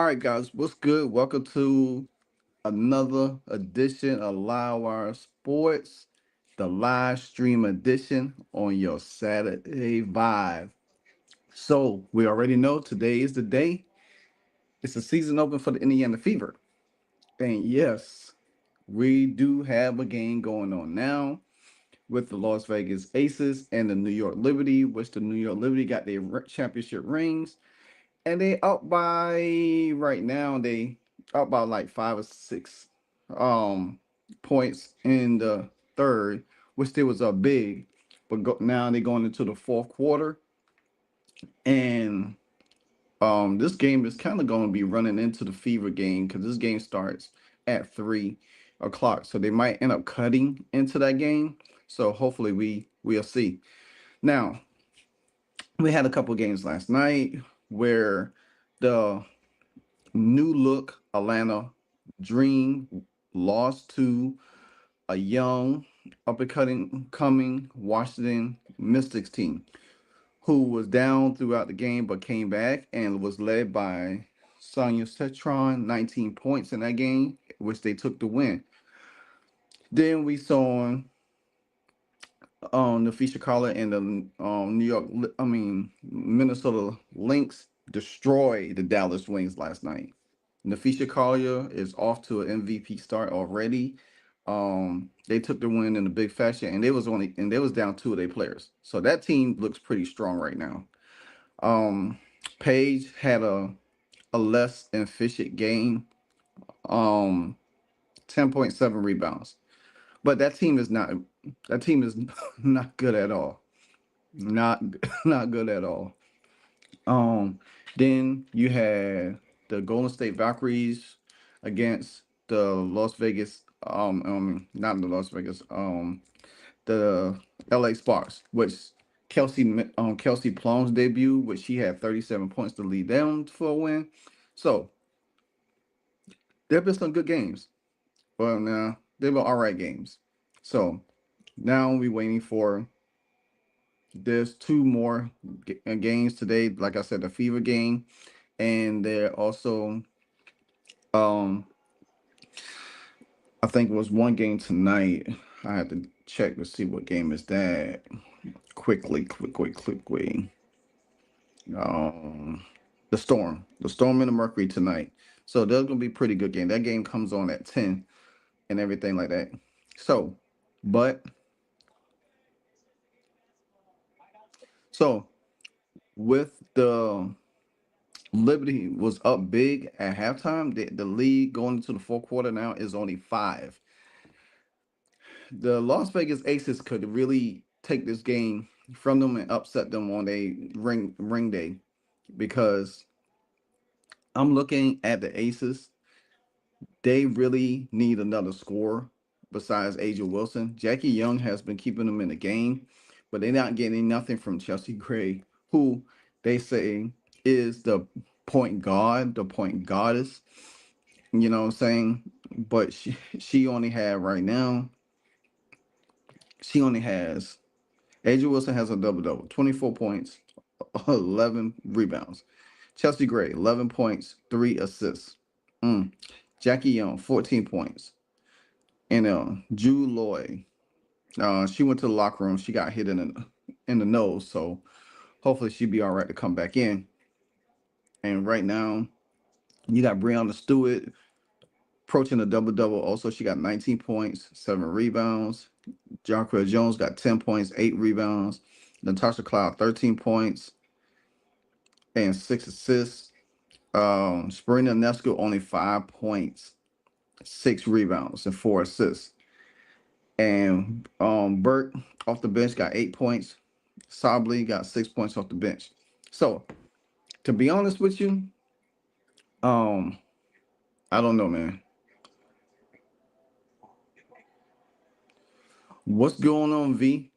All right, guys, what's good? Welcome to another edition of Live Wire Sports, the live stream edition on your Saturday Vibe. So, we already know today is the day. It's the season open for the Indiana Fever. And yes, we do have a game going on now with the Las Vegas Aces and the New York Liberty, which the New York Liberty got their championship rings. And they up by right now, they up by like 5 or 6 um points in the third, which still was up big. But now they're going into the fourth quarter. And this game is kind of going to be running into the Fever game because this game starts at 3 o'clock. So they might end up cutting into that game. So hopefully we'll see. Now, we had a couple games last night where the new look Atlanta Dream lost to a young up and coming Washington Mystics team who was down throughout the game but came back and was led by Sonia Cetron, 19 points in that game, which they took the win. Then we saw the Fisher Collar and the Minnesota Lynx destroyed the Dallas Wings last night. Nafisha Collier is off to an MVP start already. They took the win in a big fashion, and they was down 2 of their players. So that team looks pretty strong right now. Um, Paige had a less efficient game. Um, 10.7 rebounds, but that team is not good at all. Not not good at all. Um, then you had the Golden State Valkyries against the Las Vegas, not the Las Vegas, the LA Sparks, which Kelsey Plum's debut, which she had 37 points to lead them for a win. So there have been some good games. Well, now they were all right games. So now we're waiting for there's 2 more games today. Like I said, the Fever game, and there also um I think it was one game tonight. I had to check to see what game is that. Quickly. Um, the Storm and the Mercury tonight. So there's gonna be a pretty good game. That game comes on at 10 and everything like that. So, but so with the Liberty was up big at halftime. The lead going into the fourth quarter now is only 5. The Las Vegas Aces could really take this game from them and upset them on a ring day because I'm looking at the Aces. They really need another scorer besides Angel Wilson. Jackie Young has been keeping them in the game, but they're not getting nothing from Chelsea Gray, who they say is the point guard, the point goddess. You know what I'm saying? But she only had right now, she only has Angel Wilson has a double double, 24 points, 11 rebounds. Chelsea Gray, 11 points, 3 assists. Mm. Jackie Young, 14 points. And Drew Lloyd, she went to the locker room. She got hit in the nose, so hopefully she'll be all right to come back in. And right now, you got Breonna Stewart approaching a double double. Also, she got 19 points, 7 rebounds. Jonquil Jones got 10 points, 8 rebounds. Natasha Cloud, 13 points and 6 assists. Sabrina Nesco only 5 points, 6 rebounds, and 4 assists. And Burke off the bench got 8 points. Sably got 6 points off the bench. So to be honest with you, um, I don't know, man. What's going on, V?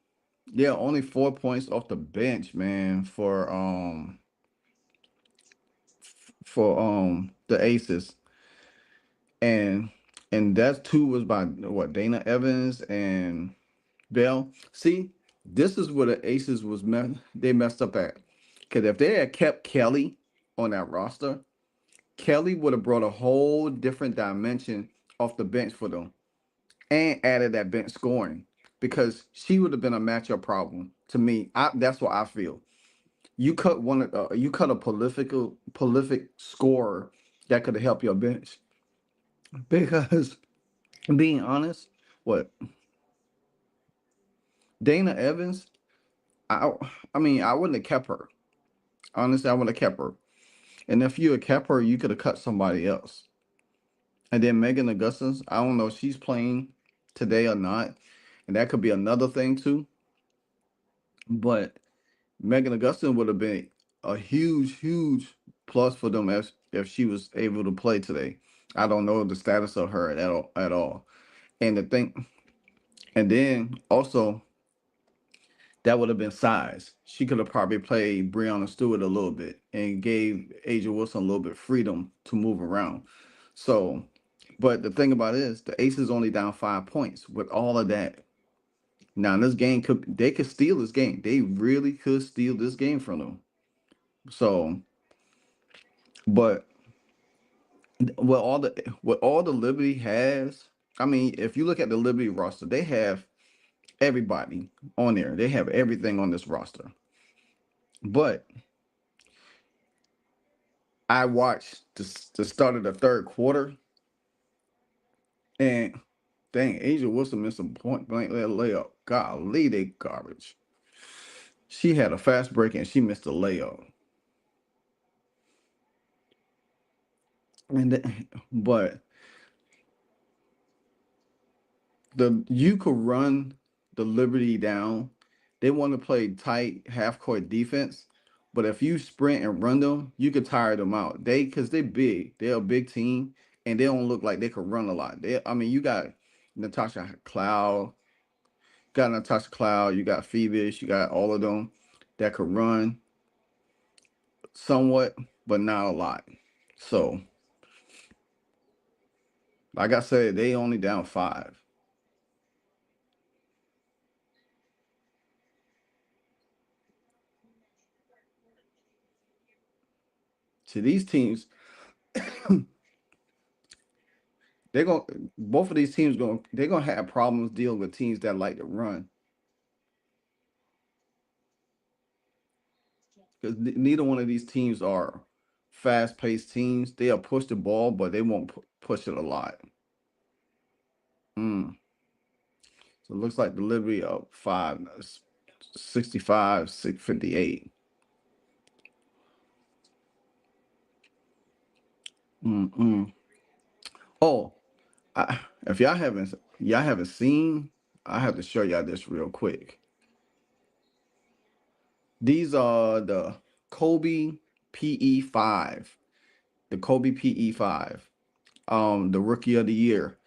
Yeah, only 4 points off the bench, man, for the Aces. And that two was by what, Dana Evans and Bell. See, this is where the Aces they messed up at. Because if they had kept Kelly on that roster, Kelly would have brought a whole different dimension off the bench for them and added that bench scoring because she would have been a matchup problem to me. That's what I feel. You cut a prolific scorer that could have helped your bench because being honest, what Dana Evans, I I mean I wouldn't have kept her. Honestly, I wouldn't have kept her. And if you had kept her, you could have cut somebody else. And then Megan Augustus, I don't know if she's playing today or not, and that could be another thing too. But Megan Augustin would have been a huge plus for them if she was able to play today. I don't know the status of her at all. And the thing, and then also that would have been size. She could have probably played Breonna Stewart a little bit and gave Angel Wilson a little bit freedom to move around. So, but the thing about it is the Aces only down 5 points with all of that. Now this game could steal this game. They really could steal this game from them. So, but what all the Liberty has, I mean, if you look at the Liberty roster, they have everybody on there. They have everything on this roster. But I watched the start of the third quarter, and dang, Angel Wilson missed a point blank layup. Golly, they garbage. She had a fast break and she missed a layup. But the you could run the Liberty down. They want to play tight half court defense, but if you sprint and run them, you could tire them out. Because they're big, they're a big team, and they don't look like they could run a lot. I mean, you got Natasha Cloud, you got Phoebus, you got all of them that could run somewhat, but not a lot. So, like I said, they only down 5. To these teams, they're going both of these teams going they're gonna have problems dealing with teams that like to run because neither one of these teams are fast-paced teams. They'll push the ball, but they won't push it a lot. Mm. So it looks like the Liberty up 5, 65, 658. Mm-mm. Oh, if y'all haven't seen, I have to show y'all this real quick. These are the Kobe PE5, the Kobe PE5, the Rookie of the Year.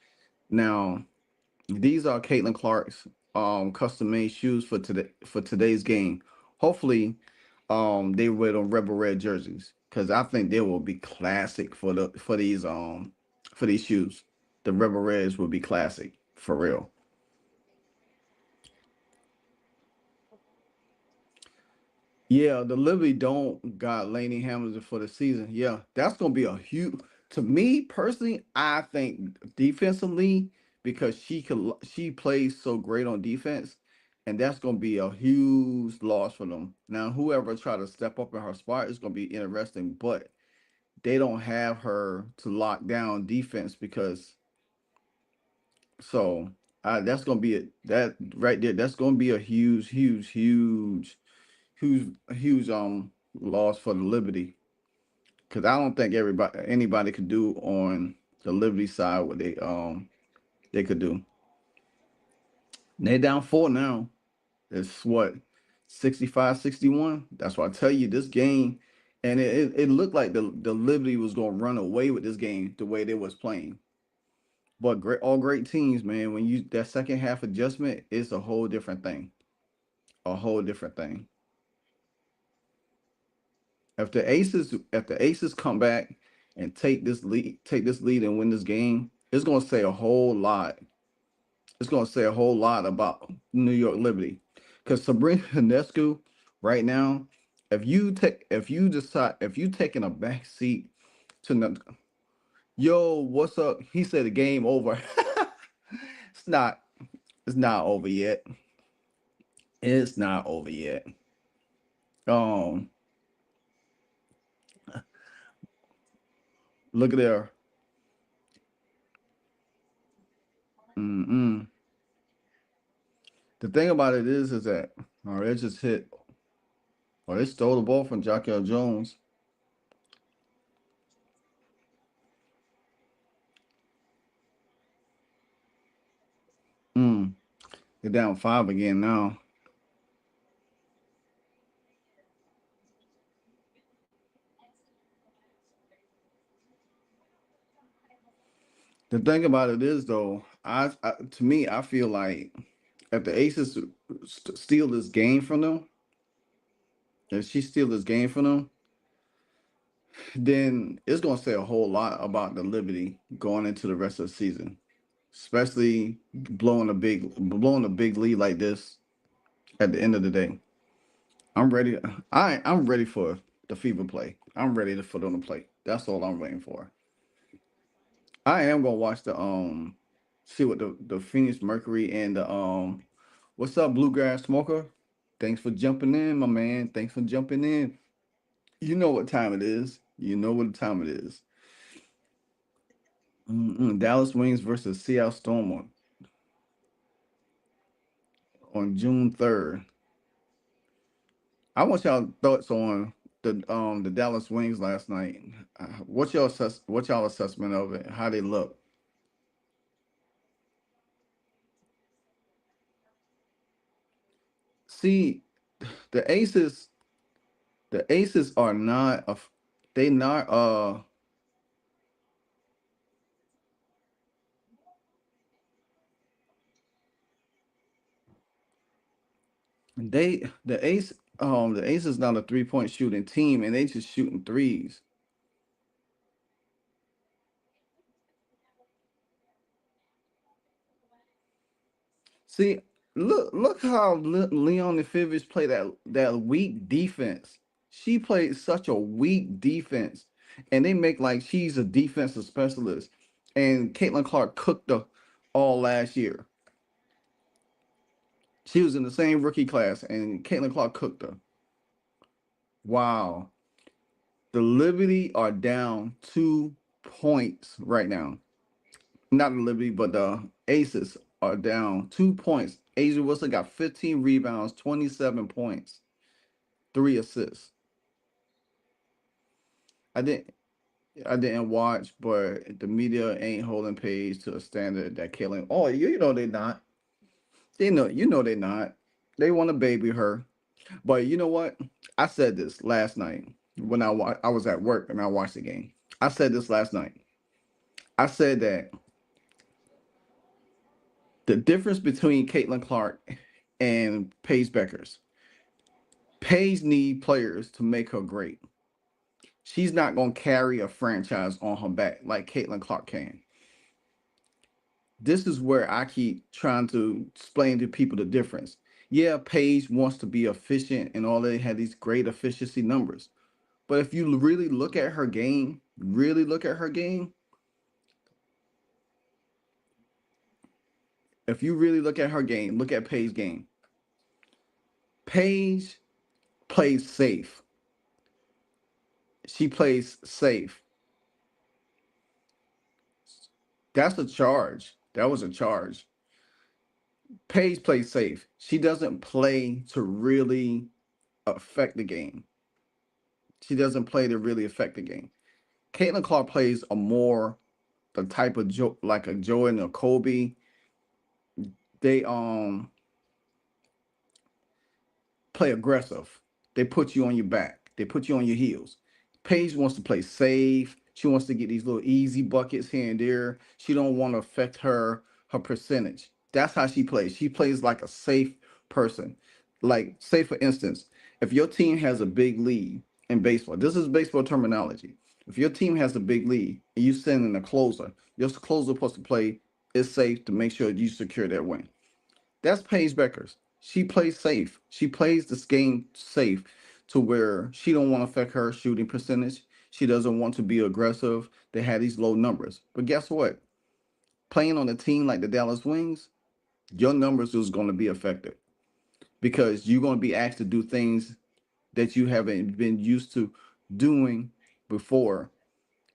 Now, these are Caitlin Clark's custom made shoes for today's game. Hopefully, they wear them rebel red jerseys because I think they will be classic for these shoes. The rebel reds will be classic for real. Yeah, the Liberty don't got Laney Hamilton for the season. Yeah, that's gonna be a huge. To me personally, I think defensively because she plays so great on defense, and that's gonna be a huge loss for them. Now, whoever try to step up in her spot is gonna be interesting, but they don't have her to lock down defense because so that's gonna be that right there. That's gonna be a huge loss for the Liberty because I don't think anybody could do on the Liberty side what they could do. They down 4 now. It's what 65-61. That's why I tell you this game, and it looked like the Liberty was gonna run away with this game the way they was playing. But all great teams, man. When you that second half adjustment, it's a whole different thing. A whole different thing. If the Aces come back and take this lead and win this game, it's gonna say a whole lot. It's gonna say a whole lot about New York Liberty. Because Sabrina Ionescu, right now, if you taking a back seat to yo, what's up? He said the game over. It's not. It's not over yet. It's not over yet. Um, look at there. Mm-mm. The thing about it is that they just hit or they stole the ball from Jacquel Jones. Mm. They're down 5 again now. The thing about it is though, I to me, I feel like if the Aces steal this game from them, if she steal this game from them, then it's gonna say a whole lot about the Liberty going into the rest of the season, especially blowing a big lead like this at the end of the day. I'm ready. I'm ready for the Fever play. I'm ready for them to play. That's all I'm waiting for. I am gonna watch the see what the Phoenix Mercury and the what's up Bluegrass Smoker? Thanks for jumping in, my man. Thanks for jumping in. You know what time it is. You know what time it is. Dallas Wings versus Seattle Storm on June 3rd. I want y'all thoughts on the Dallas Wings last night. What's y'all assessment of it? How they look? See, the Aces the Aces are not a they not the Ace is not a 3-point shooting team and they just shooting threes. See, look how Leon Fivis play that weak defense. She played such a weak defense, and they make like she's a defensive specialist. And Caitlin Clark cooked her all last year. She was in the same rookie class, and Caitlin Clark cooked her. Wow, the Liberty are down 2 points right now. Not the Liberty, but the Aces are down 2 points. Asia Wilson got 15 rebounds, 27 points, 3 assists. I didn't I didn't watch, but the media ain't holding page to a standard that Kaylin. Oh, you know they not. They know you know they not. They want to baby her. But you know what? I said this last night when I was at work and I watched the game. I said this last night. I said that the difference between Caitlin Clark and Paige Beckers. Paige need players to make her great. She's not gonna carry a franchise on her back like Caitlin Clark can. This is where I keep trying to explain to people the difference. Yeah, Paige wants to be efficient and all they had these great efficiency numbers. But if you really look at her game, really look at her game, if you really look at her game, look at Paige's game. Paige plays safe. She plays safe. That's a charge. That was a charge. Paige plays safe. She doesn't play to really affect the game. She doesn't play to really affect the game. Caitlin Clark plays a more the type of like a Jordan or Kobe. They play aggressive. They put you on your back. They put you on your heels. Paige wants to play safe. She wants to get these little easy buckets here and there. She don't want to affect her percentage. That's how she plays. She plays like a safe person. Like, say for instance, if your team has a big lead in baseball, this is baseball terminology. If your team has a big lead and you send in a closer, your closer supposed to play is safe to make sure you secure that win. That's Paige Beckers. She plays safe. She plays this game safe to where she don't want to affect her shooting percentage. She doesn't want to be aggressive. They had these low numbers. But guess what? Playing on a team like the Dallas Wings, your numbers is going to be affected because you're going to be asked to do things that you haven't been used to doing before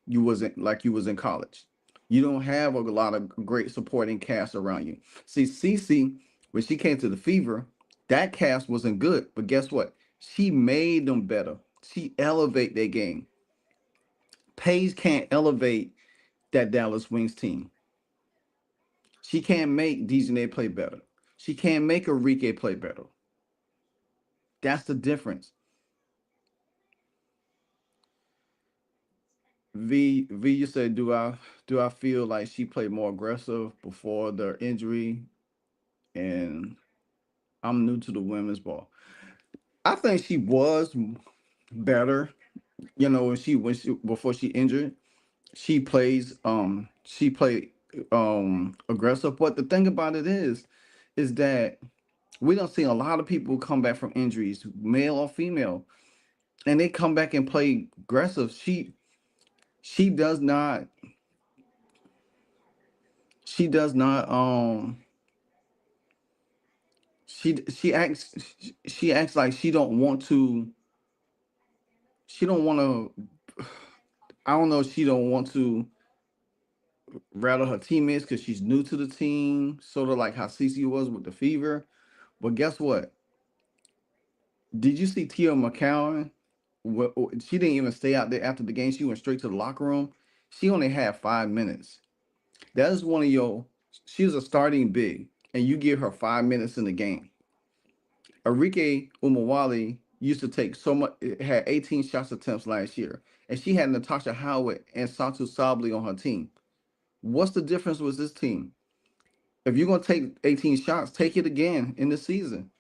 you was in college. You don't have a lot of great supporting cast around you. See, Cece, when she came to the Fever, that cast wasn't good, but guess what? She made them better. She elevate their game. Paige can't elevate that Dallas Wings team. She can't make Dejanay play better. She can't make Enrique play better. That's the difference. V, you said, do I feel like she played more aggressive before the injury? And I'm new to the women's ball. I think she was better. You know, when she before she injured, she played aggressive. But the thing about it is that we don't see a lot of people come back from injuries, male or female, and they come back and play aggressive. She does not she does not she acts like she don't want to. I don't know if she don't want to rattle her teammates because she's new to the team, sort of like how Cece was with the Fever. But guess what? Did you see Tia McCowan? She didn't even stay out there after the game. She went straight to the locker room. She only had 5 minutes. That is one of your. She was a starting big, and you give her 5 minutes in the game. Enrique Umawali used to take so much. Had 18 shots attempts last year, and she had Natasha Howard and Satu Sabli on her team. What's the difference with this team? If you're gonna take 18 shots, take it again in the season.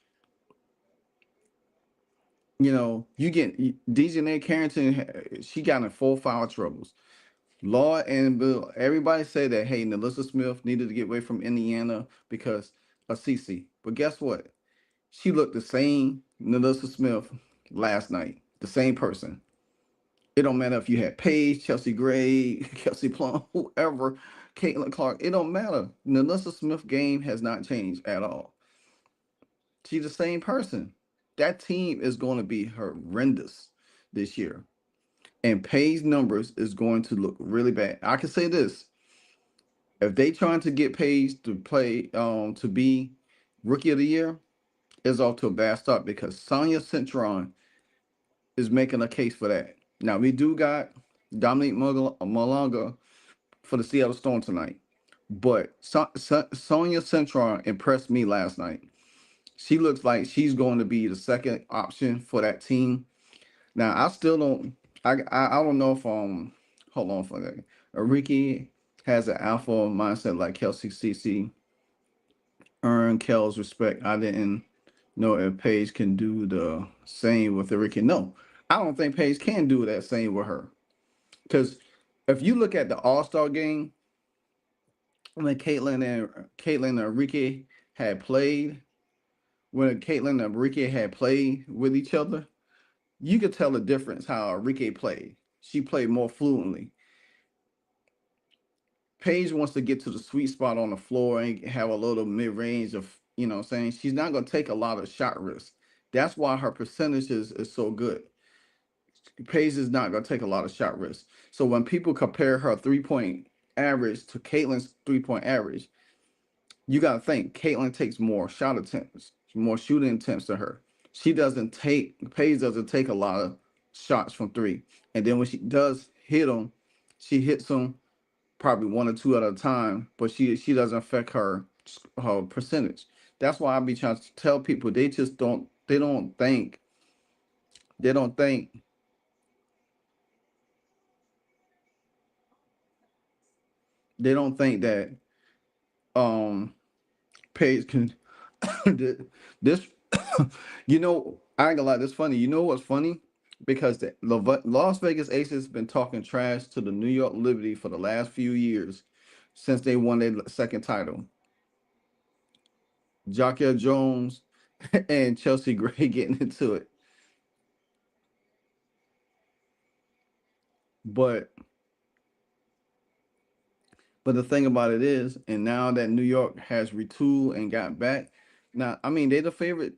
You know, you get Dejanay Carrington. She got in 4 foul troubles. Law and Bill, everybody said that, hey, Nelissa Smith needed to get away from Indiana because of Cece. But guess what? She looked the same Nelissa Smith last night. The same person. It don't matter if you had Paige, Chelsea Gray, Kelsey Plum, whoever, Caitlin Clark. It don't matter. Nelissa Smith game has not changed at all. She's the same person. That team is going to be horrendous this year. And Paige's numbers is going to look really bad. I can say this. If they trying to get Paige to play to be rookie of the year, it's off to a bad start because Sonia Cintron is making a case for that. Now we do got Dominique Malanga for the Seattle Storm tonight. But Sonia Cintron impressed me last night. She looks like she's going to be the second option for that team. Now I still don't. I don't know if hold on for that. Ricky has an alpha mindset like Kelsey CC earn Kel's respect. I didn't know if Paige can do the same with Ricky. No, I don't think Paige can do that same with her. Because if you look at the All Star game when Caitlin and Ricky had played, when Caitlin and Enrique had played with each other, you could tell the difference how Enrique played. She played more fluently. Paige wants to get to the sweet spot on the floor and have a little mid range of, you know what I'm saying? She's not going to take a lot of shot risks. That's why her percentages is so good. Paige is not going to take a lot of shot risks. So when people compare her 3 point average to Caitlin's 3 point average, you got to think Caitlin takes more shot attempts, more shooting attempts than her. Paige doesn't take a lot of shots from three. And then when she does hit them, she hits them probably one or two at a time, but she doesn't affect her percentage. That's why I be trying to tell people they don't think they don't think that um Paige can this I ain't gonna lie, this funny. You know what's funny? Because the Las Vegas Aces been talking trash to the New York Liberty for the last few years since they won their second title. Jacqueline Jones and Chelsea Gray getting into it. But the thing about it is, and now that New York has retooled and got back, now I mean they're the favorite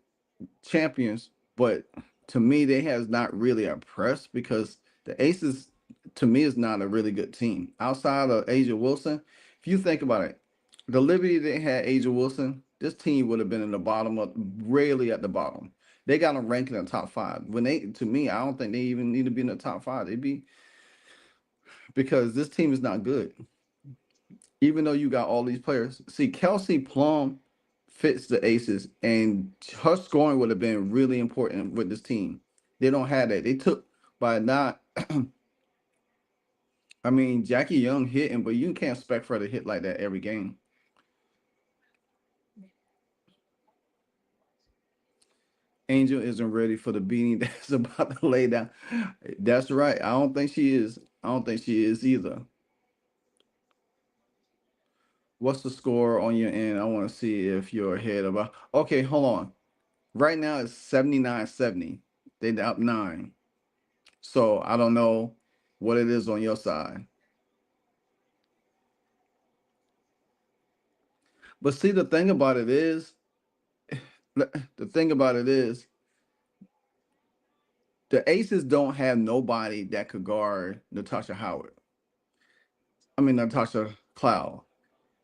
champions, but to me they has not really impressed because the Aces to me is not a really good team outside of Asia Wilson. If you think about it, the Liberty they had Asia Wilson, this team would have been in the bottom of rarely at the bottom. They got them ranked in the top five. When they to me, I don't think they even need to be in the top five. They be because this team is not good. Even though you got all these players. See, Kelsey Plum fits the Aces, and her scoring would have been really important with this team. They don't have that. They took by not. I mean, Jackie Young hitting, but you can't expect for her to hit like that every game. Angel isn't ready for the beating that's about to lay down. That's right. I don't think she is. I don't think she is either. What's the score on your end? I want to see if you're ahead of. Okay, hold on. Right now it's 79-70. They up nine. So I don't know what it is on your side. But see, the thing about it is, the Aces don't have nobody that could guard Natasha Howard. I mean, Natasha Cloud.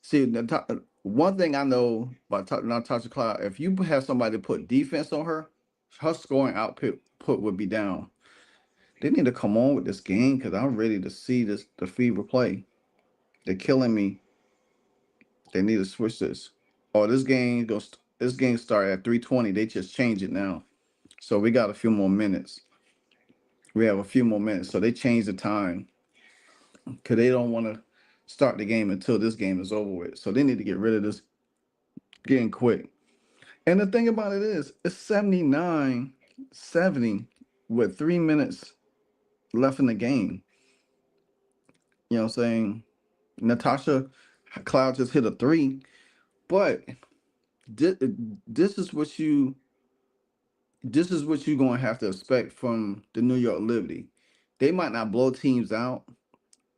See, one thing I know about Natasha Cloud, if you have somebody to put defense on her, her scoring output would be down. They need to come on with this game because I'm ready to see the Fever play. They're killing me. They need to switch this. Oh, this game started at 3:20. They just changed it now. So we got a few more minutes. We have a few more minutes. So they changed the time because they don't want to start the game until this game is over with. So they need to get rid of this game quick. And the thing about it is, it's 79-70 with 3 minutes left in the game. You know what I'm saying? Natasha Cloud just hit a three, but this, this is what you this is what you're gonna have to expect from the New York Liberty. They might not blow teams out,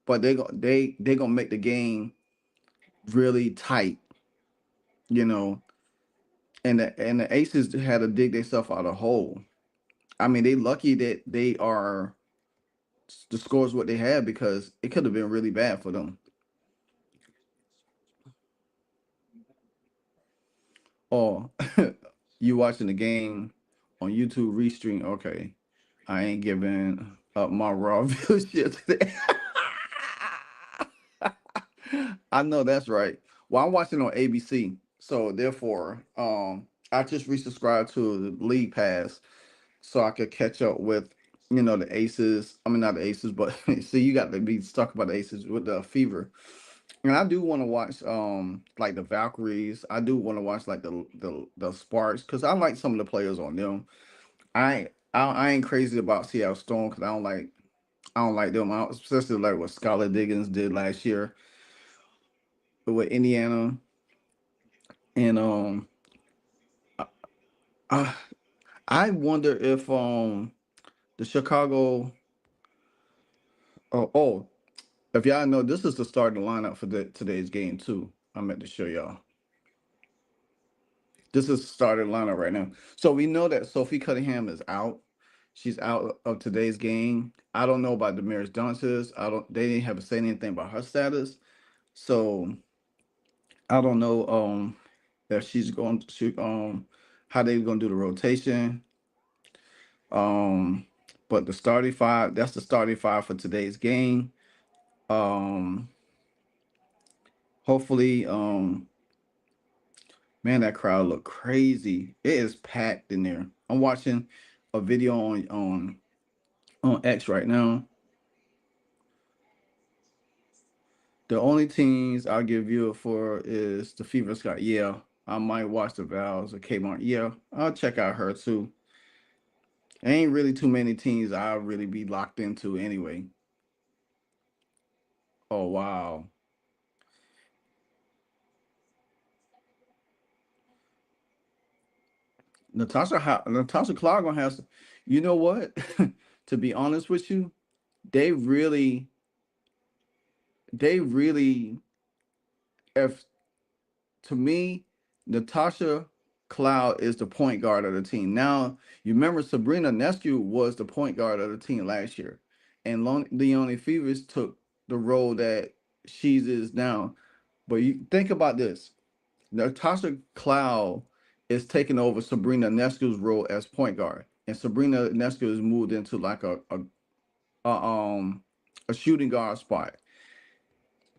but they gonna make the game really tight, you know. And the Aces had to dig themselves out of a hole. I mean, they lucky that they are the scores what they had because it could have been really bad for them. Oh, you watching the game on YouTube restream? Okay, I ain't giving up my raw view shit today. I know that's right. Well, I'm watching on ABC, so therefore, I just resubscribed to the League Pass so I could catch up with, the Aces. I mean, not the Aces, but see, you got to be stuck about the Aces with the Fever. And I do want to watch, like the Valkyries. I do want to watch like the Sparks because I like some of the players on them. I ain't crazy about Seattle Storm because I don't like them. Especially like what Skylar Diggins did last year with Indiana. And I, I wonder if the Chicago oh, if y'all know, this is the starting lineup for today's game too. I meant to show y'all. This is the starting lineup right now. So we know that Sophie Cunningham is out. She's out of today's game. I don't know about Damaris Johnson. I don't. They didn't have to say anything about her status. So I don't know if she's going to how they going to do the rotation. Um, but the starting five, that's the starting five for today's game. Um, hopefully, man, that crowd look crazy. It is packed in there. I'm watching a video on X right now. The only teams I'll give you for is the Fever Sky. Yeah, I might watch the Vals or Kmart. Yeah, I'll check out her too. Ain't really too many teams I'll really be locked into anyway. Oh wow. Natasha Cloud gonna have you know what? To be honest with you, They really, they really, if to me, Natasha Cloud is the point guard of the team. Now, you remember Sabrina Nescu was the point guard of the team last year, and Leonie Fevers took the role that she's is now. But you think about this: Natasha Cloud is taking over Sabrina Nescu's role as point guard, and Sabrina Nescu has moved into like a a shooting guard spot.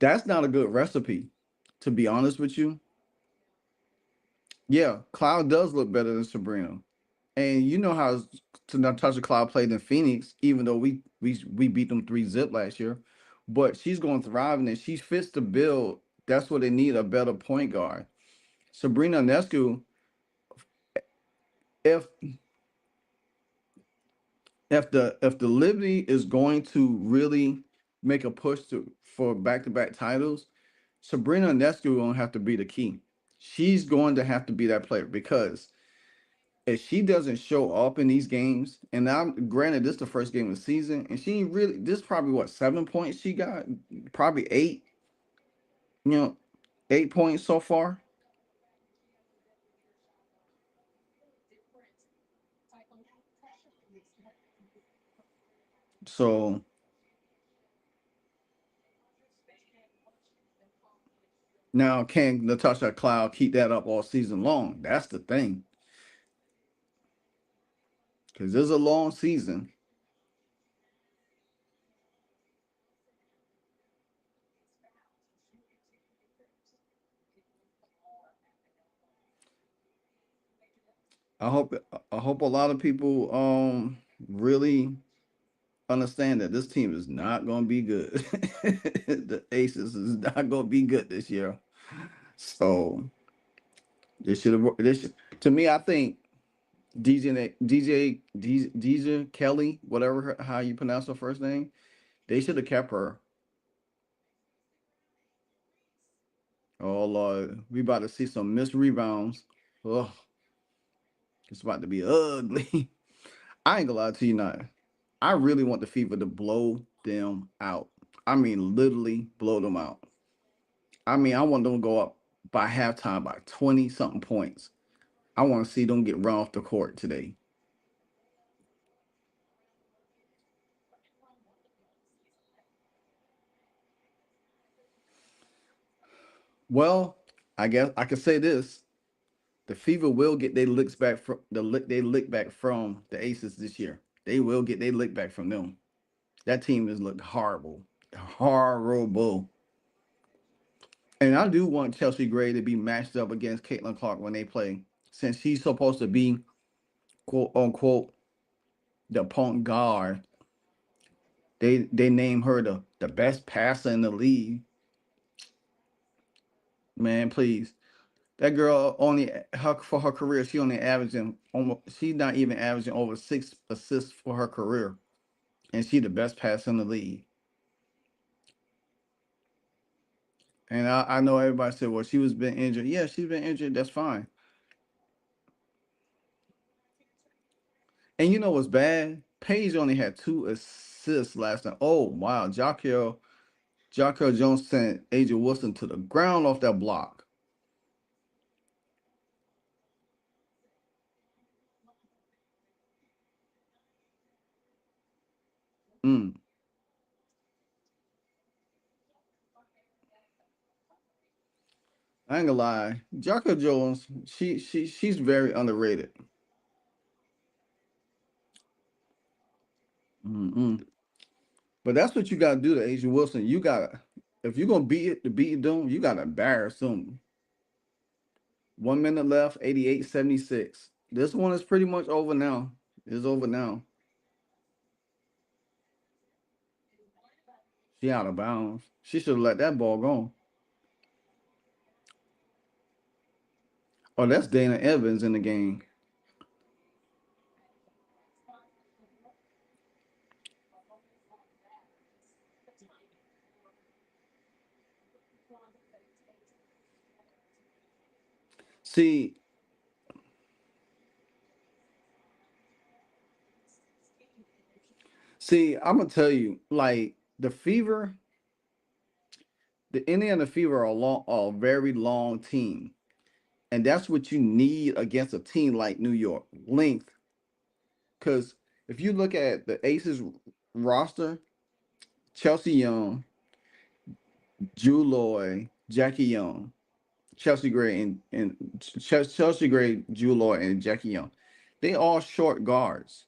That's not a good recipe, to be honest with you. Yeah, Cloud does look better than Sabrina. And you know how Natasha Cloud played in Phoenix, even though we beat them 3-0 last year. But she's going to thrive and she fits the bill. That's what they need, a better point guard. Sabrina Nescu, if if the Liberty is going to really make a push to for back-to-back titles, Sabrina Nescu gonna have to be the key. She's going to have to be that player because if she doesn't show up in these games, and I'm granted this is the first game of the season, and she really this is probably what 7 points she got, probably eight, you know, 8 points so far. So now can Natasha Cloud keep that up all season long? That's the thing, because there's a long season. I hope I hope a lot of people really understand that this team is not going to be good. The Aces is not going to be good this year. So they should have. To me, I think DJ Kelly, whatever how you pronounce her first name, they should have kept her. Oh Lord, we about to see some missed rebounds. Oh, it's about to be ugly. I ain't gonna lie to you now. I really want the Fever to blow them out. I mean, literally blow them out. I mean, I want them to go up by halftime by 20 something points. I want to see them get run off the court today. Well, I guess I can say this: the Fever will get their licks back from they lick back from the Aces this year. They will get their lick back from them. That team has looked horrible, horrible. And I do want Chelsea Gray to be matched up against Caitlin Clark when they play, since she's supposed to be quote unquote the point guard. They name her the best passer in the league. Man, please. That girl only her for her career, she only averaging almost she's not even averaging over 6 assists for her career. And she the best passer in the league. And I know everybody said, well, she was been injured. Yeah, she's been injured. That's fine. And you know what's bad? Paige only had 2 assists last night. Oh wow, Jacquel Jones sent Angel Wilson to the ground off that block. Mm, I ain't gonna lie. Jacquel Jones, she's very underrated. Mm-mm. But that's what you gotta do to Angel Wilson. You gotta if you're gonna beat them, you gotta embarrass them. 1 minute left, 88-76. This one is pretty much over now. It's over now. She out of bounds. She should have let that ball go. Oh, that's Dana Evans in the game. See, See, I'm gonna tell you, like the Indiana Fever are a very long team, and that's what you need against a team like New York. Length, because if you look at the Aces roster, Chelsea Young, Drew Lloyd, Jackie Young, Chelsea Gray, Chelsea Gray, Drew Lloyd, and Jackie Young, they all short guards.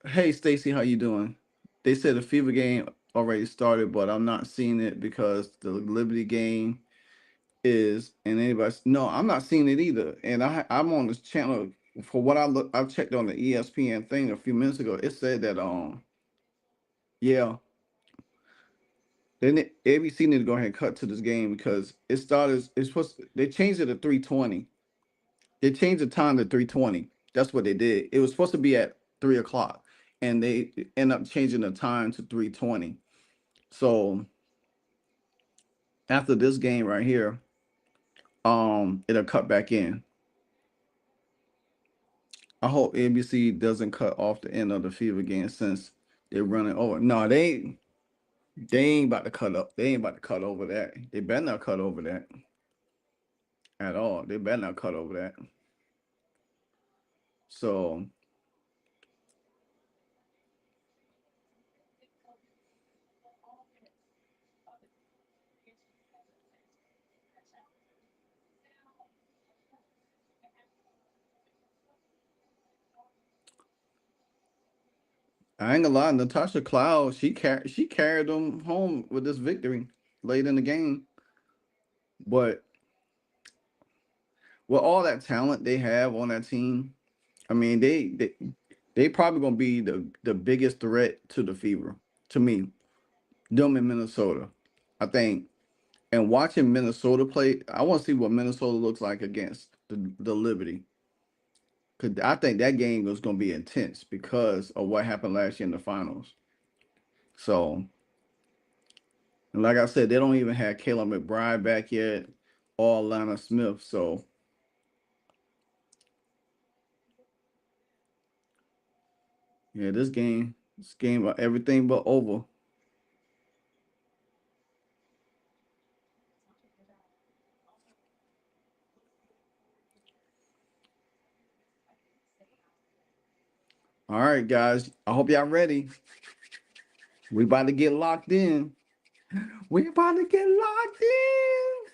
Hey Stacy, how you doing? They said the Fever game already started, but I'm not seeing it because the Liberty game is and anybody. No, I'm not seeing it either. And I'm on this channel for what I've checked on the ESPN thing a few minutes ago. It said that yeah, then ABC need to go ahead and cut to this game because it started. It's supposed they changed it to 3:20. They changed the time to 3:20. That's what they did. It was supposed to be at 3 o'clock, and they end up changing the time to 3:20. So after this game right here, it'll cut back in. I hope ABC doesn't cut off the end of the Fever game since they're running over. No, they ain't about to cut up. They ain't about to cut over that. They better not cut over that at all. They better not cut over that. So I ain't gonna lie, Natasha Cloud, she carried them home with this victory late in the game. But with all that talent they have on that team, I mean they probably gonna be the biggest threat to the Fever to me. Them in Minnesota, I think. And watching Minnesota play, I want to see what Minnesota looks like against the Liberty. Cause I think that game was gonna be intense because of what happened last year in the finals. So, and like I said, they don't even have Caleb McBride back yet or Lana Smith. So yeah, this game, everything but over. All right, guys. I hope y'all ready. We about to get locked in. We about to get locked in.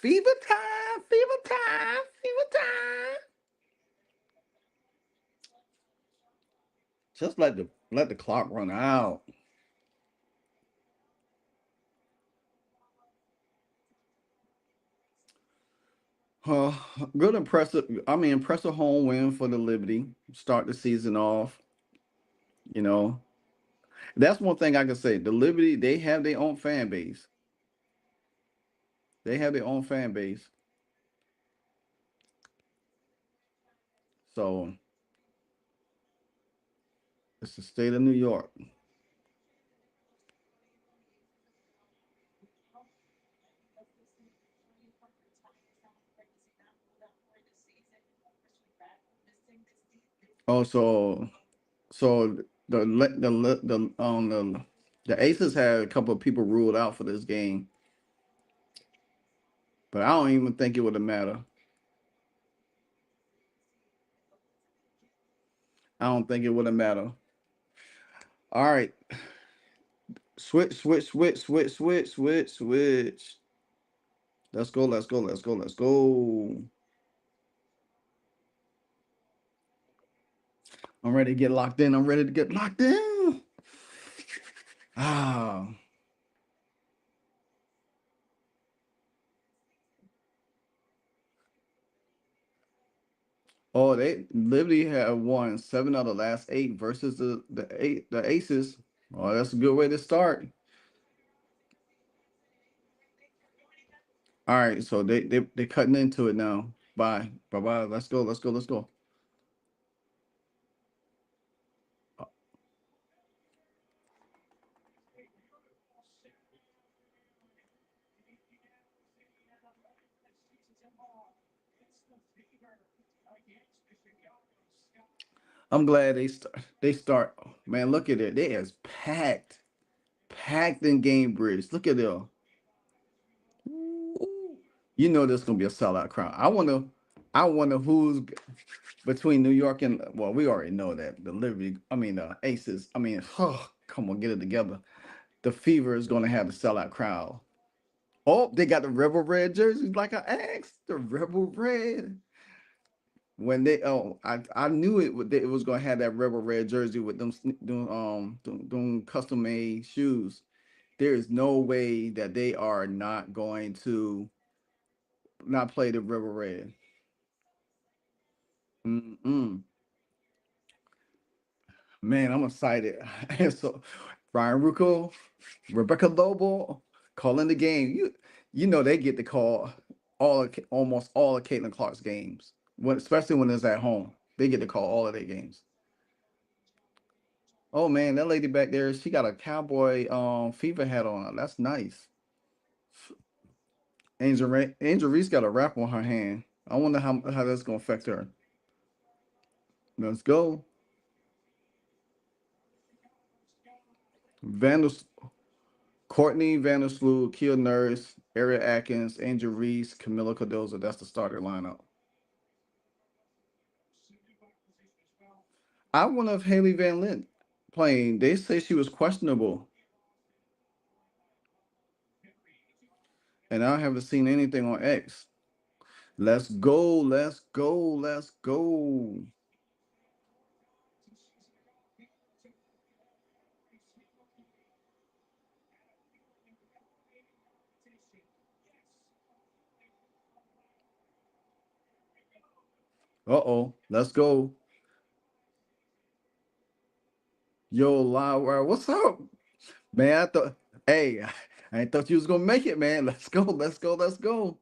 Fever time, fever time, fever time. Just let the clock run out. Uh, Good impressive. I mean, impressive home win for the Liberty. Start the season off. You know, that's one thing I can say. The Liberty, they have their own fan base. They have their own fan base. So it's the state of New York. Oh, so the Aces had a couple of people ruled out for this game, but I don't even think it would have mattered. I don't think it would have mattered. All right, switch. Let's go, let's go, let's go, let's go. I'm ready to get locked in. I'm ready to get locked in. Ah, oh, they Liberty have won 7 of the last 8 versus the Aces. Oh, that's a good way to start. All right, so they cutting into it now. Bye, bye, bye. Let's go, let's go, let's go. I'm glad they start. Man, look at it. They is packed in Game Bridge. Look at them. You know there's gonna be a sellout crowd. I wonder who's between New York and, well, we already know that the Liberty, I mean the Aces. I mean, come on, get it together. The Fever is gonna have the sellout crowd. Oh, they got the Rebel Red jerseys like I asked. The Rebel Red. When they, I knew it was gonna have that Rebel Red jersey with them doing custom made shoes. There is no way that they are not going to not play the Rebel Red. Mm-mm. Man, I'm excited. And so Ryan Rucco, Rebecca Lobo calling the game. You know they get to call almost all of Caitlin Clark's games. Especially when it's at home. They get to call all of their games. Oh man, that lady back there, she got a cowboy fever hat on. That's nice. Angel Reese got a wrap on her hand. I wonder how that's gonna affect her. Let's go. Vandals Courtney Vandersloot, Kia Nurse, Ariel Atkins, Angel Reese, Camila Cardozo. That's the starter lineup. I wonder if Haley Van Lint playing. They say she was questionable, and I haven't seen anything on X. Let's go, let's go, let's go. Uh-oh, let's go. Yo, Laura, what's up? Man, I thought, hey, I thought you was gonna make it, man. Let's go, let's go, let's go.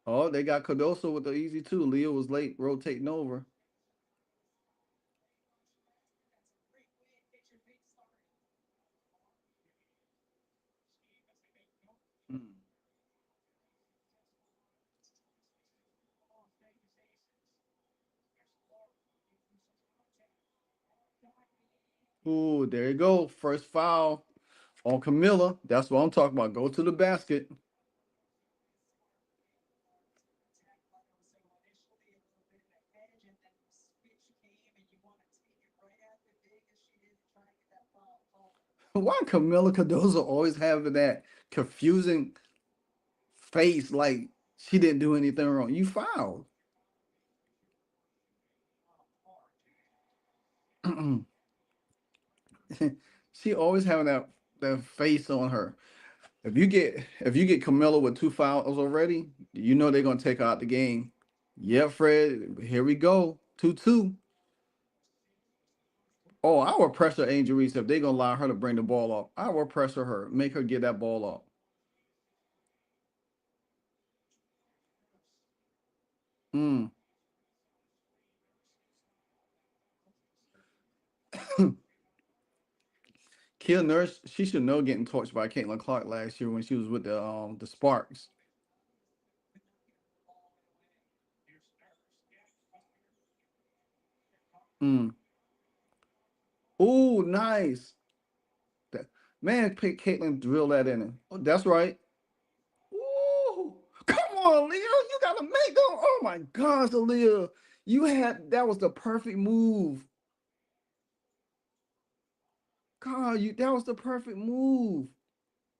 Oh, they got Cardoso with the easy two. Leo was late rotating over. Mm. Ooh, there you go. First foul on Camilla. That's what I'm talking about. Go to the basket. Why Camilla Cardozo always having that confusing face like she didn't do anything wrong? You fouled. She always having that face on her. If you get Camilla with two fouls already, you know they're gonna take her out the game. Yeah, Fred. Here we go. 2-2. Oh, I would pressure Angel Reese if they're gonna allow her to bring the ball up. I would pressure her, make her get that ball up. Mm. Kia Nurse, she should know getting torched by Caitlin Clark last year when she was with the Sparks. Mm. Ooh, nice. That, man, Caitlin drill that in him. Oh, that's right. Ooh, come on, Leo. You gotta make them. Oh my gosh, Leo. You had that was the perfect move. God, that was the perfect move.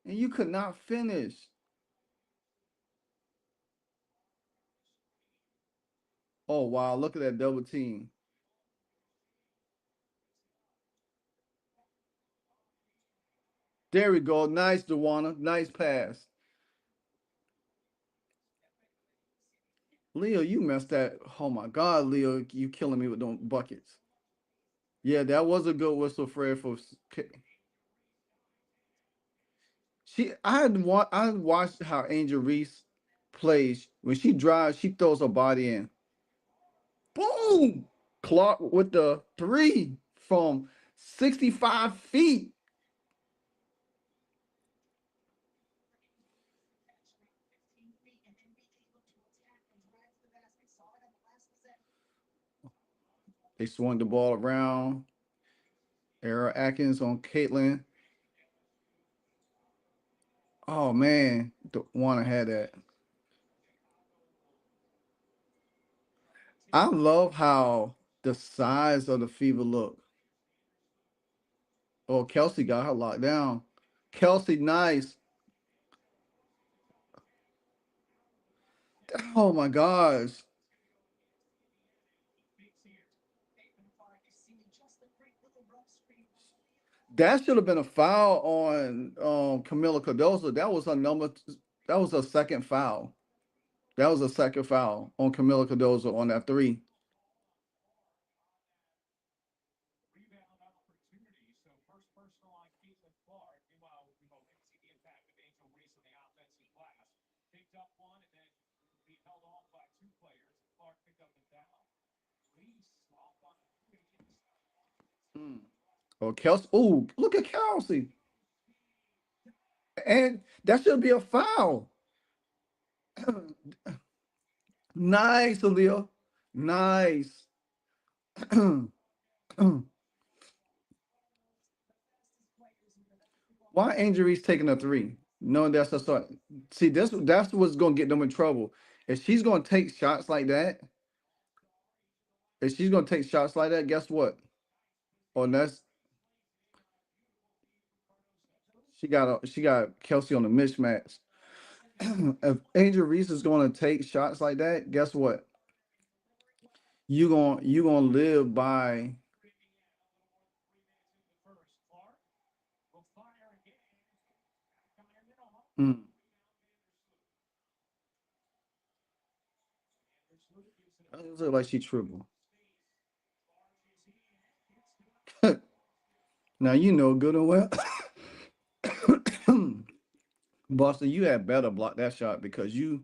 And you could not finish. Oh wow, look at that double team. There we go. Nice, Dewana. Nice pass. Leo, you messed that. Oh my God, Leo, you killing me with those buckets. Yeah, that was a good whistle, Fred. I watched how Angel Reese plays. When she drives, she throws her body in. Boom! Clark with the three from 65 feet. They swung the ball around. Era Atkins on Caitlin. Oh man, the one had that. I love how the size of the Fever look. Oh, Kelsey got her locked down. Kelsey, nice. Oh my gosh. That should have been a foul on Camila Cardoso. That was a number. That was a second foul. That was a second foul on Camila Cardoso on that three. Mm. Oh, Kelsey. Oh, look at Kelsey. And that should be a foul. Nice, Aaliyah. Nice. Why Angel Reese taking a three? Knowing that's a start. See, that's what's gonna get them in trouble. If she's gonna take shots like that, if she's gonna take shots like that, guess what? Oh, that's she got Kelsey on a mismatch. If Angel Reese is gonna take shots like that, guess what? You gonna live by. Mm, it look like she triple. Now you know good and well. Boston, you had better block that shot because you're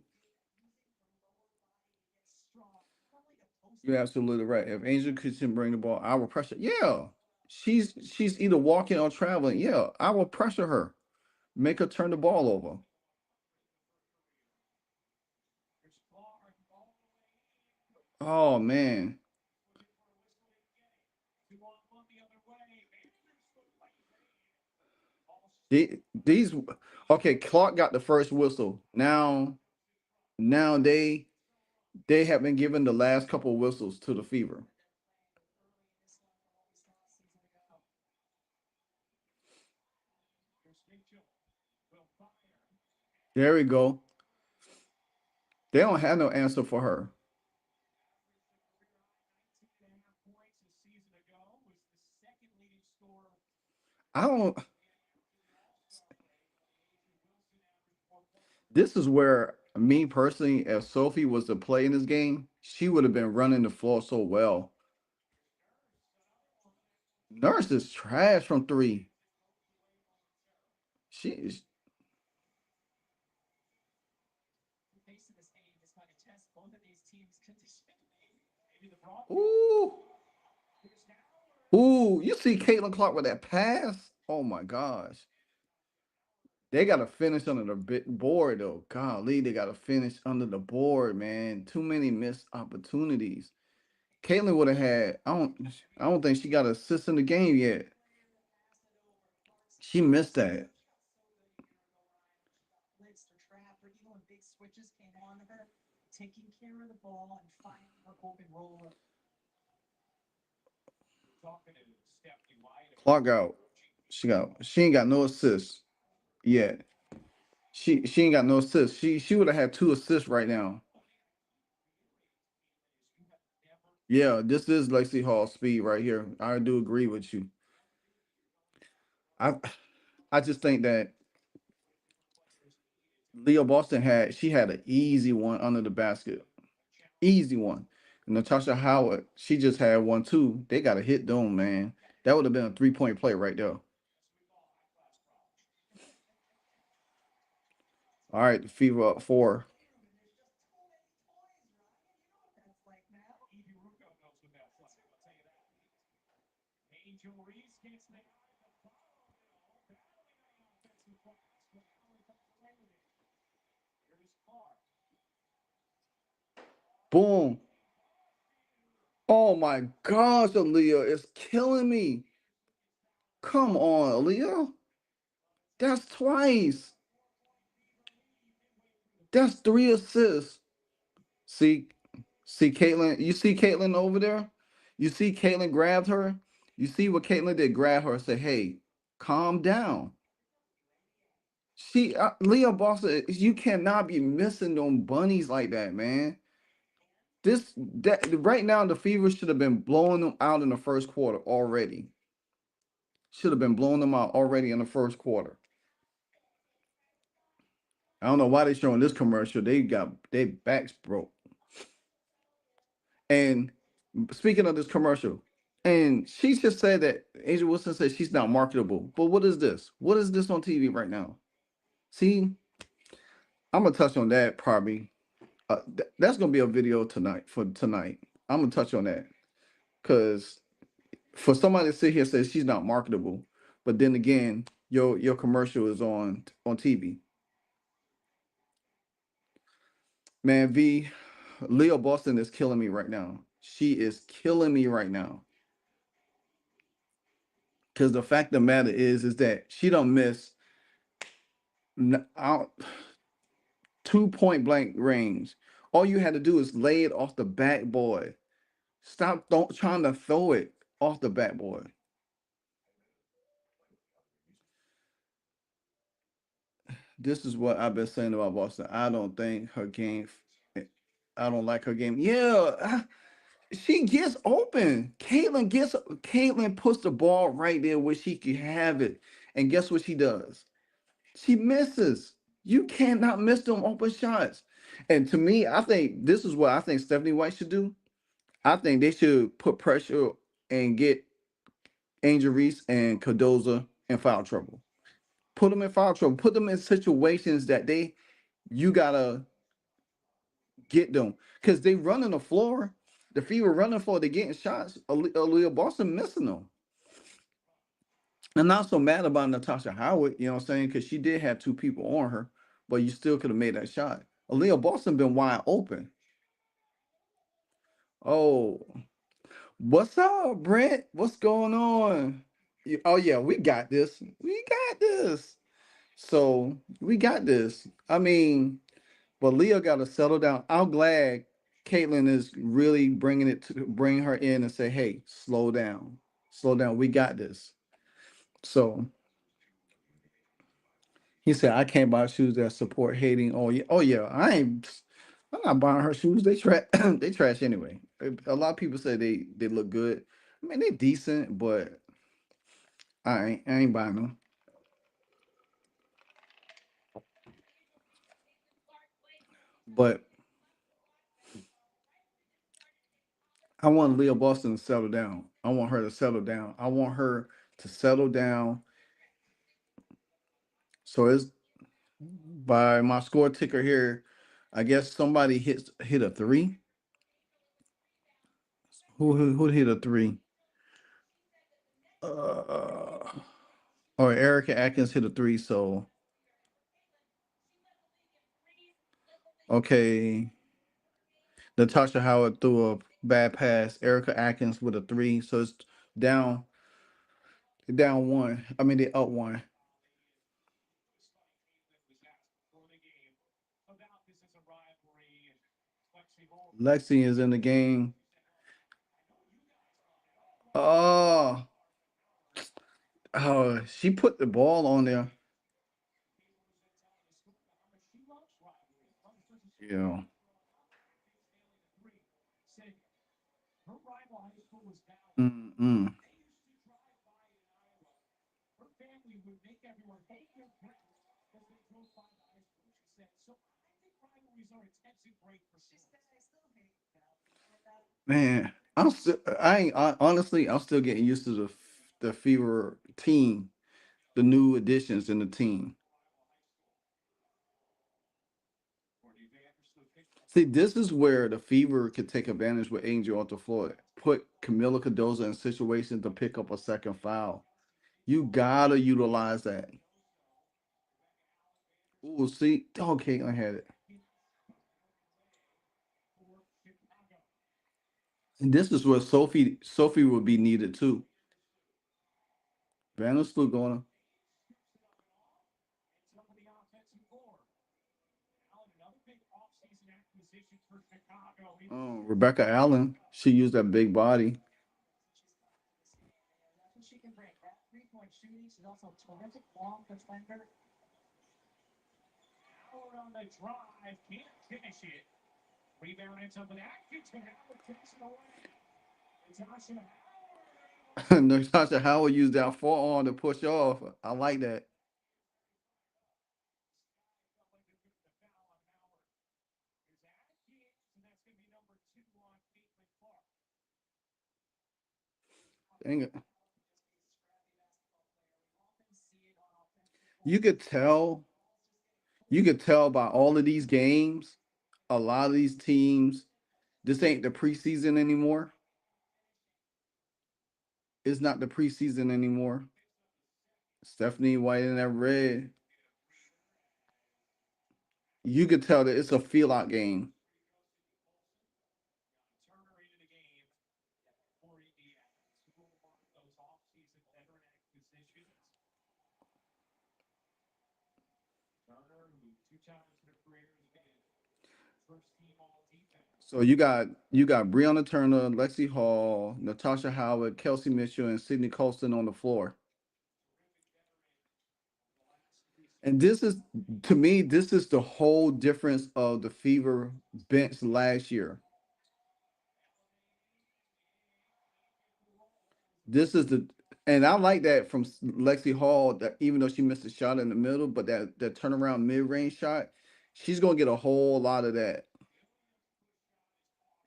absolutely right. If Angel couldn't bring the ball, I will pressure. Yeah, she's either walking or traveling. Yeah, I will pressure her, make her turn the ball over. Oh man, these. Okay, Clark got the first whistle. Now they have been given the last couple of whistles to the Fever. There we go. They don't have no answer for her. I don't. This is where me personally, if Sophie was to play in this game, she would have been running the floor so well. Nurse is trash from three. She is. Ooh, ooh. You see Caitlin Clark with that pass? Oh my gosh. They got to finish under the board though. Golly, they got to finish under the board, man. Too many missed opportunities. Caitlin would have had. I don't think she got an assist in the game yet. She missed that. Clark out. She ain't got no assists yet. She ain't got no assists. She would have had two assists right now. Yeah, this is Lacey Hall speed right here. I do agree with you. I I just think that Leo Boston had an easy one under the basket. Easy one. Natasha Howard, she just had one too. They got a hit dome, man. That would have been a 3-point play right there. All right, the Fever up four. Boom. Oh my gosh, Aaliyah, it's killing me. Come on, Aaliyah. That's twice. That's three assists. See, see Caitlin. You see Caitlin over there? You see Caitlin grabbed her? You see what Caitlin did? Grab her and say, hey, calm down. Leah Boston, you cannot be missing them bunnies like that, man. That right now, the Fever should have been blowing them out in the first quarter already. Should have been blowing them out already in the first quarter. I don't know why they showing this commercial. They got their backs broke. And speaking of this commercial, and she just said that Angel Wilson said she's not marketable. But what is this? What is this on TV right now? See, I'm gonna touch on that probably. That's gonna be a video tonight for tonight. I'm gonna touch on that because for somebody to sit here and say she's not marketable, but then again, your commercial is on TV. Man, Leo Boston is killing me right now. She is killing me right now. Because the fact of the matter is that she don't miss out 2 point blank range. All you had to do is lay it off the backboard. Stop trying to throw it off the backboard. This is what I've been saying about Boston. I don't think her game. I don't like her game. Yeah, she gets open. Caitlin puts the ball right there where she can have it. And guess what she does? She misses. You cannot miss them open shots. And to me, I think this is what I think Stephanie White should do. I think they should put pressure and get Angel Reese and Cardoza in foul trouble. Put them in foul trouble. Put them in situations that you gotta get them because they running the floor. The Fever running the floor. They getting shots. Aaliyah Boston missing them. I'm not so mad about Natasha Howard. You know what I'm saying? Because she did have two people on her, but you still could have made that shot. Aaliyah Boston been wide open. Oh, what's up, Brent? What's going on? Oh yeah, we got this. We got this. So we got this. I mean, but Leah got to settle down. I'm glad Caitlin is really bringing it to bring her in and say, "Hey, slow down. We got this." So he said, "I can't buy shoes that support hating." Oh yeah. I'm not buying her shoes. They trash. They trash anyway. A lot of people say they look good. I mean, they decent, but I ain't buying them. But I want Leah Boston to settle down. I want her to settle down. I want her to settle down. So it's by my score ticker here. I guess somebody hit a three. Who hit a three? Uh, or Erica Atkins hit a three. So okay, Natasha Howard threw a bad pass. Erica Atkins with a three. So it's down down one. I mean they up one. Lexi is in the game. Oh, oh, she put the ball on there. Yeah. Mm-mm. Man, honestly, I'm still getting used to the Fever team, the new additions in the team. See, this is where the Fever could take advantage with Angel off the floor. Put Camila Cardoza in situations to pick up a second foul. You gotta utilize that. Ooh, see, okay, I had it. And this is where Sophie would be needed too. Vandersloot going. Rebecca Allen. She used that big body. Natasha Howard used that forearm to push off. I like that. Dang it. You could tell, you could tell by all of these games, a lot of these teams, this ain't the preseason anymore. It's not the preseason anymore. Stephanie White in that red. You could tell that it's a feel out game. So you got Breonna Turner, Lexi Hall, Natasha Howard, Kelsey Mitchell, and Sydney Colston on the floor. And this is, to me, this is the whole difference of the Fever bench last year. This is the, and I like that from Lexi Hall, that even though she missed a shot in the middle, but that turnaround mid range shot, she's gonna get a whole lot of that.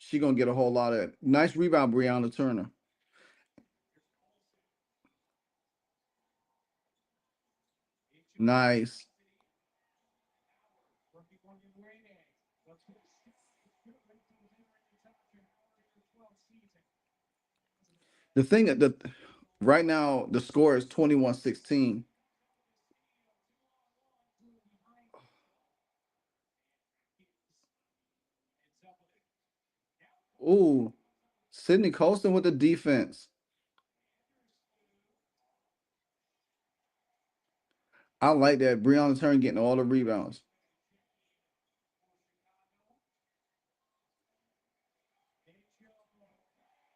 She's gonna get a whole lot of that. Nice rebound, Breonna Turner. Nice. The thing that right now the score is 21-16. Ooh, Sydney Colston with the defense. I like that. Breonna Turner getting all the rebounds.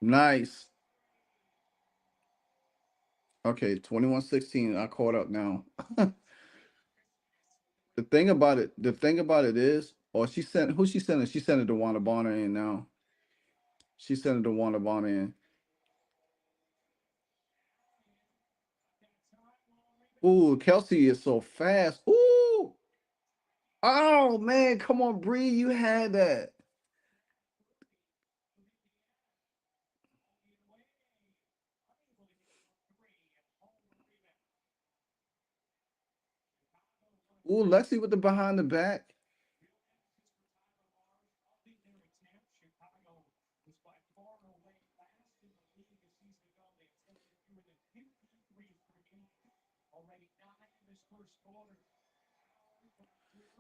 Nice. Okay, 21-16. I caught up now. The thing about it is, oh, she sent who she sent it? She sent it to Wanda Bonner in now. She sent it to Wanda Bonner in. Ooh, Kelsey is so fast. Ooh. Oh man, come on, Bree. You had that. Ooh, Lexi with the behind the back.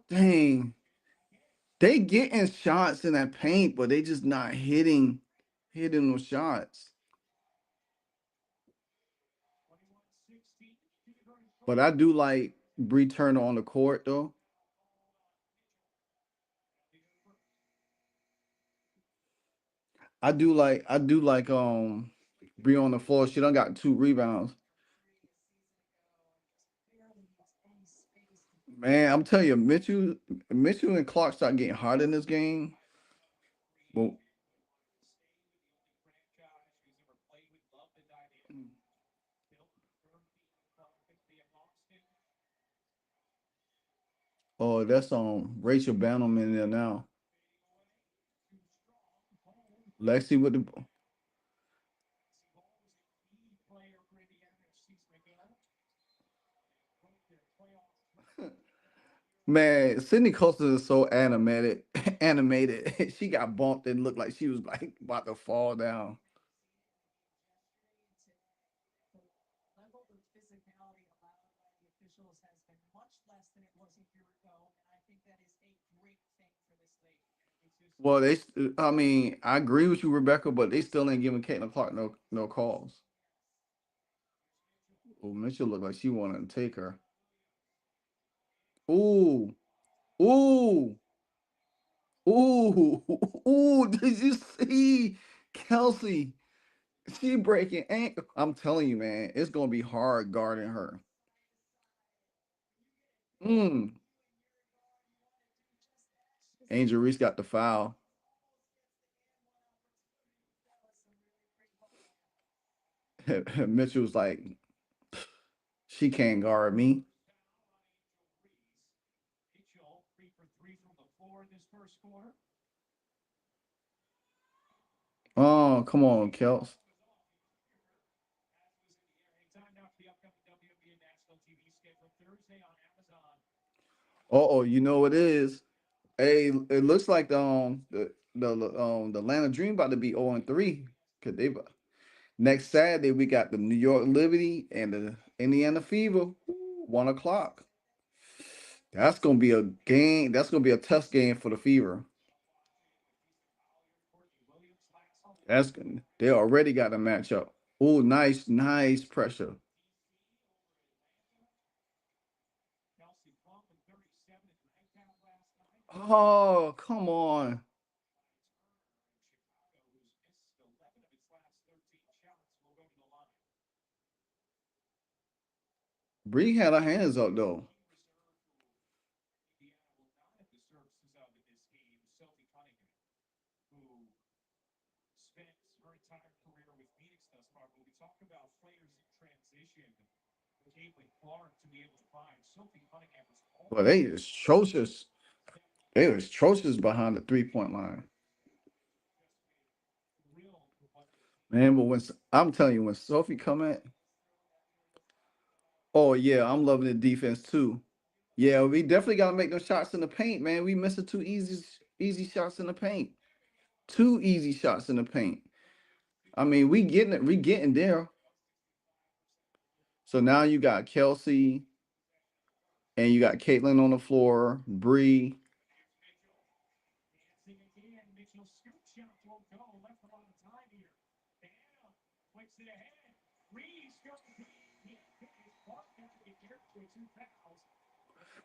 Dang. They getting shots in that paint, but they just not hitting those shots. But I do like Bree Turner on the court though. I do like Bree on the floor. She done got 2 rebounds. Man, I'm telling you, Mitchell and Clark start getting hot in this game. Well, oh, that's Rachel Bannerman in there now. Lexi with the man. Sydney Costa is so animated. Animated. She got bumped and looked like she was like about to fall down. Well, I mean, I agree with you, Rebecca, but they still ain't giving Caitlin Clark no calls. Oh, Mitchell looked like she wanted to take her. Ooh, ooh, ooh, ooh! Did you see Kelsey? She breaking ankle. I'm telling you, man, it's gonna be hard guarding her. Mm. Angel Reese got the foul. Mitchell's like, she can't guard me. Oh, come on, Kels. Oh, you know what it is? Hey, it looks like the Atlanta Dream about to be 0-3 because they next Saturday we got the New York Liberty and the Indiana Fever, 1 o'clock. That's gonna be a game. That's gonna be a test game for the Fever. They already got a matchup. Oh, nice, nice pressure. Oh, come on. Bree had her hands up though. Well, they is atrocious. They was atrocious behind the 3-point line. Man, but I'm telling you, when Sophie come at, oh yeah, I'm loving the defense too. Yeah, we definitely gotta make those shots in the paint, man. We missing two easy shots in the paint. Two easy shots in the paint. I mean, we getting there. So now you got Kelsey and you got Caitlin on the floor, Bree.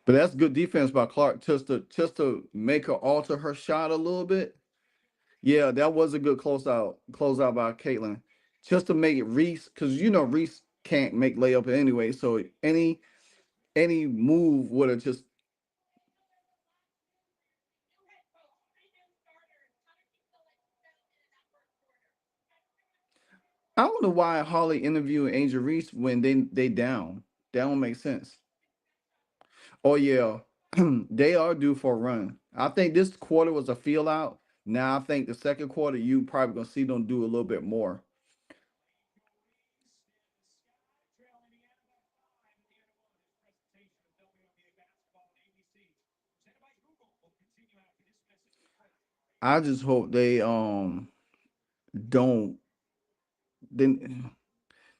But that's good defense by Clark just to make her alter her shot a little bit. Yeah, that was a good closeout by Caitlin. Just to make it Reese, because Reese can't make layup anyway. So any move would have just. I don't know why Holly interviewing Angel Reese when they down. That don't make sense. Oh yeah, they are due for a run. I think this quarter was a feel out. Now I think the second quarter you probably gonna see them do a little bit more. I just hope they don't then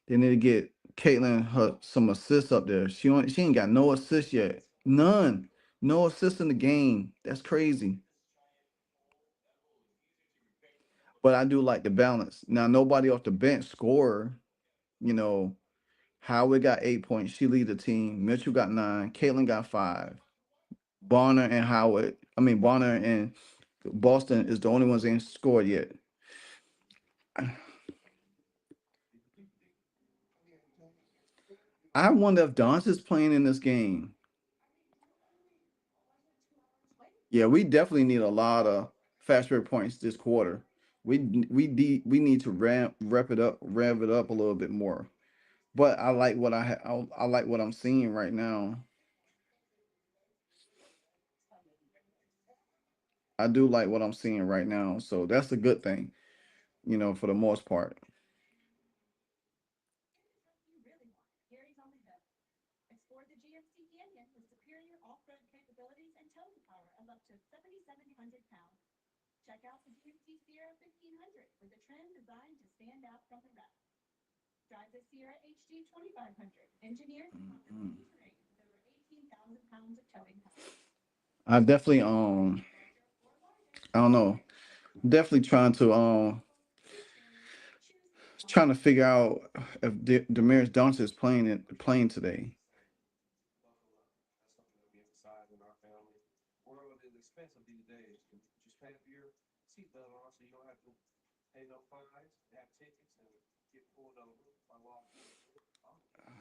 they need to get Caitlin her some assists up there. She ain't got no assists yet. None. No assists in the game. That's crazy. But I do like the balance. Now nobody off the bench score. You know, Howard got 8 points. She lead the team. Mitchell got 9. Caitlin got 5. Bonner and Howard. I mean Bonner and Boston is the only ones that ain't scored yet. I wonder if Don's is playing in this game. Yeah, we definitely need a lot of fast break points this quarter. We need to rev it up a little bit more. But I like what I like what I'm seeing right now. I do like what I'm seeing right now, so that's a good thing, for the most part. Mhm. I definitely I don't know. Definitely trying to figure out if Damaris Johnson is playing today.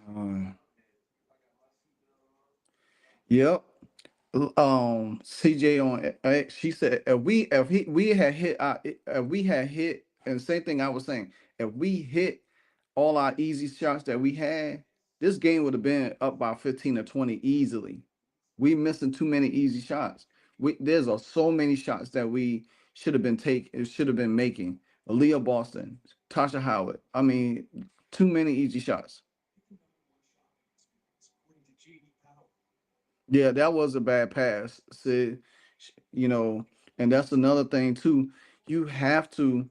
Uh, yep. CJ on she said if we had hit if we had hit, and same thing I was saying, if we hit all our easy shots that we had, this game would have been up by 15 or 20 easily. We missing too many easy shots. There's so many shots that we should have been making. Aaliyah Boston, Tasha Howard. I mean, too many easy shots. Yeah, that was a bad pass. Sid, you know, and that's another thing too. You have to,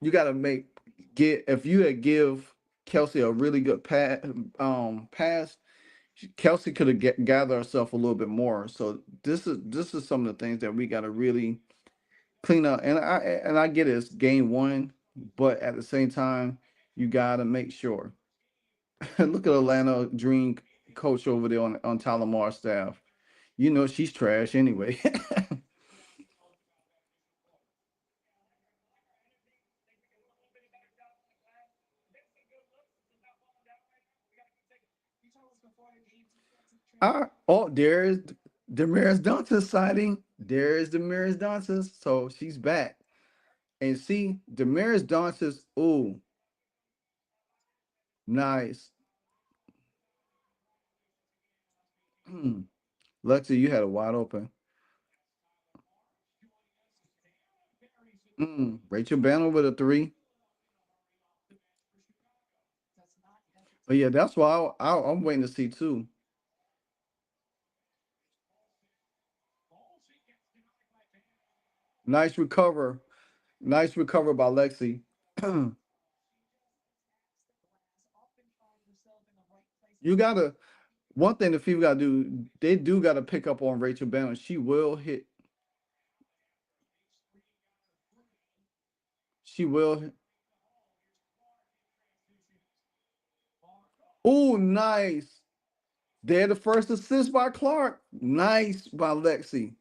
you got to get if you had give Kelsey a really good pass, Kelsey could have gathered herself a little bit more. So this is some of the things that we got to really clean up. And I get it, it's game one, but at the same time, you got to make sure. Look at Atlanta Dream coach over there on Tyler Marr's staff. You know she's trash anyway. There's Damaris Johnson sighting. There's Damaris Johnson. So she's back. And see, Damaris Johnson's, oh, nice. Lexi, you had a wide open. Rachel Banner with a three. But yeah, that's why I'm waiting to see too. Nice recover. Nice recover by Lexi. You gotta one thing the people gotta do, they do gotta pick up on Rachel Banner. She will hit, she will hit. Oh, nice. They're the first assist by Clark. Nice by Lexi.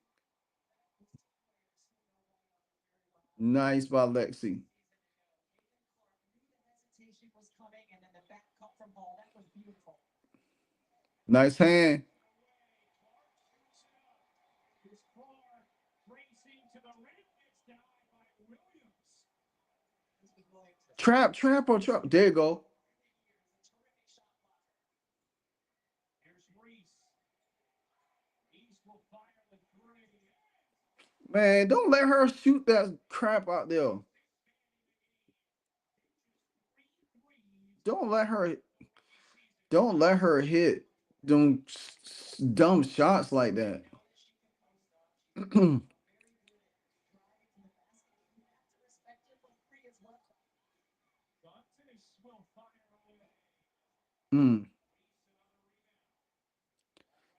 Nice by Lexi. Nice hand. Trap or trap. There you go. Man, don't let her shoot that crap out there. Don't let her don't let her hit them dumb shots like that. mm.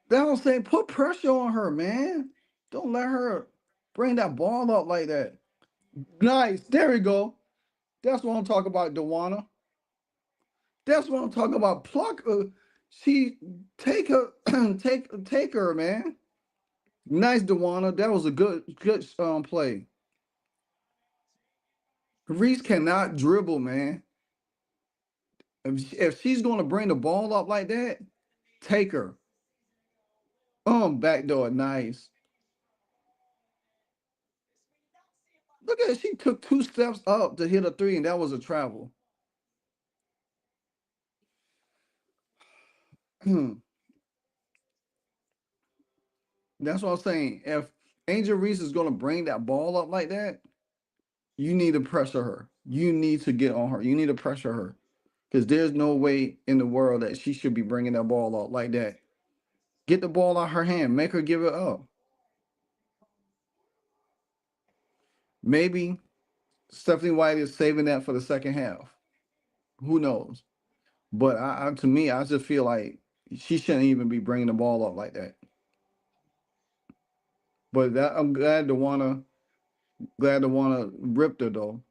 That was saying put pressure on her, man. Don't let her bring that ball up like that. Nice. There we go. That's what I'm talking about, Dewana. That's what I'm talking about. Pluck her. She take her, take her, man. Nice, Dewana. That was a good play. Reese cannot dribble, man. If she's gonna bring the ball up like that, take her. Backdoor, nice. Look at it. She took 2 steps up to hit a three, and that was a travel. That's what I'm saying. If Angel Reese is gonna bring that ball up like that, you need to pressure her. You need to get on her. You need to pressure her. Because there's no way in the world that she should be bringing that ball out like that. Get the ball out her hand. Make her give it up. Maybe Stephanie White is saving that for the second half. Who knows? But to me, I just feel like she shouldn't even be bringing the ball up like that. But that I'm glad to wanna rip her though.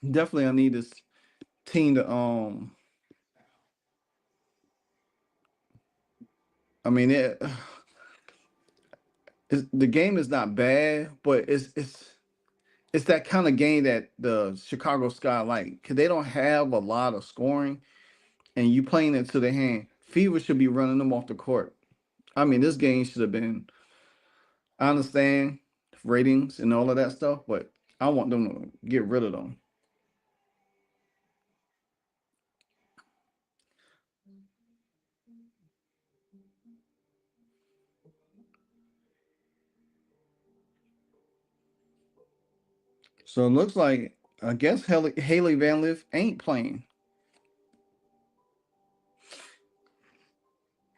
Definitely, I need this team to I mean the game is not bad, but it's that kind of game that the Chicago Sky like, cause they don't have a lot of scoring, and you playing into the hand. Fever should be running them off the court. I mean, this game should have been. I understand ratings and all of that stuff, but I want them to get rid of them. So it looks like I guess Haley Van Lith ain't playing.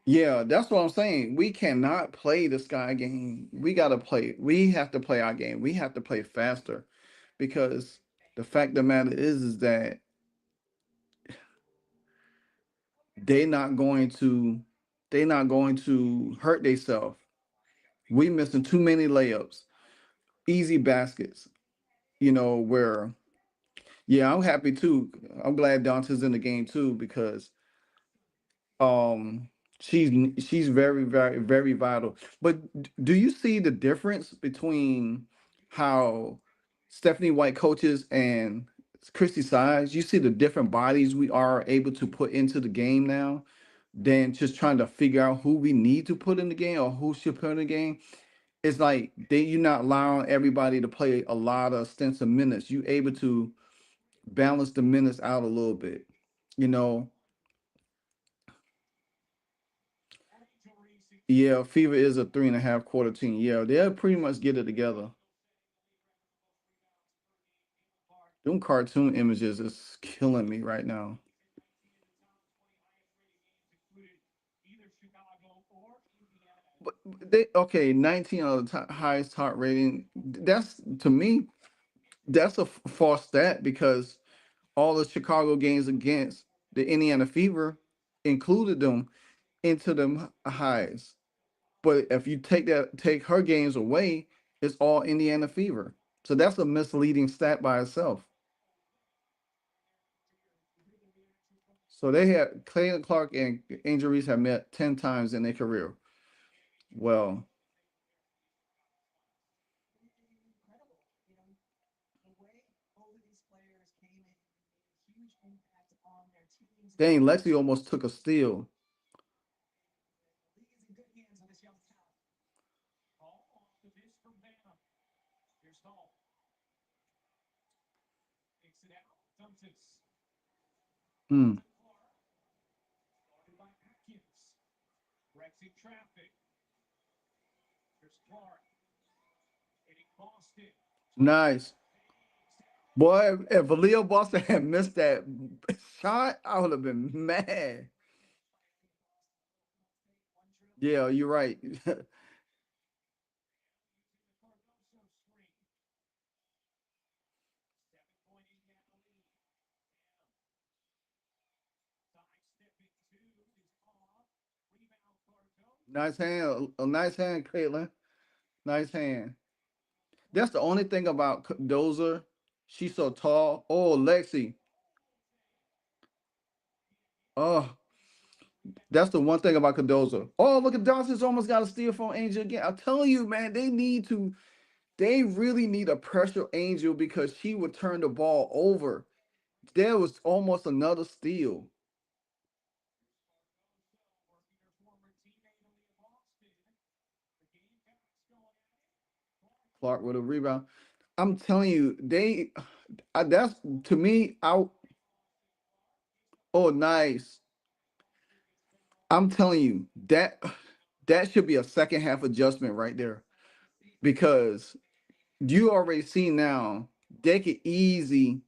Yeah, that's what I'm saying. We cannot play the Sky game. We gotta play. We have to play our game. We have to play faster, because the fact of the matter is that they not going to they not going to hurt themselves. We missing too many layups, easy baskets. Where yeah, I'm happy too. I'm glad Dante's in the game too, because um she's very very vital. But do you see the difference between how Stephanie White coaches and Christy Sides? You see the different bodies we are able to put into the game now than just trying to figure out who we need to put in the game or who should put in the game. It's like you're not allowing everybody to play a lot of stints of minutes. You able to balance the minutes out a little bit. You know, yeah, Fever is a 3.5 quarter team. Yeah, they'll pretty much get it together. Them cartoon images is killing me right now. But they okay, 19 of the highest heart rating. That's to me, that's a false stat, because all the Chicago games against the Indiana Fever included them into them highs. But if you take her games away, it's all Indiana Fever. So that's a misleading stat by itself. So they had Clayton Clark and Angel Reese have met 10 times in their career. Well, dang, Lexi almost took a steal. Hmm. Nice. Boy, if Aaliyah Boston had missed that shot, I would have been mad. Yeah, you're right. Nice hand. A nice hand, Caitlin. Nice hand. That's the only thing about Dozer. She's so tall. Oh, Lexi. Oh, that's the one thing about Cardozo. Oh, look at Dawson's almost got a steal from Angel again. I'm telling you, man, they really need a pressure Angel, because she would turn the ball over. There was almost another steal. Clark with a rebound. I'm telling you, that's to me. Oh, nice. I'm telling you that should be a second half adjustment right there, because you already see now they could easy.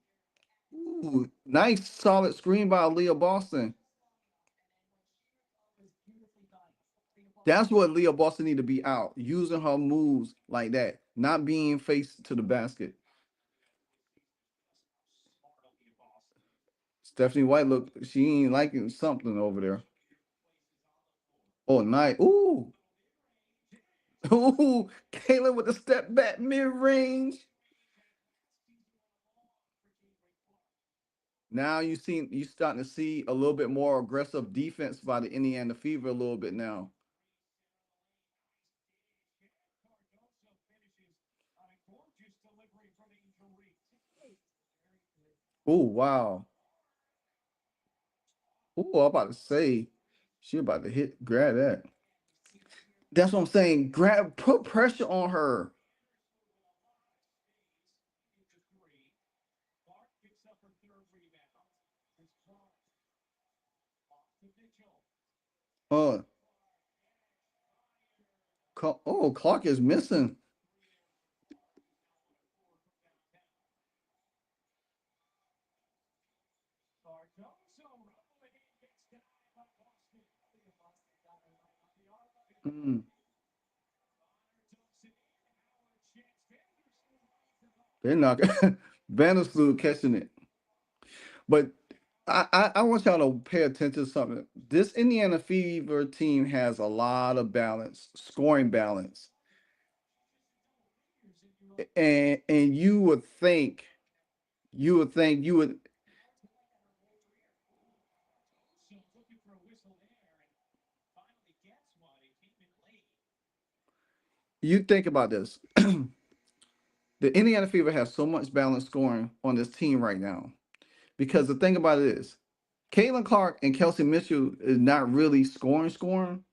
Ooh, nice solid screen by Leah Boston. That's what Leah Boston need to be out, using her moves like that, not being faced to the basket. Stephanie White look, she ain't liking something over there. Oh, nice. Ooh, ooh, Kayla with the step back mid range. Now you starting to see a little bit more aggressive defense by the Indiana Fever a little bit now. Oh wow. Oh, I'm about to say she about to grab that. That's what I'm saying. Put pressure on her. Uh, oh, Clark is missing. Mm, they're not. Vandersloot catching it, but I want y'all to pay attention to something. This Indiana Fever team has a lot of balance, scoring balance, and you would you think about this. The Indiana Fever has so much balance scoring on this team right now because the thing about it is, Caitlin Clark and Kelsey Mitchell is not really scoring,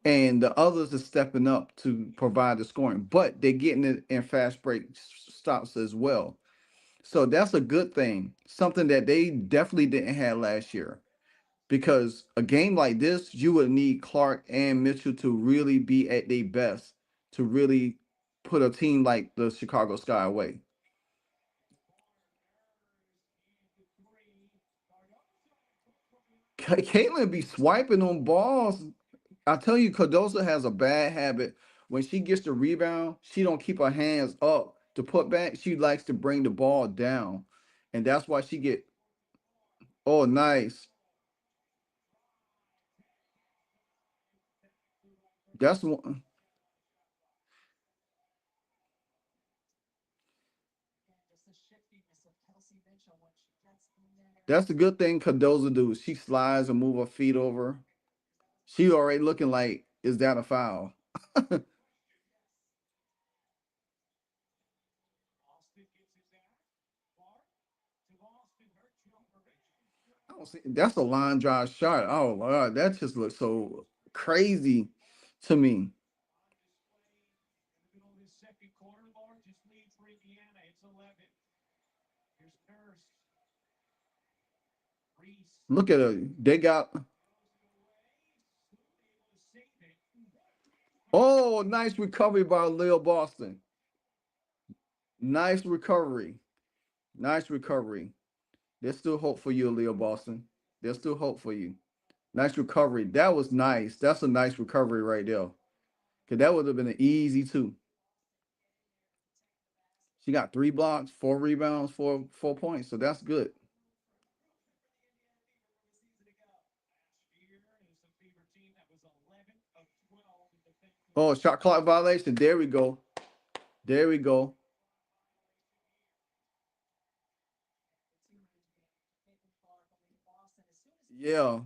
and the others are stepping up to provide the scoring, but they're getting it in fast break stops as well. So that's a good thing, something that they definitely didn't have last year. Because a game like this, you would need Clark and Mitchell to really be at their best to really put a team like the Chicago Sky away. Caitlin be swiping on balls. I tell you, Cardoso has a bad habit. When she gets the rebound, she don't keep her hands up to put back. She likes to bring the ball down, and that's why she get. Oh, nice. That's one. That's the good thing Cardoso do. She slides and move her feet over. She already looking like, is that a foul? I don't see. That's a line drive shot. Oh Lord, that just looks so crazy to me. Look at her. They got. Oh, nice recovery by Lil Boston. Nice recovery. Nice recovery. There's still hope for you, Leo Boston. There's still hope for you. Nice recovery. That was nice. That's a nice recovery right there. Cause that would have been an easy two. She got 3 blocks, 4 rebounds, 4 points. So that's good. Oh, shot clock violation. There we go. There we go. Yeah,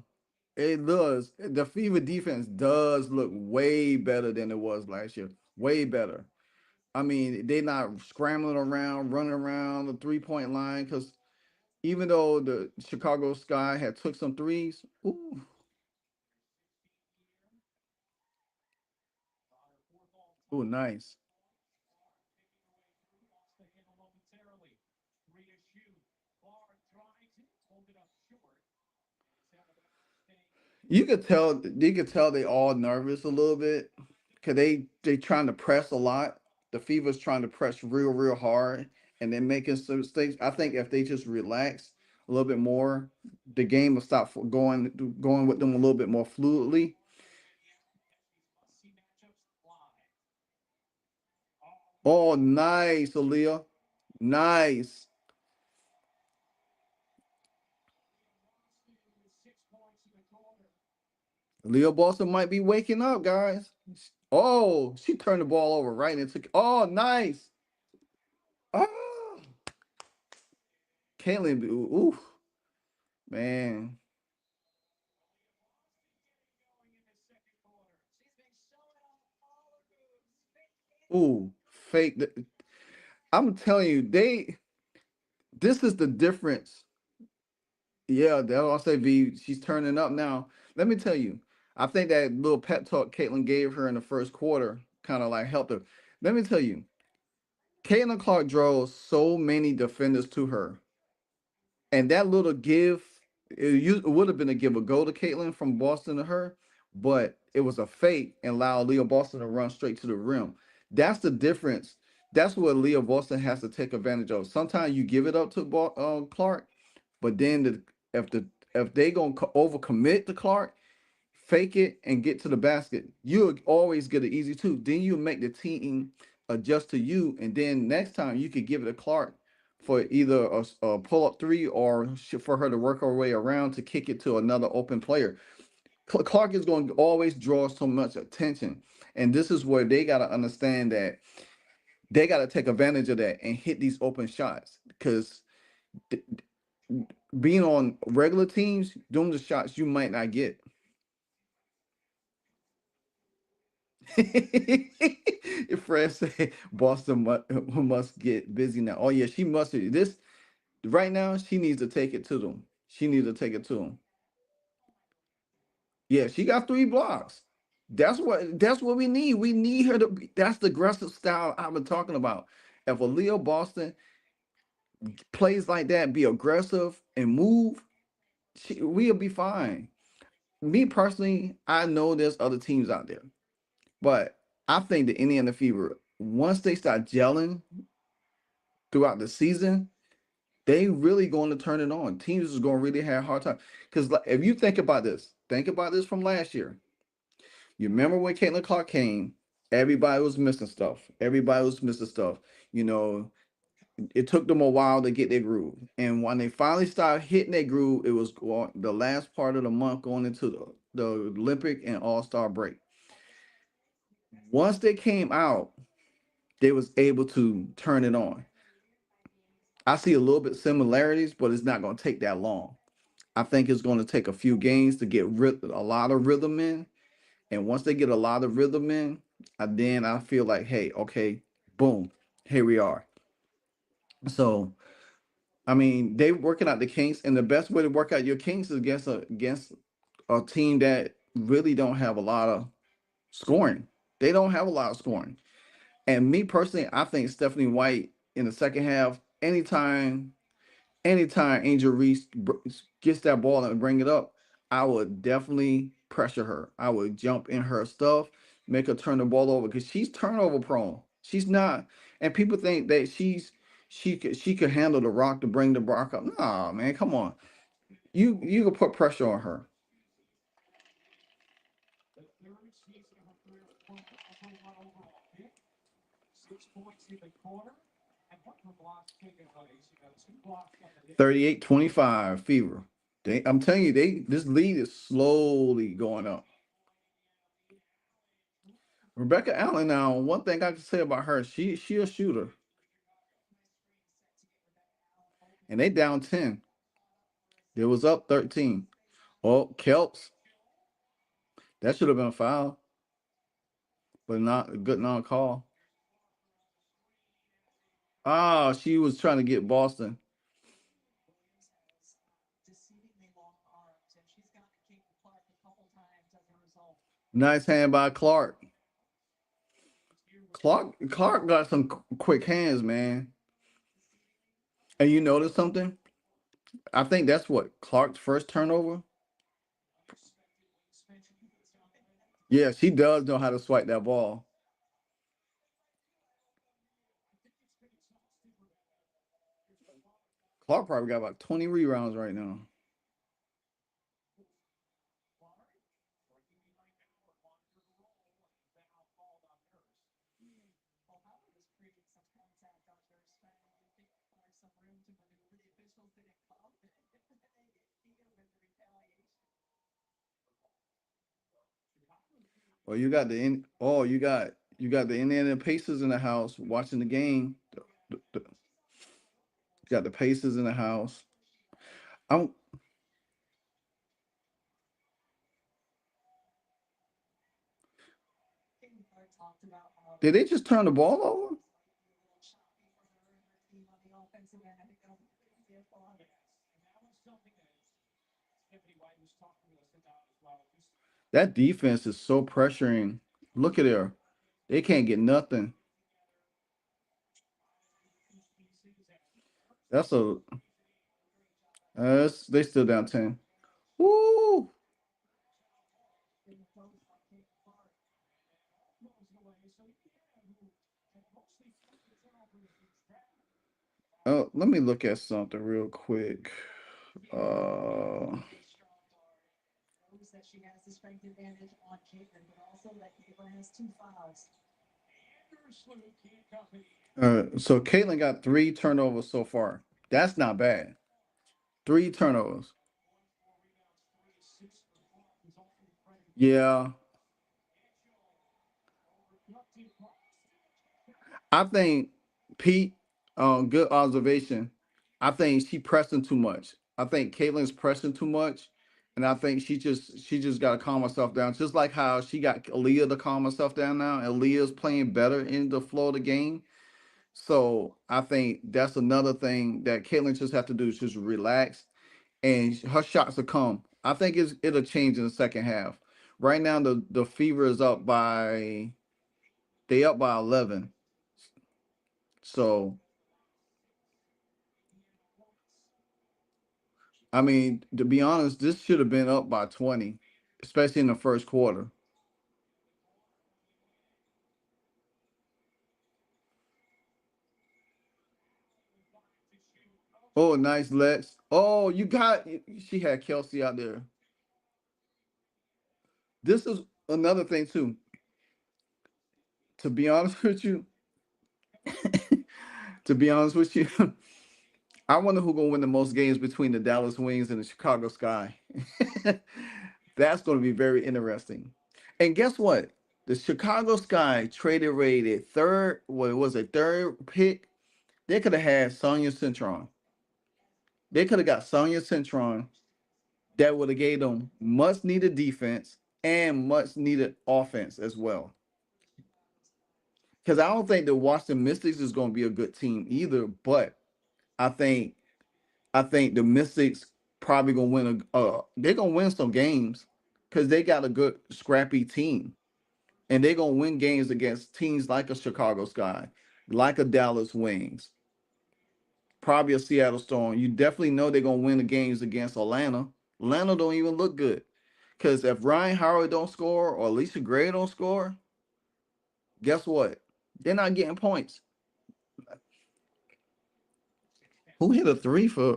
it does. The Fever defense does look way better than it was last year. Way better. I mean, they're not scrambling around, running around the 3 point line because even though the Chicago Sky had took some threes, ooh, ooh, nice. You could tell they all nervous a little bit because they trying to press a lot. The Fever's trying to press real hard, and they're making some mistakes. I think if they just relax a little bit more, the game will stop going with them a little bit more fluidly. Oh, nice, Aaliyah. Nice. Leo Boston might be waking up, guys. Oh, she turned the ball over right into. Oh, nice. Oh, Caitlin. Ooh, man. Ooh, fake. I'm telling you, they. This is the difference. Yeah, that's what I'll say. V. She's turning up now. Let me tell you. I think that little pep talk Caitlin gave her in the first quarter kind of like helped her. Let me tell you, Caitlin Clark drove so many defenders to her. And that little give, it would have been a give a go to Caitlyn from Boston to her, but it was a fake and allowed Leo Boston to run straight to the rim. That's the difference. That's what Leo Boston has to take advantage of. Sometimes you give it up to Clark, but then if they gonna overcommit to Clark, fake it and get to the basket, you'll always get an easy two. Then you make the team adjust to you, and then next time you could give it to Clark for either a pull up three or for her to work her way around to kick it to another open player. Clark is going to always draw so much attention, and this is where they got to understand that they got to take advantage of that and hit these open shots because being on regular teams, doing the shots you might not get. If Fred say Boston must get busy now. Oh yeah, she must. This right now, she needs to take it to them. She needs to take it to them. Yeah, she got 3 blocks. That's what we need. We need her to be. That's the aggressive style I've been talking about. If a Leo Boston plays like that, be aggressive and move, we'll be fine. Me personally, I know there's other teams out there, but I think the Indiana Fever, once they start gelling throughout the season, they really going to turn it on. Teams is going to really have a hard time. Because if you think about this from last year. You remember when Caitlin Clark came, everybody was missing stuff. Everybody was missing stuff. You know, it took them a while to get their groove. And when they finally started hitting their groove, it was the last part of the month going into the Olympic and All-Star break. Once they came out, they was able to turn it on. I see a little bit similarities, but it's not going to take that long. I think it's going to take a few games to get a lot of rhythm in. And once they get a lot of rhythm in, then I feel like, hey, okay, boom, here we are. So, I mean, they working out the kinks, and the best way to work out your kinks is against a team that really don't have a lot of scoring. They don't have a lot of scoring. And me personally, I think Stephanie White in the second half, anytime Angel Reese gets that ball and bring it up, I would definitely pressure her. I would jump in her stuff, make her turn the ball over because she's turnover prone. She's not, and people think that she could handle the rock to bring the rock up. Nah, man, come on. You can put pressure on her. 38-25 Fever. I'm telling you, this lead is slowly going up. Rebecca Allen. Now, one thing I can say about her, she a shooter, and they down 10. It was up 13. Oh, Kelps, that should have been a foul, but not a good non-call. Ah, she was trying to get Boston. Nice hand by Clark. Clark got some quick hands, man. And you notice something? I think that's what Clark's first turnover. Yeah, she does know how to swipe that ball. Clark probably got about 20 rebounds right now. Oh, you got the Indiana Pacers in the house watching the game. You got the Pacers in the house. I'm Did they just turn the ball over? That defense is so pressuring. Look at there. They can't get nothing. That's a they still down 10. Woo! Let me look at something real quick. Uh, so Caitlin got 3 turnovers so far. That's not bad. 3 turnovers. Yeah, I think Pete. Good observation. I think she pressing too much. I think Caitlin's pressing too much, and I think she just got to calm herself down. Just like how she got Aaliyah to calm herself down now, and Aaliyah's playing better in the flow of the game. So I think that's another thing that Caitlin just have to do is just relax, and her shots will come. I think it'll change in the second half. Right now, the Fever is up by 11. So I mean, to be honest, this should have been up by 20, especially in the first quarter. Oh, nice Lex. Oh, she had Kelsey out there. This is another thing too. To be honest with you, to be honest with you, I wonder who gonna win the most games between the Dallas Wings and the Chicago Sky. That's gonna be very interesting. And guess what? The Chicago Sky traded rated third. What was it? Third pick. They could have had Sonia Centron. They could have got Sonia Centron that would have gave them much needed defense and much needed offense as well. Because I don't think the Washington Mystics is going to be a good team either, but I think I think the Mystics probably gonna win they're gonna win some games because they got a good scrappy team. And they're gonna win games against teams like a Chicago Sky, like a Dallas Wings, probably a Seattle Storm. You definitely know they're gonna win the games against Atlanta. Atlanta don't even look good. Because if Ryan Howard don't score or Alicia Gray don't score, guess what? They're not getting points. Who hit a three for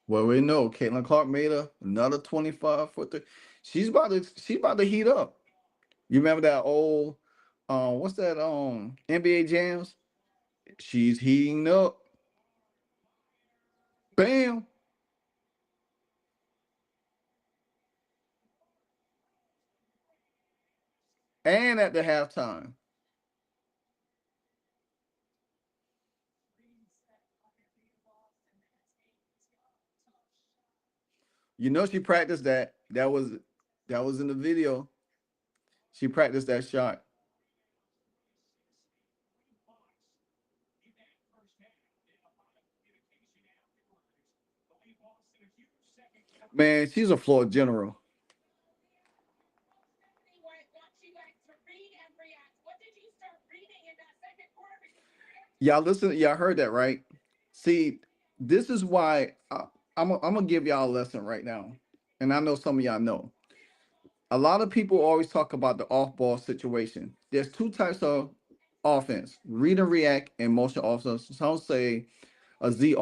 well, we know Caitlin Clark made another 25 for three. She's about to heat up. You remember that old what's that NBA jams? She's heating up. Bam. And at the halftime. You know she practiced that. That was in the video. She practiced that shot. Man, she's a floor general. Y'all heard that, right? See, this is why I'm gonna give y'all a lesson right now. And I know some of y'all know. A lot of people always talk about the off-ball situation. There's two types of offense: read and react and motion offense. Some say a Z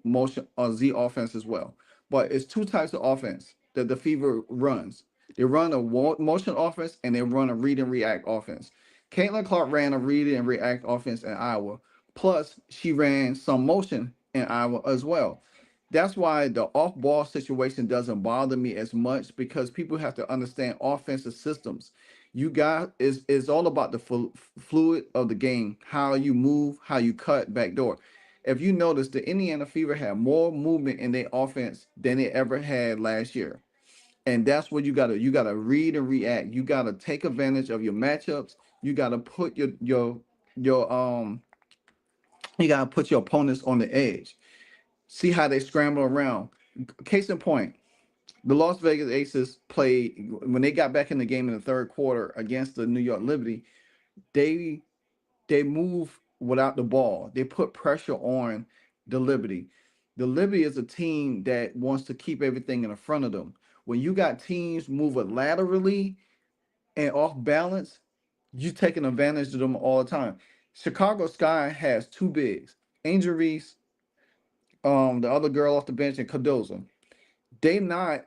motion a Z offense as well. But it's two types of offense that the Fever runs. They run a motion offense and they run a read and react offense. Caitlin Clark ran a read and react offense in Iowa. Plus, she ran some motion in Iowa as well. That's why the off ball situation doesn't bother me as much because people have to understand offensive systems. You got is all about the fluid of the game, how you move, how you cut backdoor. If you notice, the Indiana Fever had more movement in their offense than they ever had last year, and that's what you gotta read and react. You gotta take advantage of your matchups. You gotta put your you gotta put your opponents on the edge. See how they scramble around. Case in point, the Las Vegas Aces played when they got back in the game in the third quarter against the New York Liberty. They they move without the ball. They put pressure on the Liberty. The Liberty is a team that wants to keep everything in the front of them. When you got teams moving laterally and off balance, you taking advantage of them all the time. Chicago Sky has two bigs, Angel Reese, the other girl off the bench, and Cardozo. They not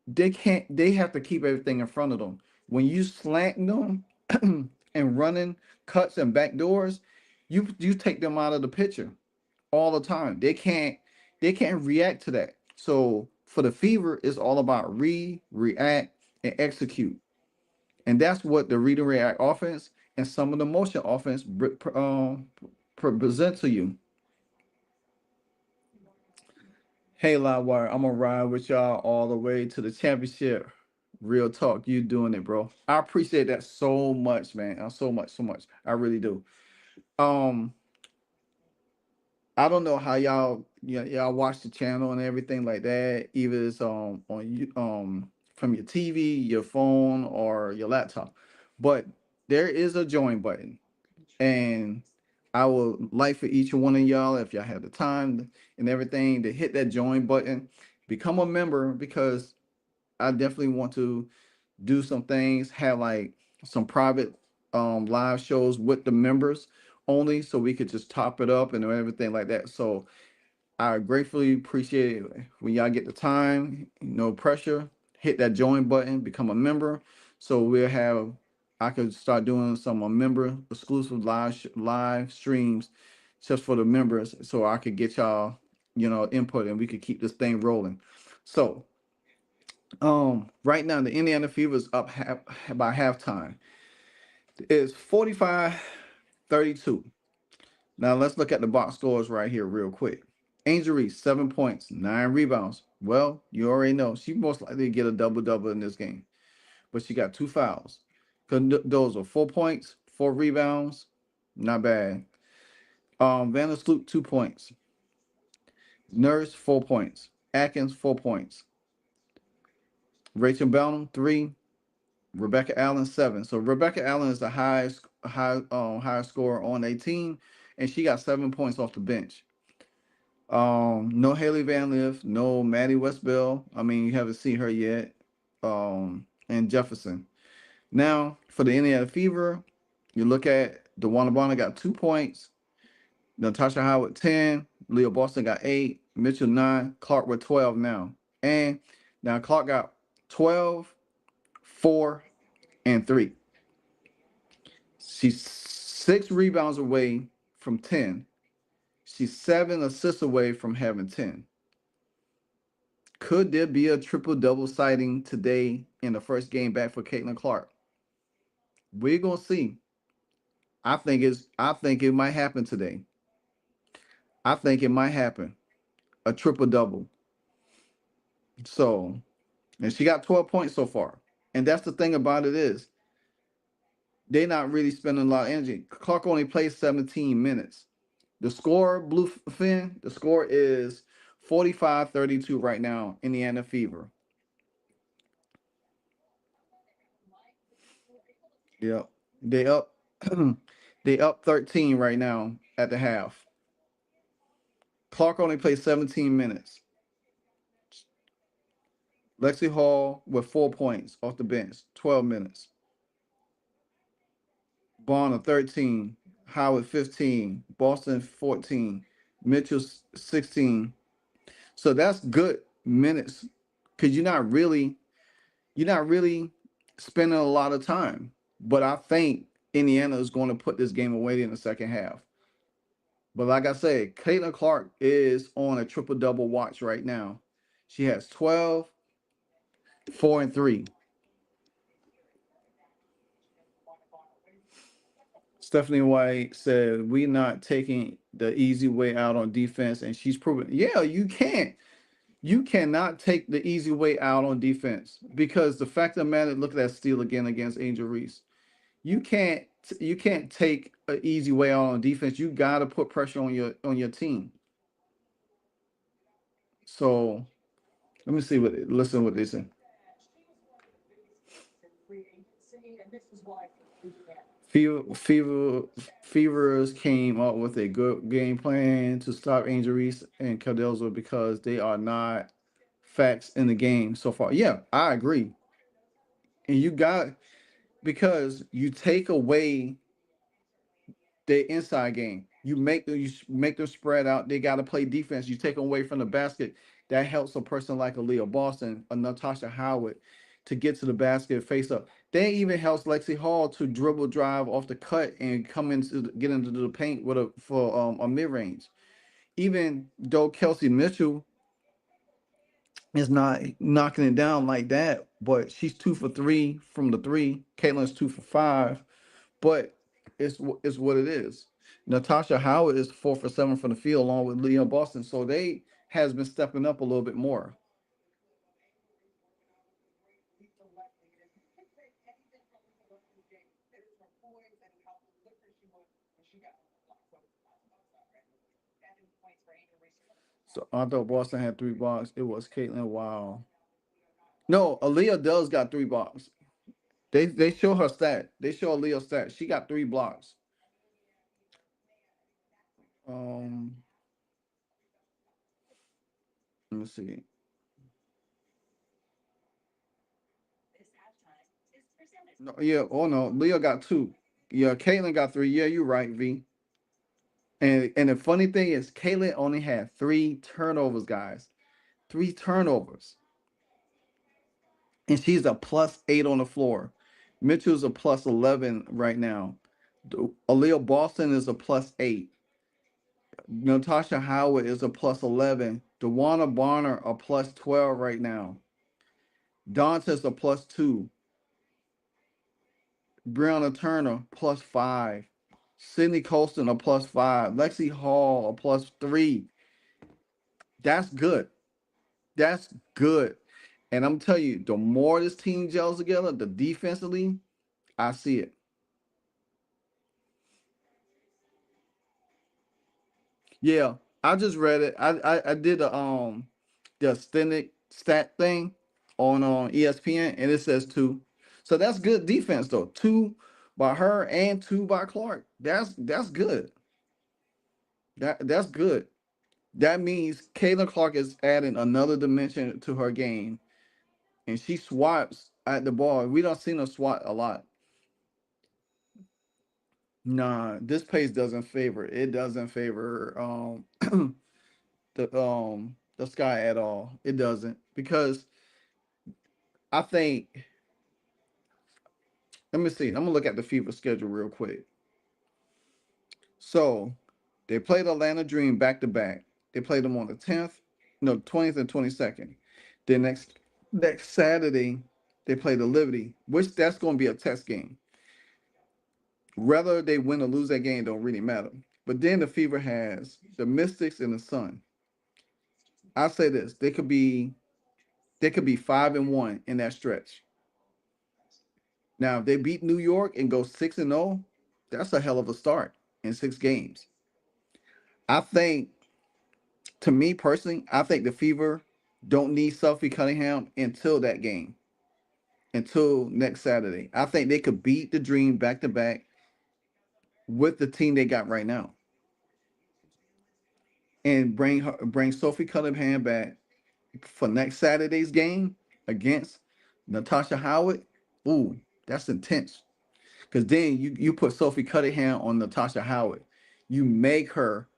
they can't they have to keep everything in front of them. When you slant them and running cuts and back doors, you take them out of the picture all the time. They can't react to that. So for the Fever, it's all about react, and execute. And that's what the read and react offense and some of the motion offense present to you. Hey, Livewire, I'm gonna ride with y'all all the way to the championship. Real talk, you doing it, bro. I appreciate that so much, man. So much, so much. I really do. Um, I don't know how y'all watch the channel and everything like that. Either it's on you from your TV, your phone, or your laptop. But there is a join button, and I would like for each one of y'all, if y'all have the time and everything, to hit that join button, become a member because I definitely want to do some things, have like some private live shows with the members only so we could just top it up and everything like that. So I gratefully appreciate it when y'all get the time, no pressure, hit that join button, become a member. So we'll have I could start doing some member exclusive live streams just for the members so I could get y'all, input and we could keep this thing rolling. So right now the Indiana Fever is up by halftime. It's 45-32. Now let's look at the box scores right here real quick. Angel Reese, 7 points, 9 rebounds. Well, you already know she most likely to get a double double in this game, but she got two fouls. Those are 4 points, 4 rebounds, not bad. Vandersloot, 2 points. Nurse, 4 points. Atkins, 4 points. Rachel Bellum, three. Rebecca Allen, seven. So Rebecca Allen is the highest scorer on a team, and she got 7 points off the bench. No Haley Van Liff, no Maddie Westbell. I mean, you haven't seen her yet. And Jefferson. Now for the Indiana Fever, you look at DeWanna Bonner got 2 points. Natasha Howard 10. Leo Boston got 8. Mitchell 9. Clark with 12 now. And now Clark got 12, 4, and 3. She's 6 rebounds away from 10. She's 7 assists away from having 10. Could there be a triple double sighting today in the first game back for Caitlin Clark? We're gonna see. I think it might happen today. I think it might happen. A triple double. So, and she got 12 points so far. And that's the thing about it is they're not really spending a lot of energy. Clark only plays 17 minutes. The score, Bluefin, the score is 45-32 right now, Indiana Fever. Yep. They up they up 13 right now at the half. Clark only plays 17 minutes. Lexi Hall with 4 points off the bench, 12 minutes. Bonner 13, Howard 15, Boston 14, Mitchell 16. So that's good minutes because you're not really spending a lot of time. But I think Indiana is going to put this game away in the second half. But like I said, Caitlin Clark is on a triple double watch right now. She has 12, 4, and 3. Stephanie White said, "We not taking the easy way out on defense," and she's proven, yeah, you can't. You cannot take the easy way out on defense because the fact of the matter, look at that steal again against Angel Reese. You can't you can't take an easy way out on defense. You got to put pressure on your team. So let me see what listen what they say. Fever Fevers came up with a good game plan to stop Angel Reese and Cardozo because they are not facts in the game so far. Yeah, I agree. And you got because you take away their inside game. You make them spread out. They got to play defense. You take them away from the basket. That helps a person like a Leah Boston, a Natasha Howard, to get to the basket face up. That even helps Lexi Hall to dribble drive off the cut and come into get into the paint with a mid range. Even though Kelsey Mitchell is not knocking it down like that, but she's 2 for 3 from the three. Caitlin's 2 for 5, but it's what it is. Natasha Howard is 4 for 7 from the field, along with Leah Boston. So they has been stepping up a little bit more. So I thought Boston had 3 blocks. It was Caitlin. Wow. No, Aaliyah does got 3 blocks. They show her stat. They show Aaliyah's stat. She got 3 blocks. Um, let me see. No, yeah. Oh no, Leah got 2. Yeah, Caitlin got 3. Yeah, you're right, V. And the funny thing is, Caitlin only had 3 turnovers, guys. 3 turnovers, and she's a +8 on the floor. Mitchell's a +11 right now. Aaliyah Boston is a +8. Natasha Howard is a +11. Dewana Bonner a +12 right now. Dantas a +2. Brianna Turner +5. Sydney Colston a +5. Lexi Hall a +3. That's good. That's good. And I'm telling you, the more this team gels together, the defensively, I see it. Yeah, I just read it. I did the authentic stat thing on ESPN, and it says 2. So that's good defense though. 2 by her and 2 by Clark. That's good. That's good. That means Kayla Clark is adding another dimension to her game, and she swats at the ball. We don't see her swat a lot. Nah, this pace doesn't favor. It doesn't favor the Sky at all. It doesn't because I think. Let me see. I'm gonna look at the FIFA schedule real quick. So they played Atlanta Dream back to back. They played them on the 10th, no 20th and 22nd. Then next Saturday they play the Liberty, which that's gonna be a test game. Whether they win or lose that game don't really matter. But then the Fever has the Mystics and the Sun. I say this: they could be 5-1 in that stretch. Now, if they beat New York and go 6-0, that's a hell of a start in 6 games. I think, to me personally, I think the Fever don't need Sophie Cunningham until that game, until next Saturday. I think they could beat the Dream back to back with the team they got right now, and bring Sophie Cunningham back for next Saturday's game against Natasha Howard. Ooh, that's intense. Because then you put Sophie Cunningham on Natasha Howard. You make her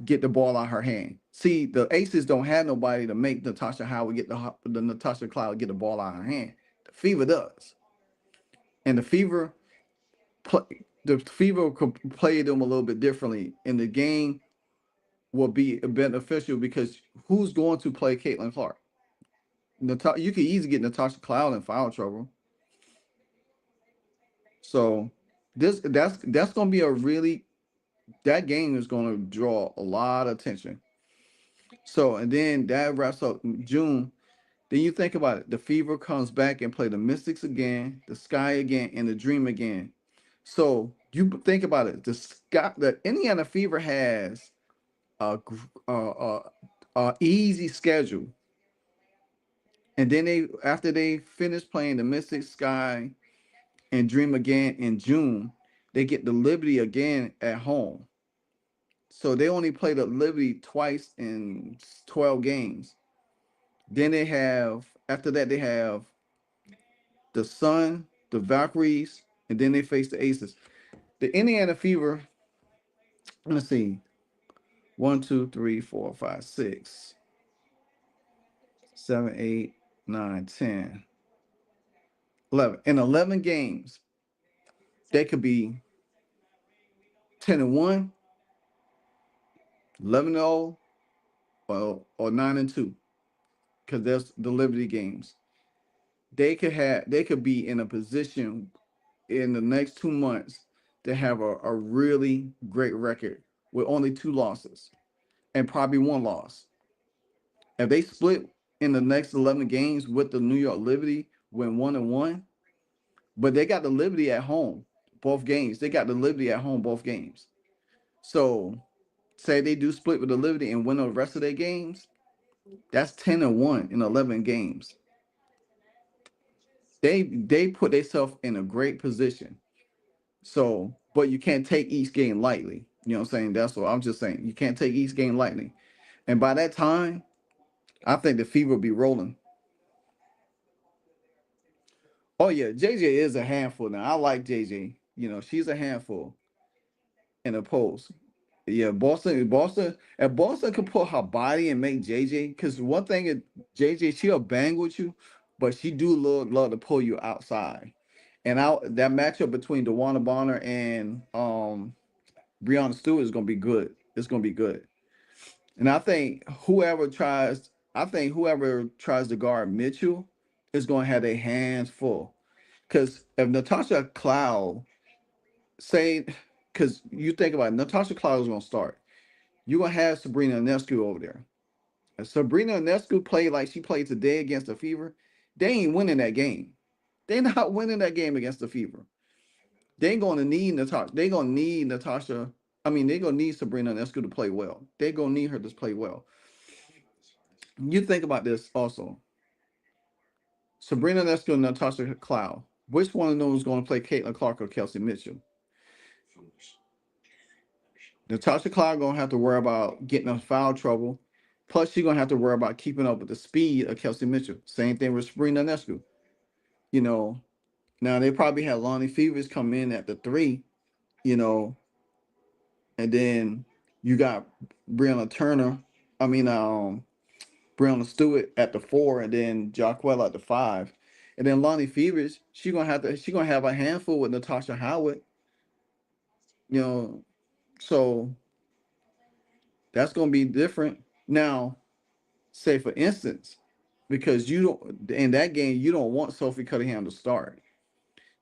get the ball out of her hand. See, the Aces don't have nobody to make Natasha Howard get the Natasha Cloud get the ball out of her hand. The Fever does, and play, the Fever could play them a little bit differently in the game. will be beneficial because who's going to play Caitlin Clark? You could easily get Natasha Cloud in foul trouble. So that's gonna be a really that game is gonna draw a lot of attention. So and then that wraps up June. Then you think about it. The Fever comes back and play the Mystics again, the Sky again, and the Dream again. So you think about it. The Indiana Fever has a easy schedule, and then after they finish playing the Mystics, Sky, and Dream again in June, they get the Liberty again at home. So they only play the Liberty twice in 12 games. Then they have after that they have the Sun, the Valkyries, and then they face the Aces. The Indiana Fever, let's see, 1, 2, 3, 4, 5, 6, 7, 8, 9, 10, 11. In 11 games, they could be 10-1, 11-0, or 9-2, because there's the Liberty games. They could be in a position in the next 2 months to have a really great record with only 2 losses and probably 1 loss. If they split in the next 11 games with the New York Liberty, win 1-1, but they got the Liberty at home both games. They got the Liberty at home both games. So say they do split with the Liberty and win the rest of their games, that's 10-1 in 11 games. They put themselves in a great position. So, but you can't take each game lightly. You know what I'm saying? That's what I'm just saying. You can't take each game lightly. And by that time, I think the Fever will be rolling. Oh yeah, JJ is a handful now. I like JJ. You know, she's a handful in the post. Yeah, Boston could put her body and make JJ. Because one thing is JJ, she'll bang with you, but she do love to pull you outside. And that matchup between DeWanna Bonner and Breonna Stewart is gonna be good. It's gonna be good. And I think whoever tries to guard Mitchell is gonna have their hands full. Because if Natasha Cloud say, because you think about it, Natasha Cloud is gonna start. You're gonna have Sabrina Ionescu over there. If Sabrina Ionescu played like she played today against the Fever, they ain't winning that game. They're not winning that game against the Fever. They ain't gonna need Natasha. They gonna need Natasha. I mean, they gonna need Sabrina Ionescu to play well. They gonna need her to play well. You think about this also. Sabrina Ionescu and Natasha Cloud. Which one of them is going to play Caitlin Clark or Kelsey Mitchell? Natasha Cloud gonna have to worry about getting in foul trouble. Plus, she's gonna have to worry about keeping up with the speed of Kelsey Mitchell. Same thing with Sabrina Ionescu. You know, now they probably had Lonnie Fevers come in at the 3. You know, and then you got Brianna Turner. I mean, Breonna Stewart at the 4, and then Jacquell at the 5. And then Lonnie Fevers, she gonna have a handful with Natasha Howard. You know, so that's gonna be different. Now, say for instance, because you don't in that game you don't want Sophie Cunningham to start.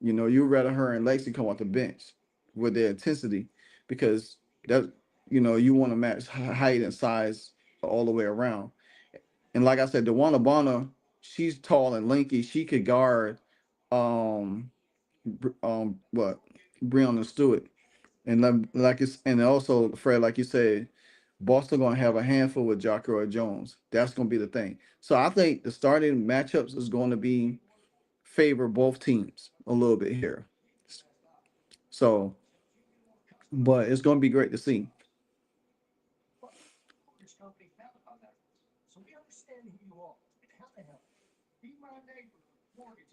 You know, you'd rather her and Lacey come off the bench with their intensity because that you want to match height and size all the way around. And like I said, DeWanna Bonner, she's tall and lanky. She could guard what Breonna Stewart. And and also Fred, like you said, Boston gonna have a handful with Jacquard Jones. That's gonna be the thing. So I think the starting matchups is going to be favor both teams a little bit here. So, but it's gonna be great to see.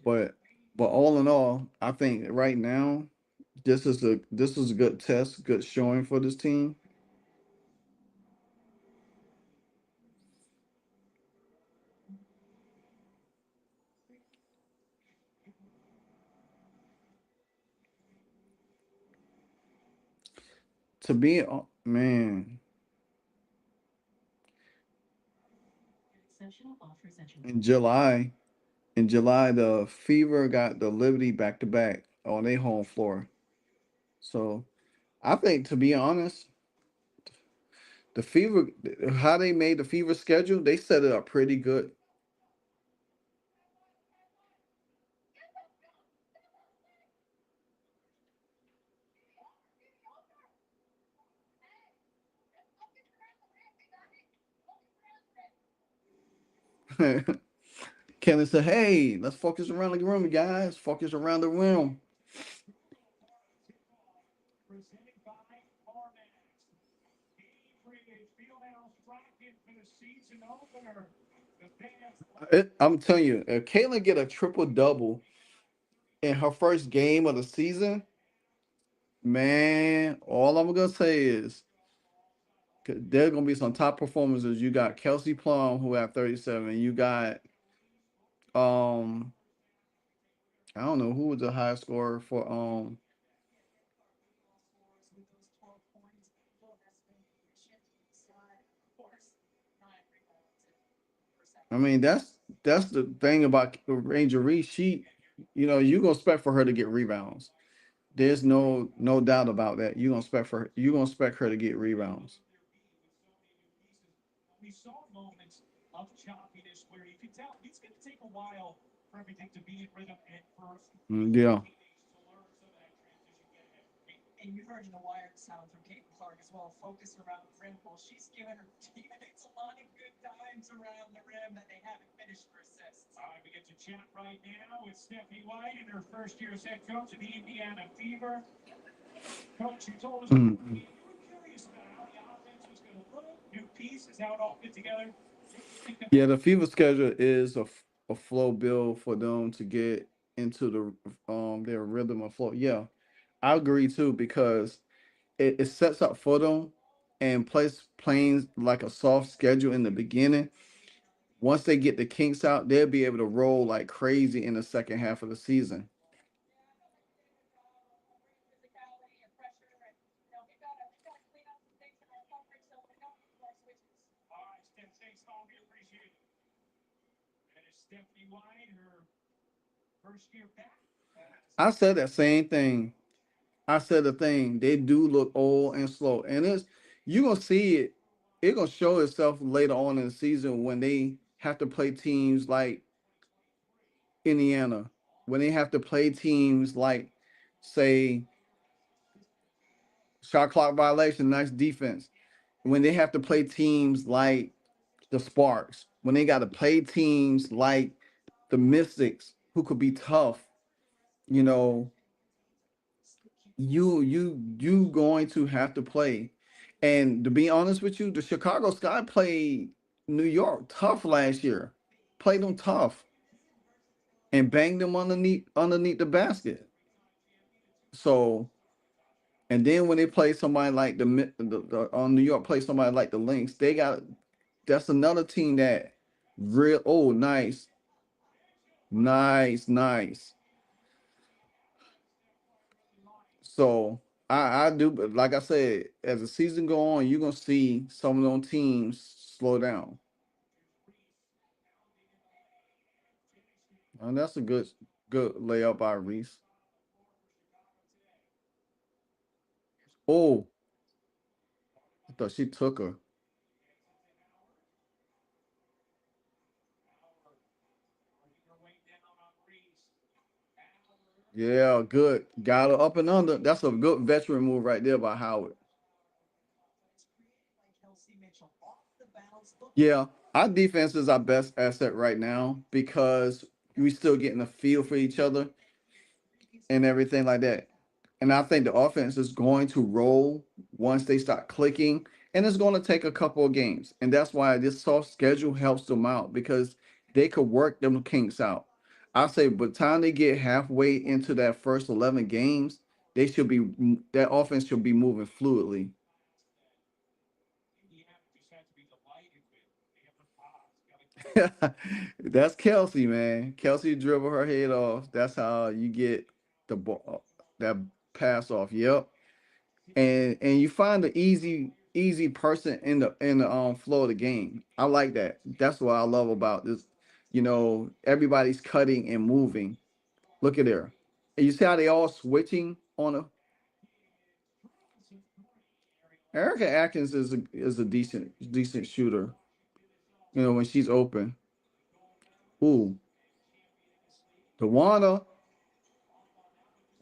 But all in all, I think right now this is a good test, good showing for this team. To be man, In July, the Fever got the Liberty back to back on their home floor. So I think, to be honest, the Fever, how they made the Fever schedule, they set it up pretty good. Kelly said, "Hey, let's focus around the room, guys. Focus around the room." I'm telling you, if Caitlin get a triple double in her first game of the season, man, all I'm gonna say is there's gonna be some top performances. You got Kelsey Plum who had 37. You got um I don't know who was the high scorer for I mean that's the thing about Angel Reese. She, you gonna expect for her to get rebounds. There's no doubt about that. You gonna expect her to get rebounds. Yeah. Mm. Yeah, the FIBA schedule is a flow build for them to get into their rhythm of flow. Yeah, I agree too because it sets up for them and playing like a soft schedule in the beginning. Once they get the kinks out, they'll be able to roll like crazy in the second half of the season. I said that same thing. I said the thing. They do look old and slow, and you gonna see it. It gonna show itself later on in the season when they have to play teams like Indiana, when they have to play teams like, say, shot clock violation, nice defense. When they have to play teams like the Sparks, when they got to play teams like the Mystics, who could be tough, you know, you going to have to play. And to be honest with you, the Chicago Sky played New York tough last year, played them tough and banged them underneath the basket. So, and then when they play somebody like the on New York play somebody like the Lynx, that's another team that real nice, nice. So I do, but like I said, as the season go on, you're gonna see some of those teams slow down. And that's a good layup by Reese. Oh, I thought she took her. Yeah, good. Got her up and under. That's a good veteran move right there by Howard. Yeah, our defense is our best asset right now because we still getting a feel for each other and everything like that. And I think the offense is going to roll once they start clicking, and it's going to take a couple of games. And that's why this soft schedule helps them out because they could work them kinks out. I say by the time they get halfway into that first 11 games, that offense should be moving fluidly. That's Kelsey, man. Kelsey dribble her head off. That's how you get that pass off. Yep. And you find the easy. easy person in the flow of the game. I like that. That's what I love about this. Everybody's cutting and moving. Look at there. And you see how they all switching on a Erica Atkins is a decent shooter. When she's open. Ooh, Dewana.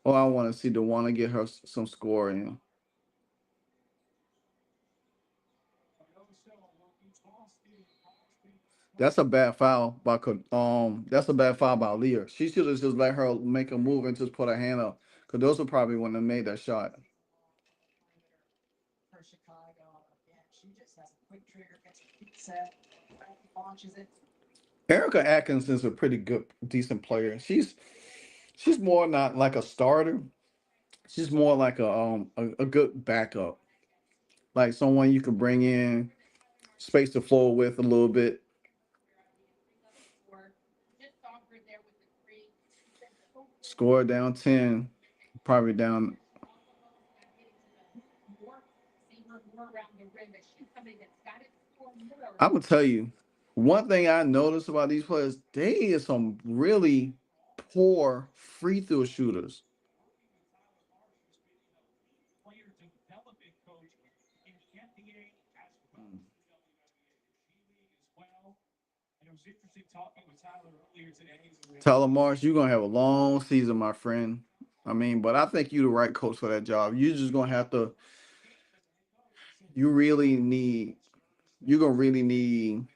Oh, I want to see Dewana get her some score in. That's a bad foul by That's a bad foul by Leah. She should have just let her make a move and just put her hand up, because those are probably when they made that shot. Erica Atkins is a pretty good, decent player. She's more not like a starter. She's more like a good backup, like someone you could bring in, space the floor with a little bit. Score down 10, probably down. I'm gonna tell you, one thing I noticed about these players, they is some really poor free throw shooters. Tyler Marsh, you're gonna have a long season, my friend. I mean, but I think you're the right coach for that job. You're just gonna have to. You really need. You're gonna really need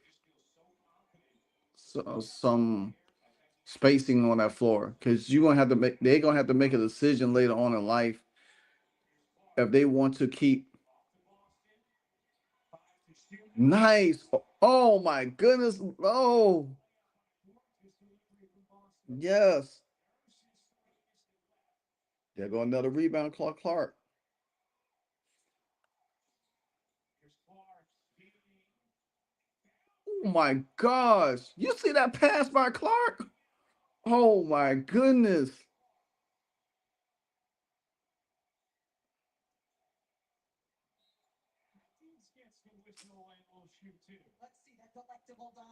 some spacing on that floor, because you're gonna have to make. They're gonna have to make a decision later on in life if they want to keep. Nice. Oh my goodness. Oh yes. There go another rebound, Clark. Oh my gosh. You see that pass by Clark? Oh my goodness.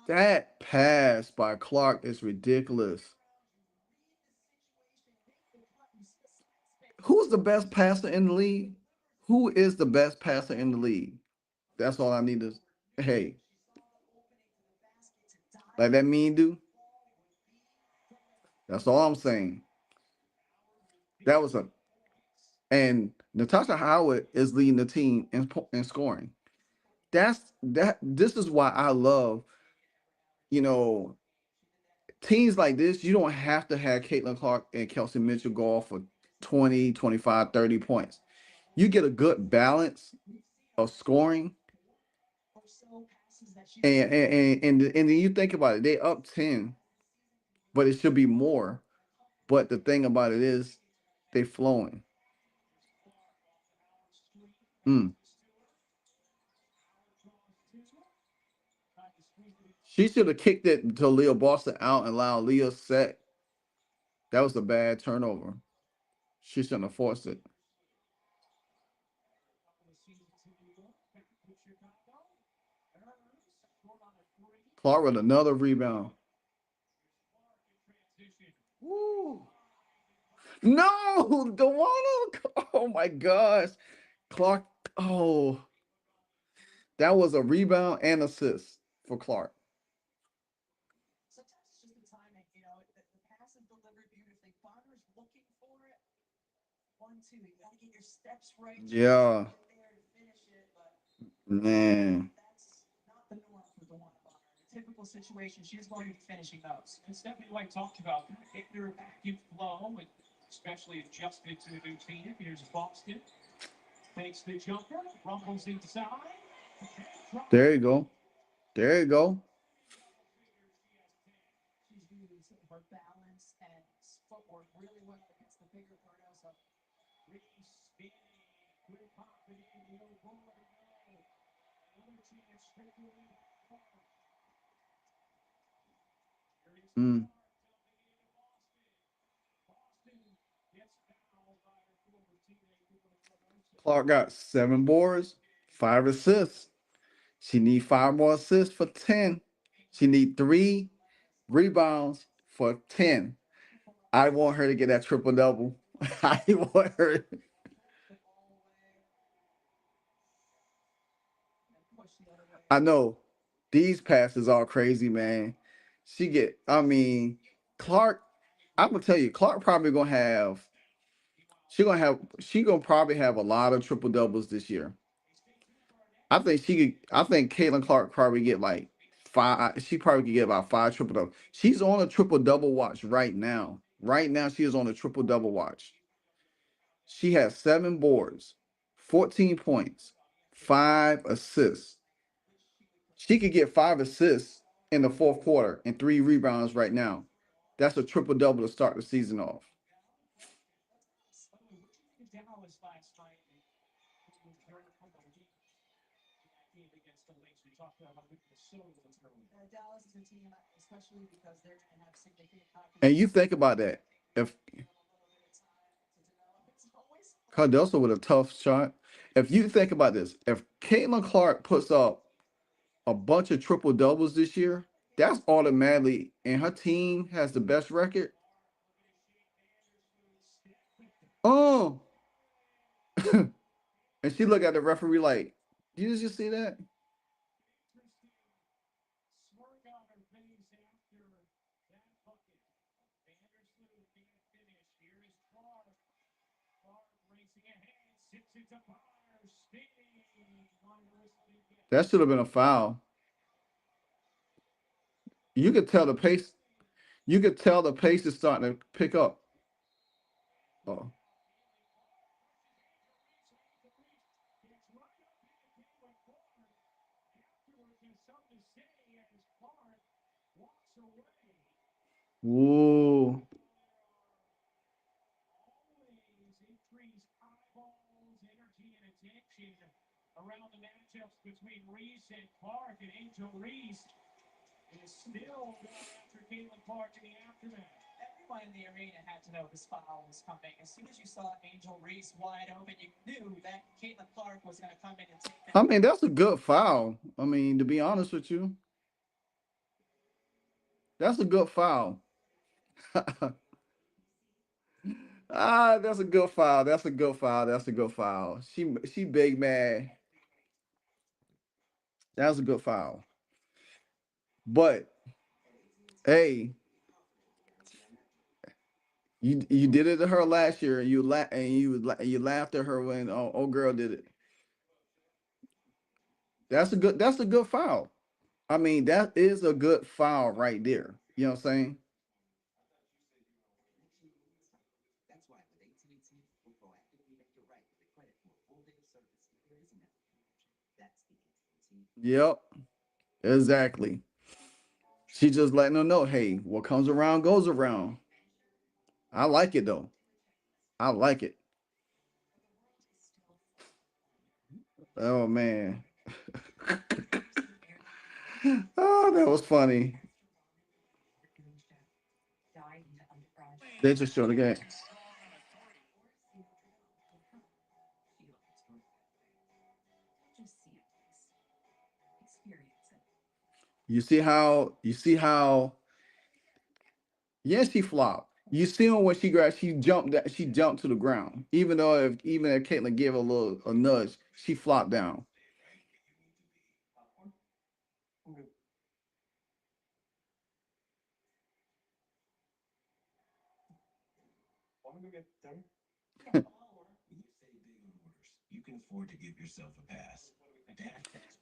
That pass by Clark is ridiculous. Who's the best passer in the league? Who is the best passer in the league? That's all I need to. Hey, like that mean do. That's all I'm saying. That was a and Natasha Howard is leading the team in scoring. This is why I love, you know, teams like this. You don't have to have Caitlin Clark and Kelsey Mitchell go off for 20, 25, 30 points. You get a good balance of scoring, and then you think about it, they up 10, but it should be more. But the thing about it is they flowing. Mm. She should have kicked it to Leah Boston out and allowed Leah set. That was a bad turnover. She shouldn't have forced it. Clark with another rebound. Woo. No, Dewana. Oh my gosh. Clark. Oh, that was a rebound and assist for Clark. Yeah, man. There you go. There you go. Mm. Clark got 7 boards, 5 assists. She need 5 more assists for 10. She need 3 rebounds for 10. I want her to get that triple double. I want her. I know these passes are crazy, man. She get. I mean, Clark. I'm gonna tell you, Clark probably gonna have. She gonna have. She gonna probably have a lot of triple doubles this year. I think she could. I think Caitlin Clark probably get like 5. She probably could get about 5 triple doubles. She's on a triple double watch right now. Right now, she is on a triple double watch. She has 7 boards, 14 points, 5 assists. She could get 5 assists in the fourth quarter and 3 rebounds right now. That's a triple double to start the season off. And you think about that. If Cardoso with a tough shot, if you think about this, if Caitlin Clark puts up a bunch of triple doubles this year, that's automatically, and her team has the best record. Oh, and she look at the referee like, "Did you just see that?" That should have been a foul. You could tell the pace. You could tell the pace is starting to pick up. Oh, whoa! I mean, that's a good foul. I mean, to be honest with you, that's a good foul. That's a good foul. That's a good foul. That's a good foul. She big man. That's a good foul. But hey, you did it to her last year, and you laughed at her when old girl did it. That's a good foul. I mean, that is a good foul right there. You know what I'm saying? Yep, exactly. She just letting her know, hey, what comes around goes around. I like it though. I like it. Oh man. Oh, that was funny. They just showed the game. You see how yes, she flopped. You see her when she grabbed, she jumped to the ground. Even if Caitlyn gave her a nudge, she flopped down.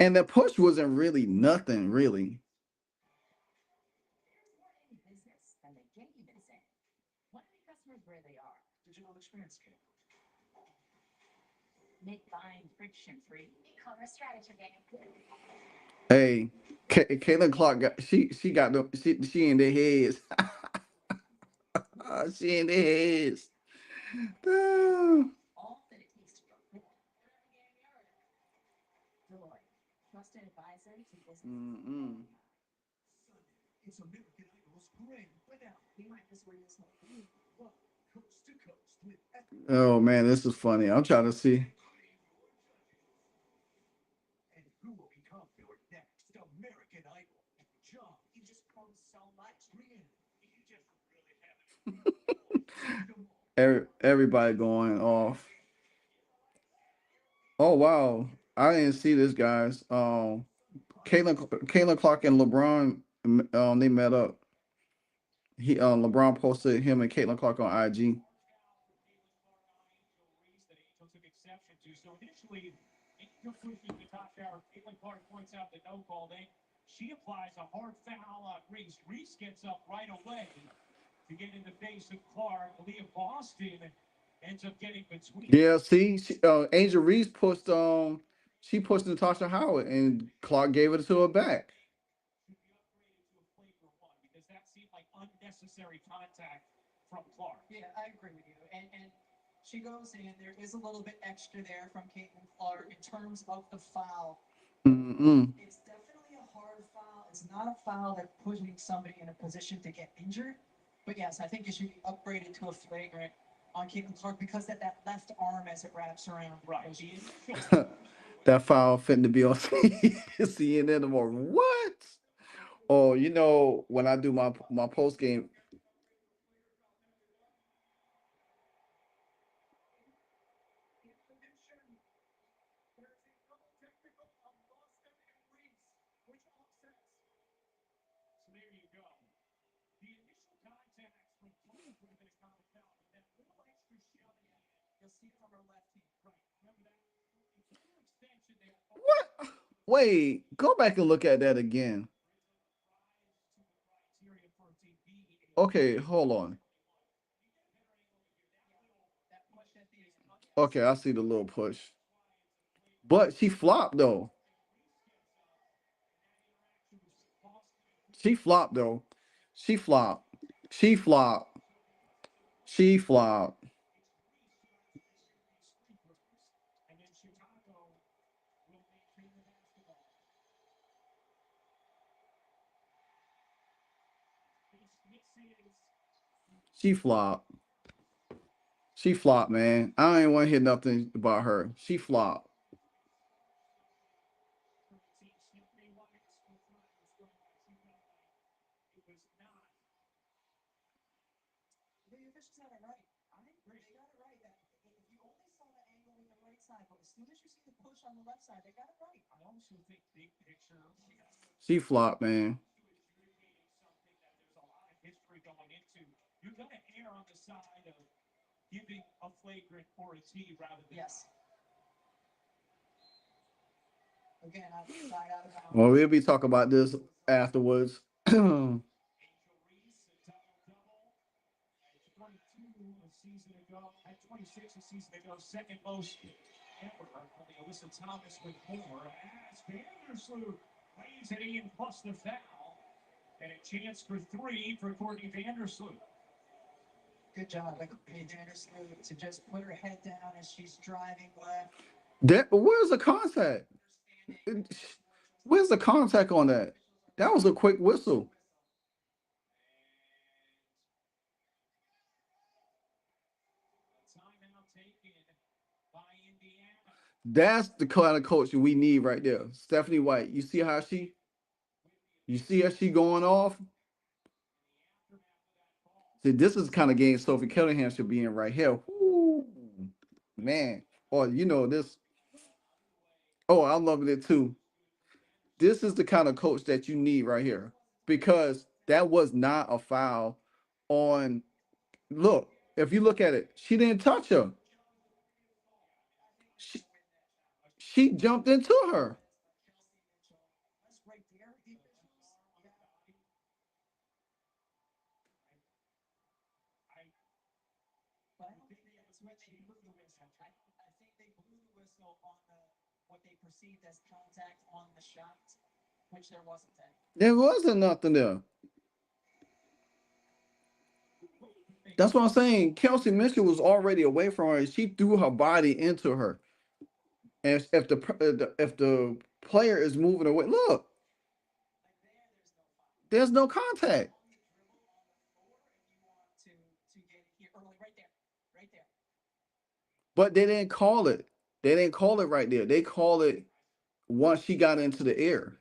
And the push wasn't really nothing, really. Hey, Caitlin Clark got she got the she in their heads. She in their heads. Ah. Mm-mm. Oh man, this is funny. I'm trying to see. Everybody going off. Oh wow, I didn't see this, guys. Caitlin Clark and LeBron, they met up. LeBron posted him and Caitlin Clark on IG. Yeah, see, Angel Reese pushed she pushed Natasha Howard, and Clark gave it to her back. Mm-mm. That foul fitting to be on CNN tomorrow. What? Oh, when I do my post game. What? Wait, go back and look at that again. Okay, hold on. Okay, I see the little push. But she flopped though. She flopped though. She flopped. She flopped. She flopped. She flopped. She flopped, man. I ain't want to hear nothing about her. She flopped. She flopped, man. Well, we'll be talking about this afterwards. Where's the contact? Where's the contact on that? That was a quick whistle. That's the kind of coach we need right there. Stephanie White. You see how she going off? See, this is the kind of game Sophie Kellingham should be in right here. Ooh, man. Or this. Oh, I'm loving it too. This is the kind of coach that you need right here. Because that was not a foul on look, if you look at it, she didn't touch her. She, she jumped into her. There wasn't nothing there. That's what I'm saying. Kelsey Mitchell was already away from her. And she threw her body into her. And if the player is moving away, look, there's no contact. But they didn't call it. They didn't call it right there. They call it once she got into the air.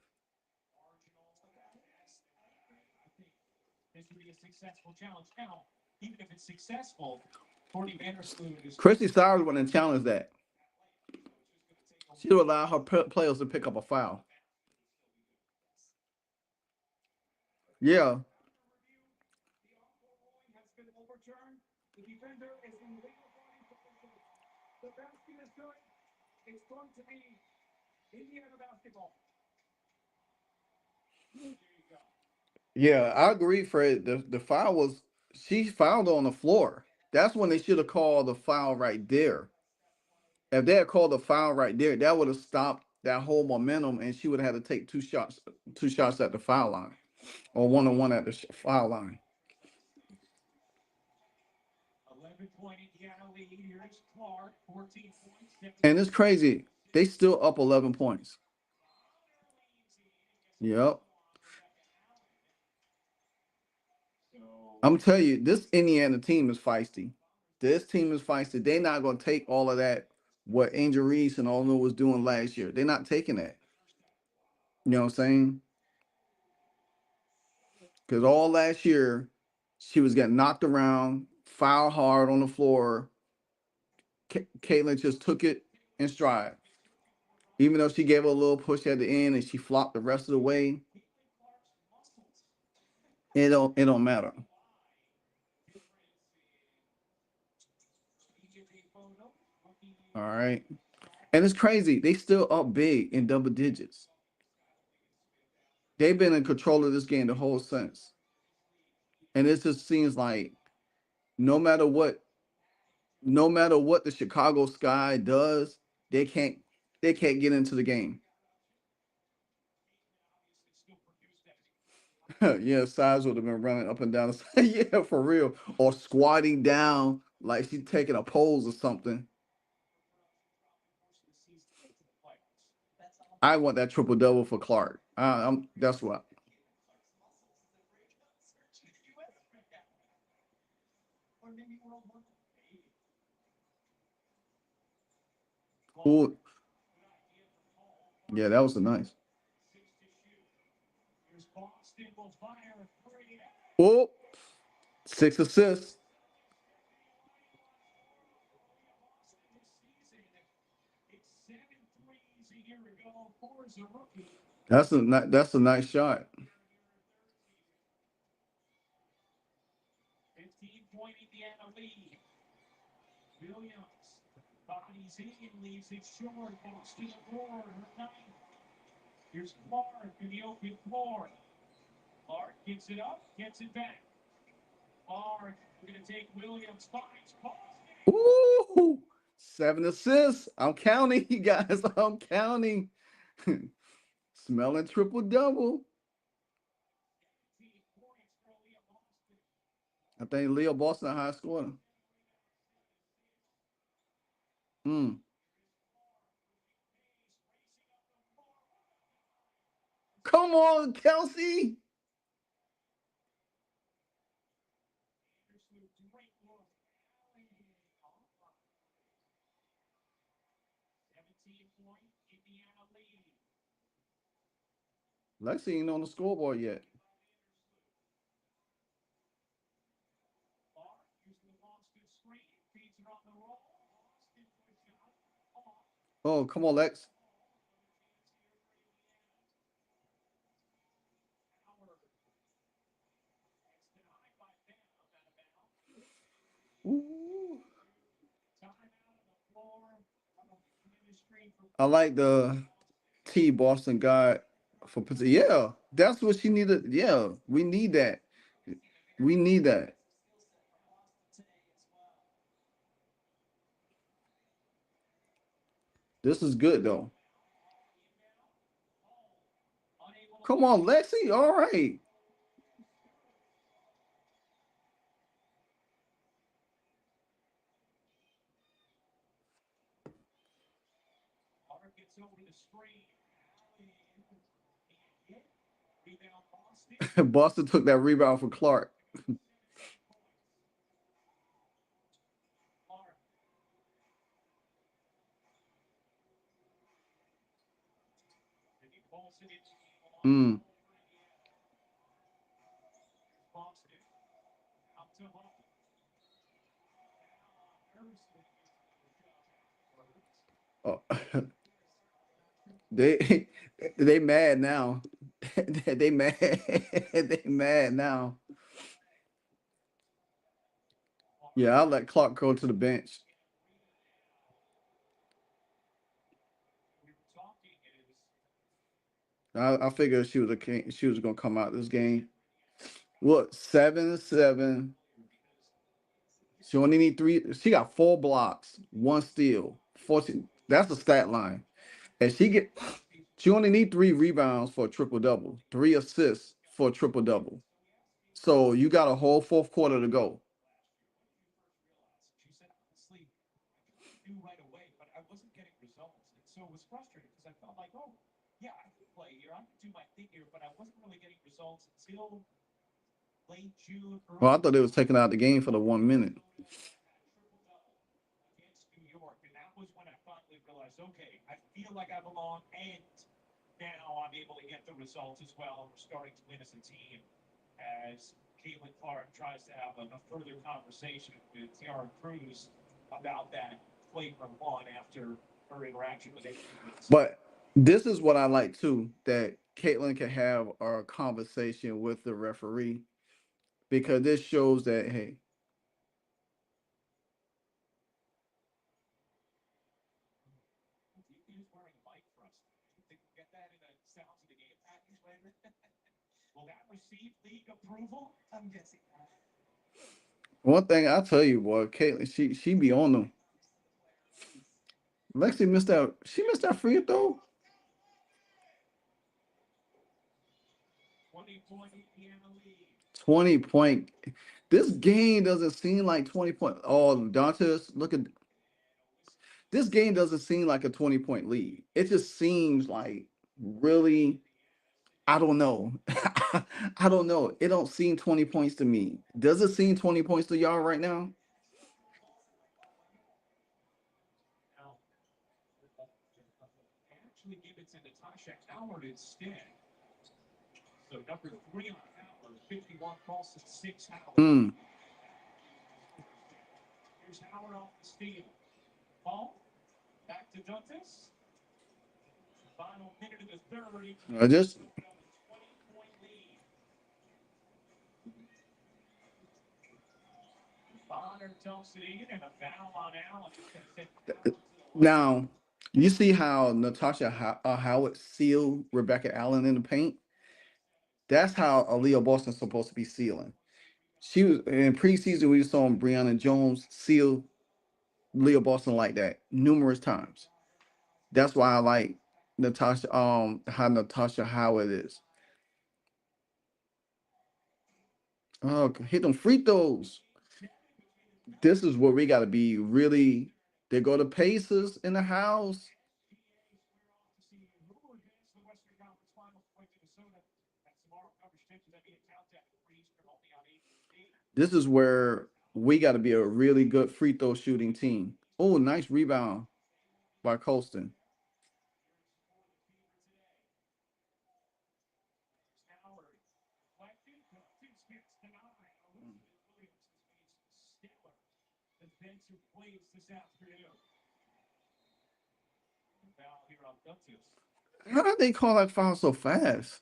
Christy Sires wouldn't challenge that. She would allow her players to pick up a foul. Yeah. Yeah, I agree, Fred. The foul was she fouled on the floor. That's when they should have called the foul right there. If they had called the foul right there, that would have stopped that whole momentum, and she would have had to take two shots at the foul line, or one on one at the foul line. And it's crazy. They still up 11 points. Yep. I'm telling you, this Indiana team is feisty. This team is feisty. They're not going to take all of that, what Angel Reese and all of them was doing last year. They're not taking that. You know what I'm saying? Because all last year, she was getting knocked around, foul hard on the floor. Caitlin just took it in stride. Even though she gave her a little push at the end and she flopped the rest of the way, it don't matter. All right. And it's crazy. They still up big in double digits. They've been in control of this game the whole since. And it just seems like no matter what, no matter what the Chicago Sky does, they can't they can't get into the game. Yeah, size would have been running up and down the side. Yeah, for real. Or squatting down like she's taking a pose or something. I want that triple double for Clark. That's what. Ooh, yeah, that was a nice. Oh, 6 assists. That's a nice shot. Ooh, 7 assists. I'm counting, you guys. I'm counting. Smelling triple double. I think Leo Boston high scorer. Mm. Come on, Kelsey. Lexi ain't on the scoreboard yet. Oh, come on, Lex. Ooh. I like the T Boston got for position. Yeah, that's what she needed. Yeah, we need that. We need that. This is good though. Come on, Lexi. All right. Boston took that rebound for Clark. Mm. Oh, they they mad now. They mad. They mad now. Yeah, I'll let Clark go to the bench. I figured she was gonna come out this game. What 7-7? She only need three. She got 4 blocks, 1 steal, 14. That's the stat line. And she only need 3 rebounds for a triple double, 3 assists for a triple double. So you got a whole fourth quarter to go. Well, I thought they was taking out the game for the 1 minute. But this is what I like too, that Caitlin can have a conversation with the referee because this shows that hey, one thing I tell you, boy, Caitlin, she be on them. Lexi missed that. She missed that free throw. 20 point. This game doesn't seem like 20 point. Oh, Dantas, look at this game doesn't seem like a 20 point lead. It just seems like really. I don't know. I don't know. It don't seem 20 points to me. Does it seem 20 points to y'all right now? Mm. Just now, you see how Howard sealed Rebecca Allen in the paint. That's how Aaliyah Boston's supposed to be sealing. She was in preseason. We saw Brianna Jones seal Leah Boston like that numerous times. That's why I like Natasha. How Natasha Howard is. Oh, hit them free throws. This is where we got to be really. They go to Pacers in the house. This is where we got to be a really good free throw shooting team. Oh, nice rebound by Colston. How did they call that foul so fast?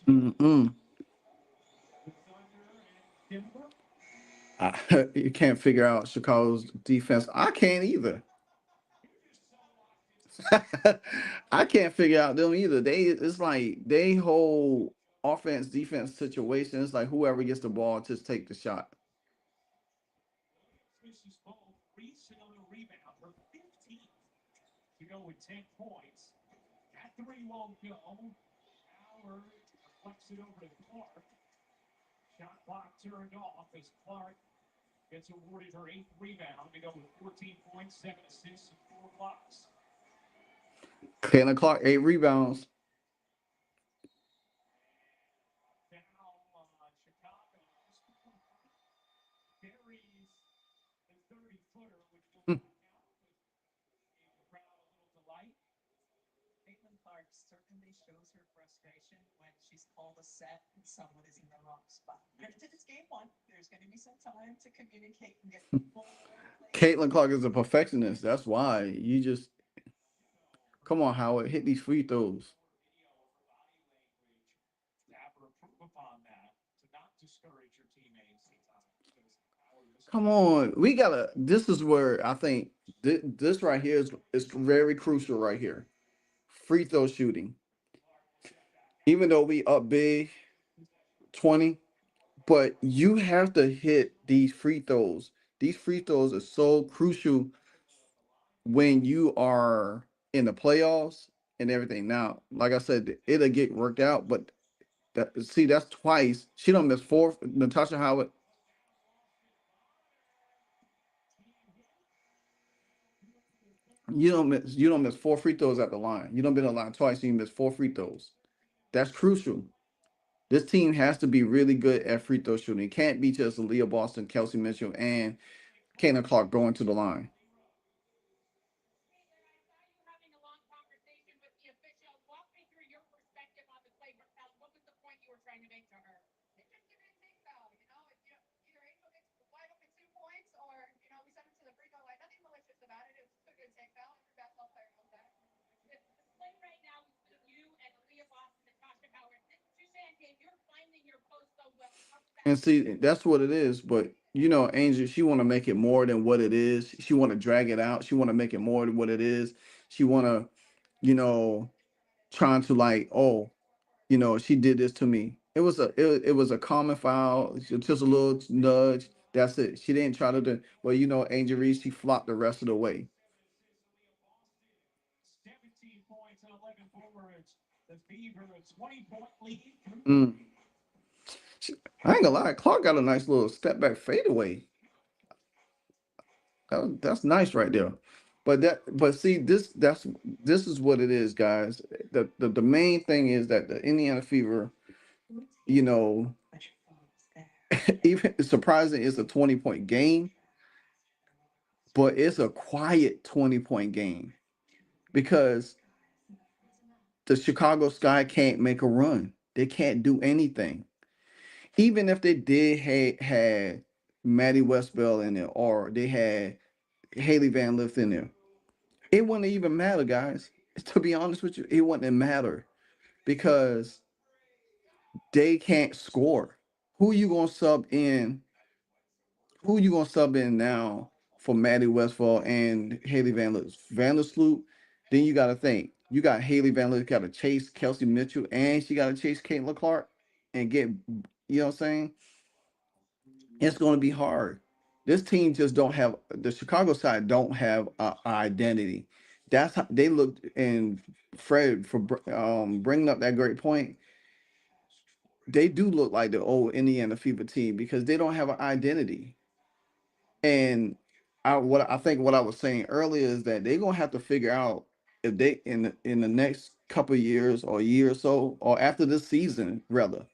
Mm-mm. You can't figure out Chicago's defense. I can't either. I can't figure out them either. It's like they whole offense defense situation. It's like whoever gets the ball just take the shot. Caitlin Clark 8 rebounds. Hmm. Caitlin Clark is a perfectionist. That's why you just come on, Howard, hit these free throws. Come on, we gotta. This is where I think this right here is very crucial. Right here, free throw shooting. Even though we up big 20, but you have to hit these free throws. These free throws are so crucial when you are in the playoffs and everything. Now, like I said, it'll get worked out, but see, that's twice. She don't miss four. Natasha Howard, you don't miss four free throws at the line. You don't been on the line twice, and you miss four free throws. That's crucial. This team has to be really good at free throw shooting. It can't be just Leah Boston, Kelsey Mitchell, and Caitlin Clark going to the line. And see, that's what it is. But Angel, she want to make it more than what it is. She want to drag it out. She want to make it more than what it is. She want to, you know, trying to like, oh, she did this to me. It was a common foul, just a little nudge. That's it. She didn't try to do. Well, Angel Reese, she flopped the rest of the way. Mm. I ain't gonna lie, Clark got a nice little step back fadeaway. That's nice right there. But see, this is what it is, guys. The main thing is that the Indiana Fever, you know, even surprising, it's a 20-point game, but it's a quiet 20-point game because the Chicago Sky can't make a run. They can't do anything. Even if they did had Maddie Westbell in there or they had Haley Van Lith in there, it wouldn't even matter, guys. To be honest with you, it wouldn't matter because they can't score. Who you gonna sub in? Who you gonna sub in now for Maddie Westfall and Haley Van Lith? Van Sloop. Then you got to think. You got Haley Van Lith got to chase Kelsey Mitchell, and she got to chase Caitlin Clark and get. You know what I'm saying? It's going to be hard. This team just don't have the Chicago side don't have a identity. That's how they looked. And Fred for bringing up that great point. They do look like the old Indiana Fever team because they don't have an identity. And I think what I was saying earlier is that they're gonna have to figure out if they in the next couple of years or a year or so or after this season rather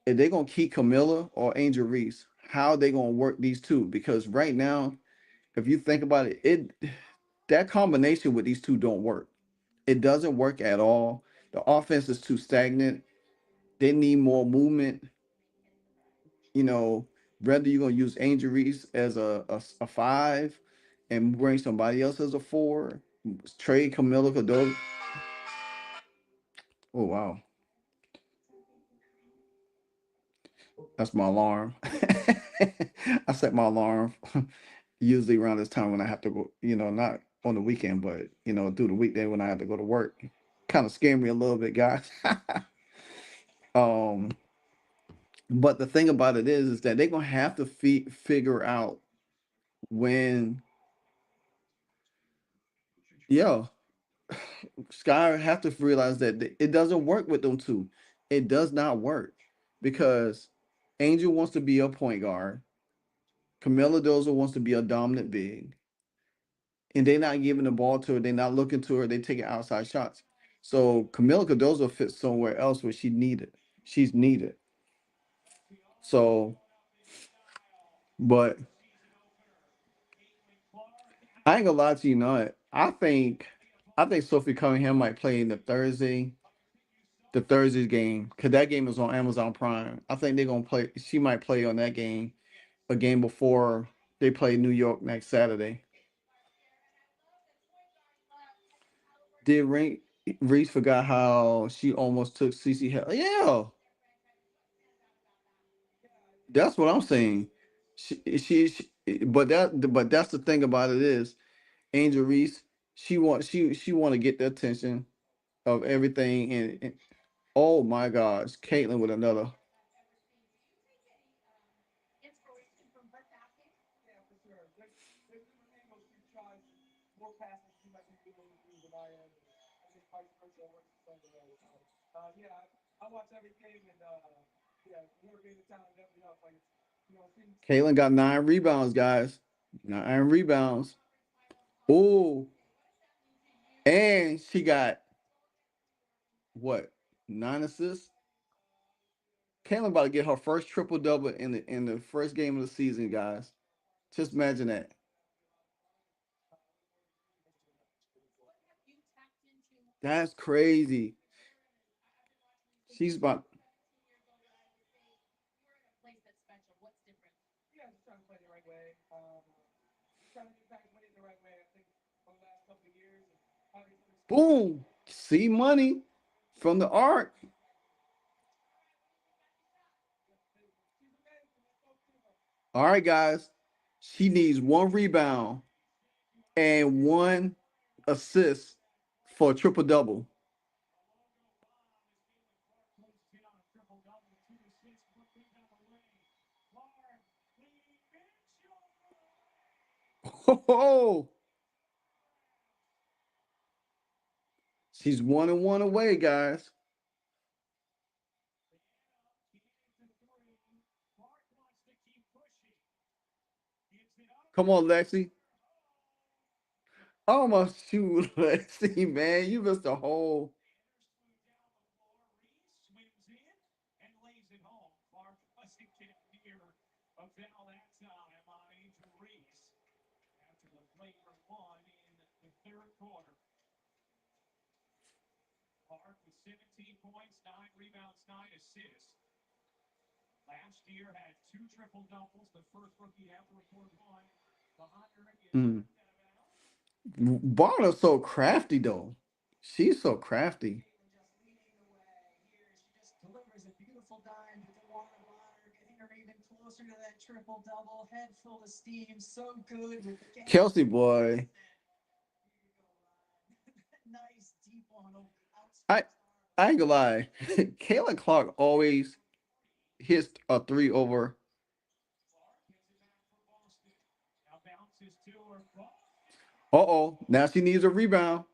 if they're gonna keep Camilla or Angel Reese, how they gonna work these two? Because right now, if you think about it, that combination with these two don't work. It doesn't work at all. The offense is too stagnant. They need more movement. You know, whether you're gonna use Angel Reese as a five and bring somebody else as a four, trade Camilla Cadot. Oh wow, that's my alarm. I set my alarm usually around this time when I have to go, not on the weekend, but through the weekday when I have to go to work. Kind of scare me a little bit, guys. um, but the thing about it is that they're gonna have to figure out when, yeah, Sky have to realize that it doesn't work with them two. It does not work because Angel wants to be a point guard. Camilla Dozer wants to be a dominant big, and they're not giving the ball to her. They're not looking to her. They taking outside shots. So Camila Cardozo fits somewhere else where she needed. She's needed. So, but I ain't gonna lie to you, not. I think Sophie Cunningham might play in the Thursday game, because that game is on Amazon Prime. I think they're gonna play. She might play on that game, a game before they play New York next Saturday. Did Reese forgot how she almost took CC Hell? Yeah, that's what I'm saying. But that's the thing about it is Angel Reese. She want to get the attention of everything, and oh my gosh, Caitlyn with another. Caitlyn got 9 rebounds, guys. 9 rebounds. Oh, and she got what? 9 assists. Caitlyn about to get her first triple double in the first game of the season, guys. Just imagine that. That's crazy. She's about. Boom. See money from the arc. All right, guys. She needs 1 rebound and 1 assist for a triple double. Oh, she's 1-1 away, guys. Come on, Lexi. Almost shoot, Lexi, man. You missed a whole. Mm. Barner's so crafty, though. She's so crafty. Kelsey boy. I I ain't gonna lie. Kayla Clark always hits a three over. Uh-oh. Now she needs a rebound.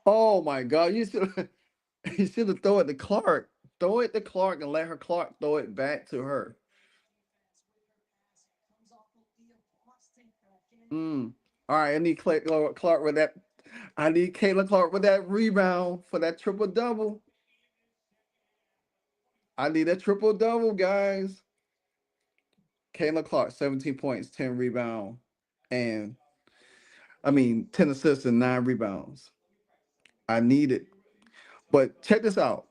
Oh my god. You should have throw it to Clark. Throw it to Clark and let her Clark throw it back to her. Mm. All right, I need Clark with that. I need Kayla Clark with that rebound for that triple double. I need that triple double, guys. Kayla Clark, 17 points, 10 rebound, and 10 assists and 9 rebounds. I need it. But check this out.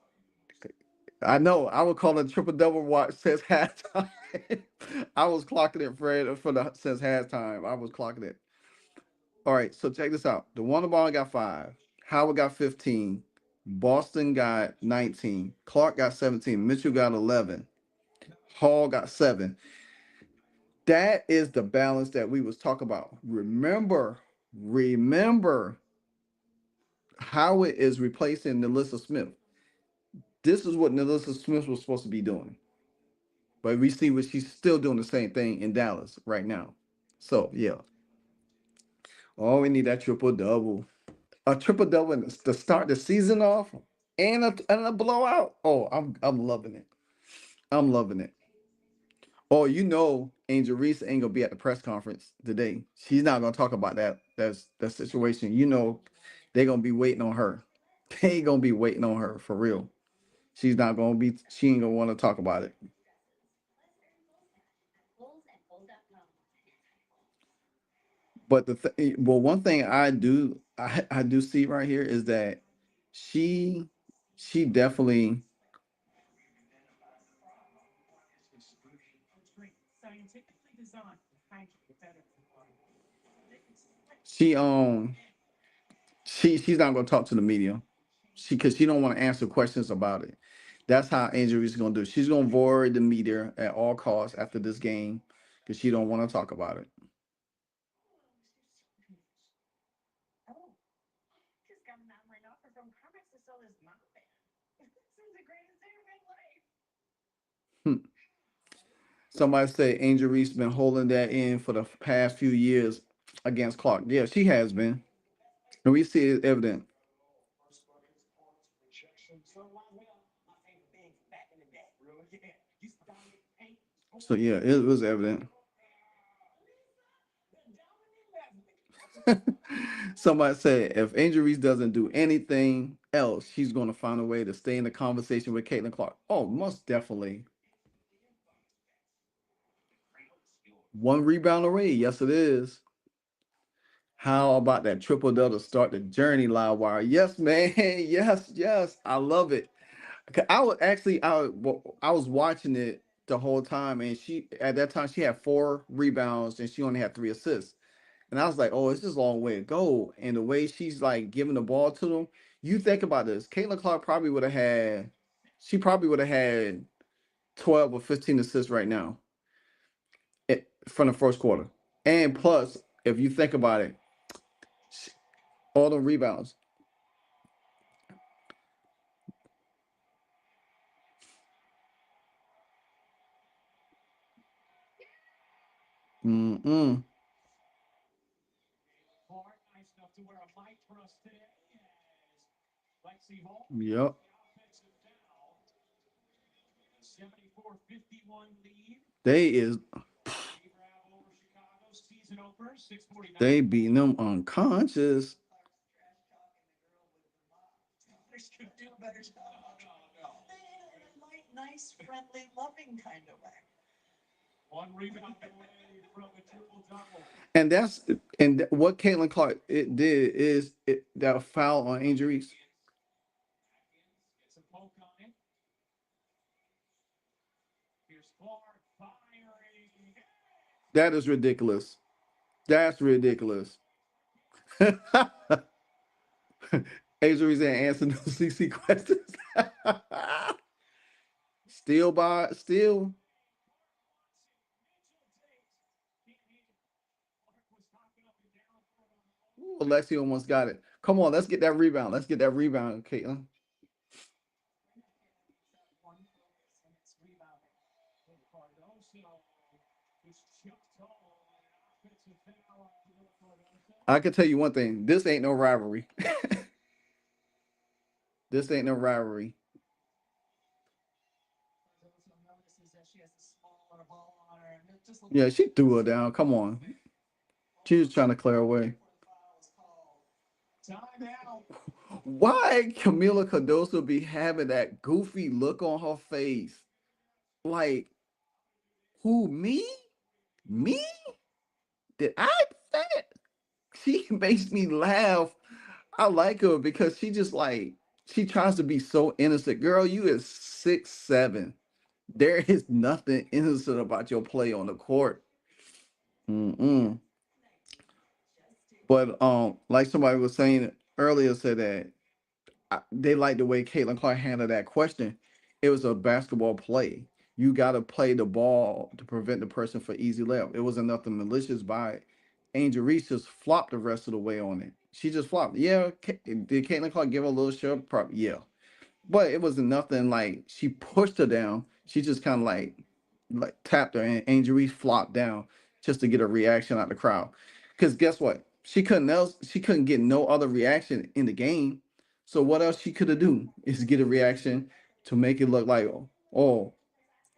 I know I would call it triple double watch since halftime. I was clocking it for the since halftime. I was clocking it. All right, so check this out. The Wonder Ball got 5. Howard got 15. Boston got 19. Clark got 17. Mitchell got 11. Hall got 7. That is the balance that we was talking about. Remember, Howard is replacing Nelissa Smith. This is what Nelissa Smith was supposed to be doing. But we see what she's still doing the same thing in Dallas right now. So yeah. Oh, we need that triple double. A triple double to start the season off and a blowout. Oh, I'm loving it. I'm loving it. Oh, Angel Reese ain't gonna be at the press conference today. She's not gonna talk about that situation. They're gonna be waiting on her. They ain't gonna be waiting on her for real. She's not gonna be. She ain't gonna want to talk about it. But one thing I do see right here is that she she definitely she she's not gonna talk to the media. Because she don't want to answer questions about it. That's how Angel Reese is gonna do. She's gonna avoid the media at all costs after this game because she don't want to talk about it. Hmm. Somebody say Angel Reese been holding that in for the past few years against Clark. Yeah, she has been, and we see it evident. So yeah, it was evident. Somebody said if Angel Reese doesn't do anything else, she's going to find a way to stay in the conversation with Caitlin Clark. Oh, most definitely. One rebound away. Yes, it is. How about that triple double to start the journey, Livewire? Yes, man. Yes, yes. I love it. I was actually I was watching it the whole time, and she at that time she had 4 rebounds and she only had 3 assists. And I was like, oh, it's just a long way to go. And the way she's like giving the ball to them, you think about this. Caitlin Clark probably would have had, she probably would have had 12 or 15 assists right now from the first quarter. And plus, if you think about it, all the rebounds. Mm-mm. Yep. They is they beating them unconscious. And what Caitlin Clark it did is that foul on injuries. That is ridiculous. That's ridiculous. Injuries and answer no CC questions. Still. Ooh, Alexi almost got it. Come on, let's get that rebound. Let's get that rebound, Caitlin. I can tell you one thing. This ain't no rivalry. This ain't no rivalry. Yeah, she threw her down. Come on. She was trying to clear away. Why Camila Cardoso be having that goofy look on her face? Like, who, me? Me? Did I do that? She makes me laugh. I like her because she just like, she tries to be so innocent. Girl, you is 6'7". There is nothing innocent about your play on the court. Mm-mm. But like somebody was saying earlier, said that they like the way Caitlin Clark handled that question. It was a basketball play. You got to play the ball to prevent the person for easy layup. It wasn't nothing malicious by it. Angel Reese just flopped the rest of the way on it. She just flopped. Yeah, did Caitlin Clark give her a little shove? Probably, yeah. But it wasn't nothing like she pushed her down. She just kind of like tapped her, and Angel Reese flopped down just to get a reaction out of the crowd. Because guess what? She couldn't get no other reaction in the game. So what else she could have do is get a reaction to make it look like, oh,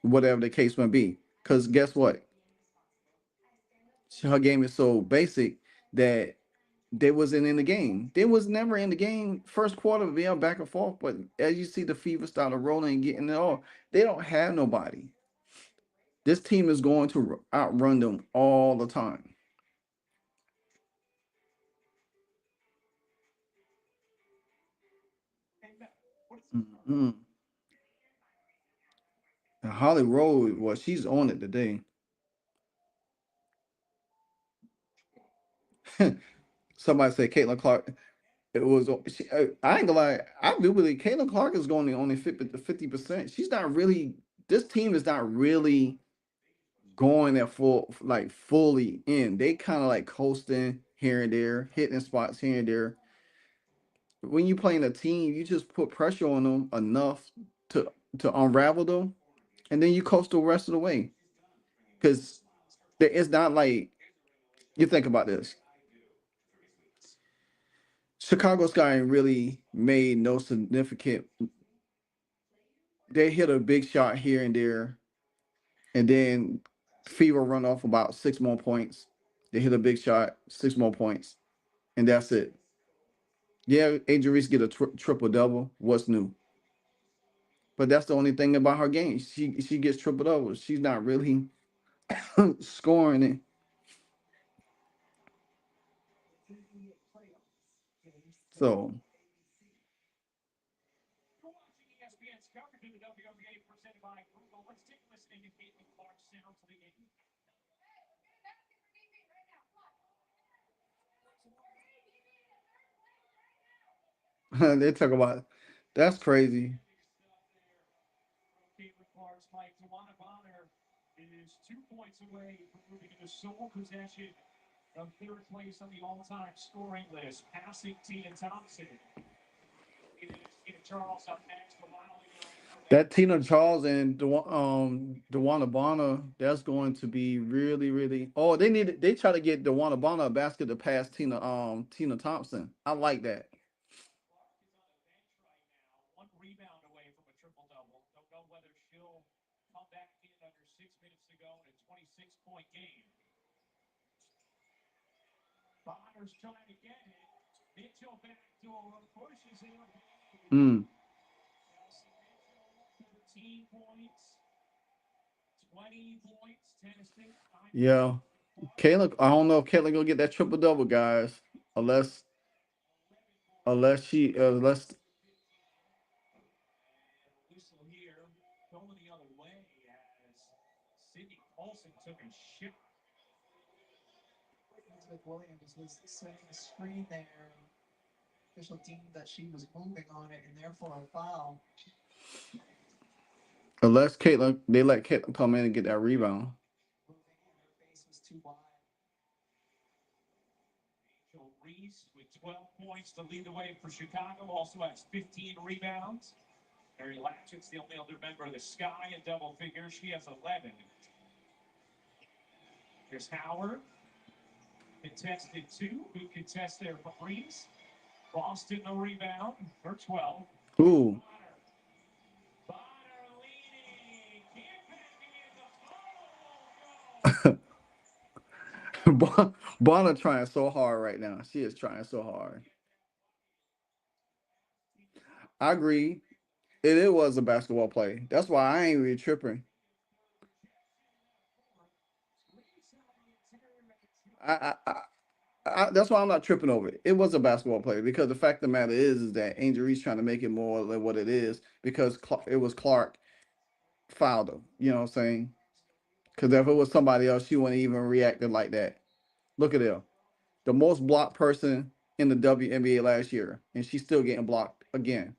whatever the case may be. Because guess what? Her game is so basic that they wasn't in the game. They was never in the game. First quarter, we are back and forth. But as you see the fever started rolling and getting it all, they don't have nobody. This team is going to outrun them all the time. Mm-mm. And Holly Rowe, well, she's on it today. Somebody said Caitlin Clark. It was. I ain't gonna lie. I do believe Caitlin Clark is going to only 50%. She's not really. This team is not really going at full, like fully in. They kind of like coasting here and there, hitting spots here and there. When you playing a team, you just put pressure on them enough to to unravel them, and then you coast the rest of the way. Because it's not like you think about this. Chicago Sky really made no significant. They hit a big shot here and there, and then Fever run off about 6 more points. They hit a big shot, 6 more points, and that's it. Yeah, Angel Reese get a triple double. What's new? But that's the only thing about her game. She gets triple doubles. She's not really scoring it. So they talk about that's crazy. That Tina Charles and Dewana Bonner, that's going to be really, really. Oh, they try to get Dewana Bonner a basket to pass Tina Thompson. I like that. Mm. Yeah. Kayla, I don't know if Kayla gonna get that triple double, guys. Unless unless unless Caitlin they let Caitlin come in and get that rebound. Ooh. Bonner trying so hard right now. She is trying so hard. I agree. It was a basketball play. That's why I ain't really tripping. I, I, that's why I'm not tripping over it. It was a basketball play because the fact of the matter is that Angel Reese trying to make it more than what it is because it was Clark fouled him. You know what I'm saying? Because if it was somebody else, she wouldn't even reacted like that. Look at her, the most blocked person in the WNBA last year, and she's still getting blocked again.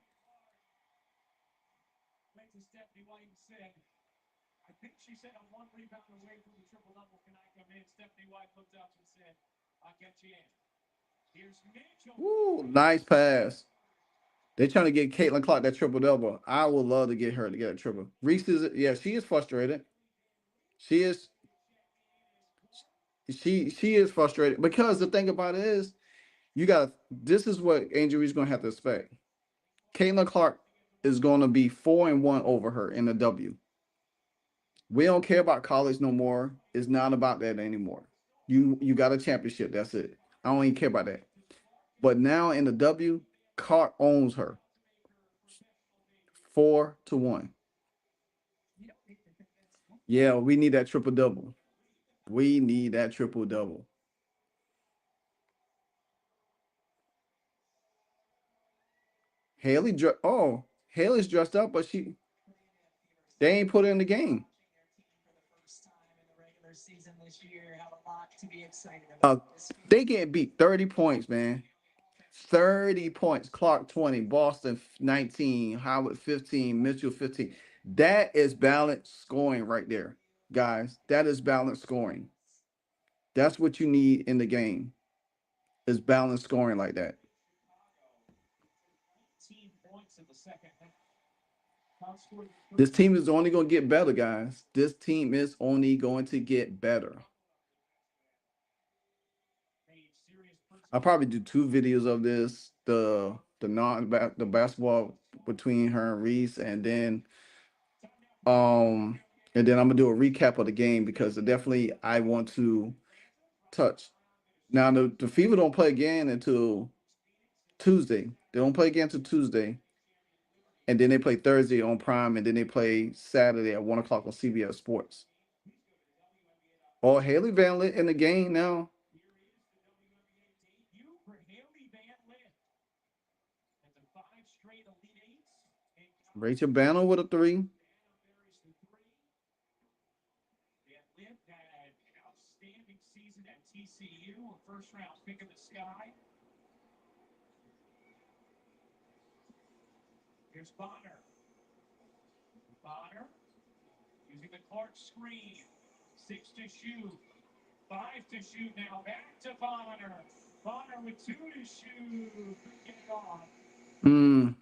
Woo, nice pass. They trying to get Caitlin Clark that triple double. I would love to get her to get a triple. Reese is yeah, she is frustrated. She is she is frustrated because the thing about it is you got this is what Angel Reese gonna have to expect. Caitlin Clark is gonna be 4-1 over her in the W. We don't care about college no more. It's not about that anymore. You got a championship. That's it. I don't even care about that. But now in the W, Clark owns her 4-1. Yeah, we need that triple double. We need that triple double. Haley's dressed up, but they ain't put her in the game. Uh, they get beat 30 points, man. 30 points. Clark 20, Boston 19, Howard 15, Mitchell 15. That is balanced scoring right there, guys. That is balanced scoring. That's what you need in the game. Is balanced scoring like that. This team is only going to get better, guys. This team is only going to get better. I'll probably do two videos of this. The basketball between her and Reese, um and then I'm gonna do a recap of the game because definitely I want to touch. Now the Fever don't play again until Tuesday. They don't play again until Tuesday, and then they play Thursday on Prime, and then they play Saturday at 1 o'clock on CBS Sports. Oh, Haley Van Lent in the game now. Rachel Banner with a three.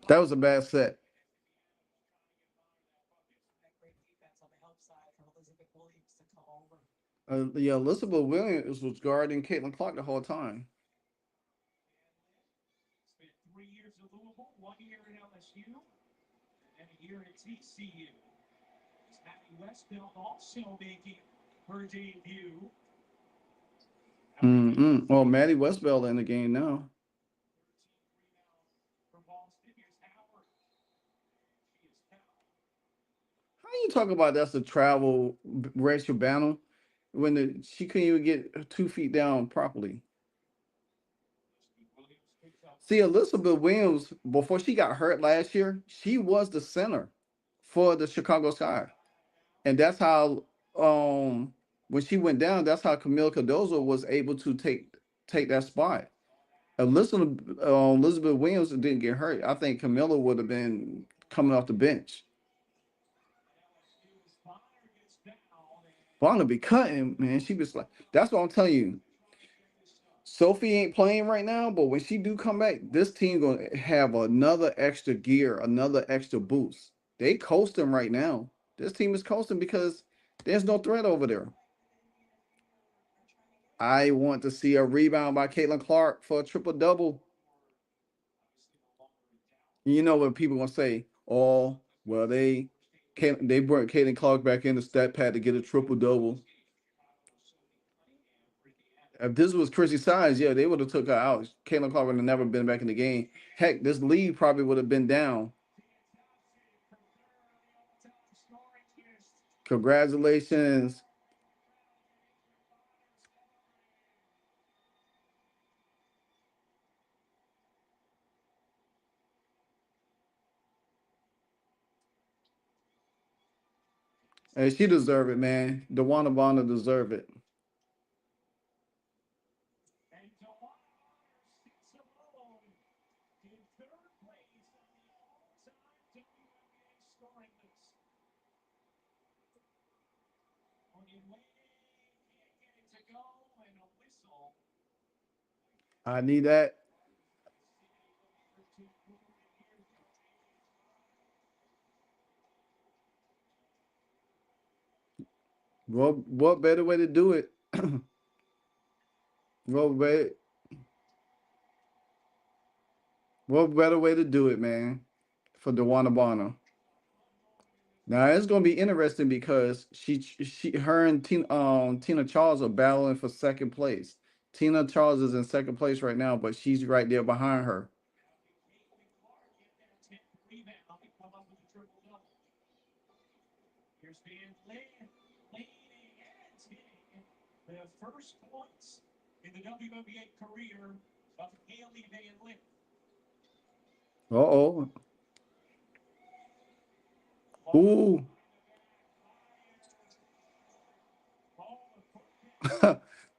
That was a bad set. Yeah, Elizabeth Williams was guarding Caitlin Clark the whole time. Oh, Maddie Westbell in the game now. How you talk about that's a travel racial battle when she couldn't even get 2 feet down properly? See, Elizabeth Williams, before she got hurt last year, she was the center for the Chicago Sky. And that's how when she went down, that's how Camille Cardozo was able to take that spot. Elizabeth Williams didn't get hurt. I think Camilla would have been coming off the bench. Bonner be cutting, man. She was like, that's what I'm telling you. Sophie ain't playing right now, but when she do come back, this team gonna have another extra gear, another extra boost. They coasting right now. This team is coasting because there's no threat over there. I want to see a rebound by Caitlin Clark for a triple double. You know what people gonna say? Oh, well, they brought Caitlin Clark back in the stat pad to get a triple double. If this was Chrissy Size, yeah, they would have took her out. Caitlin Clark would have never been back in the game. Heck, this lead probably would have been down. Congratulations. Hey, she deserve it, man. DeWanna Bonner deserve it. I need that. What better way to do it? what way, what better way to do it, man? For DeWanna Bonner. Now it's gonna be interesting because her and Tina Charles are battling for second place. Tina Charles is in second place right now, but she's right there behind her. Uh-oh. Ooh.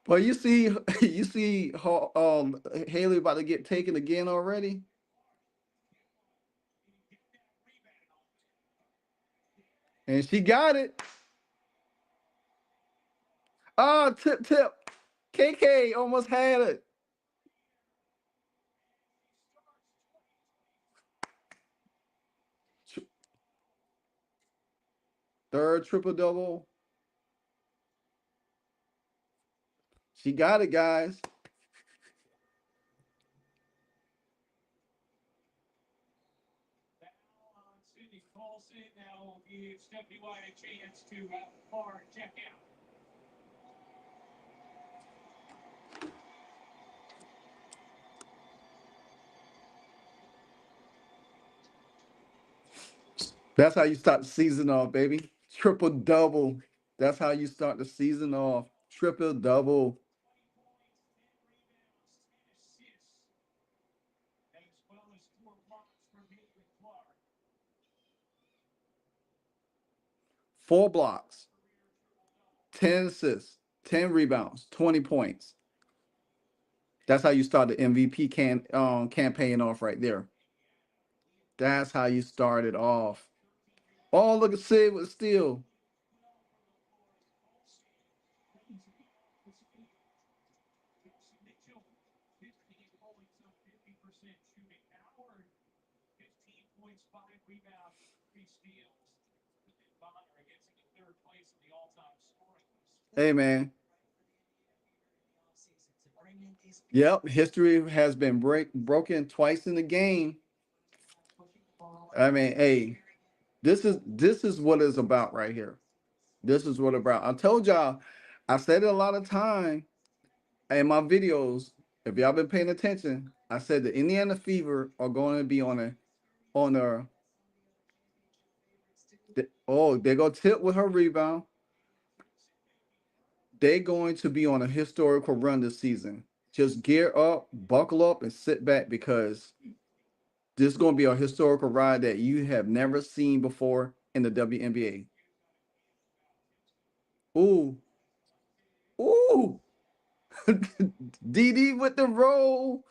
But you see how Haley about to get taken again already, and she got it. Oh, tip. KK almost had it. Third triple double. She got it, guys. That's how you start the season off, baby. Triple double. That's how you start the season off. Triple double. 4 blocks, 10 assists, 10 rebounds, 20 points. That's how you start the MVP campaign off right there. That's how you start it off. Oh, look at Sid with steal. Hey man. Yep, history has been broken twice in the game. I mean, hey, this is what it's about right here. This is what about. I told y'all, I said it a lot of time in my videos. If y'all been paying attention, I said the Indiana Fever are going to be on a. Oh, they go tip with her rebound. They're going to be on a historical run this season. Just gear up, buckle up, and sit back because this is going to be a historical ride that you have never seen before in the WNBA. Ooh, ooh, DD with the roll.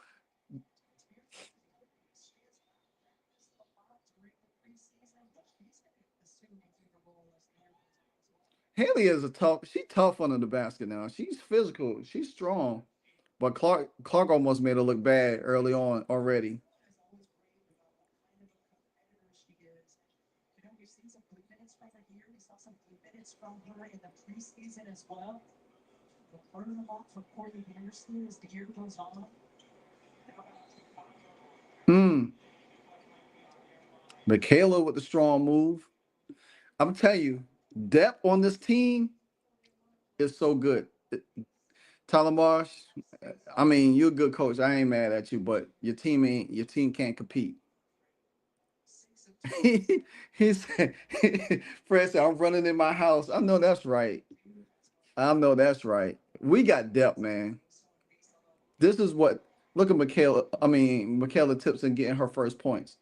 Haley is a tough. She tough under the basket now. She's physical. She's strong. But Clark almost made her look bad early on already. Hmm. Michaela with the strong move. I'm telling you, depth on this team is so good. Tyler Marsh, I mean, you're a good coach. I ain't mad at you, but your team can't compete. He said, Fred said, I'm running in my house. I know that's right. I know that's right. We got depth, man. This is what look at Michaela Tipson getting her first points.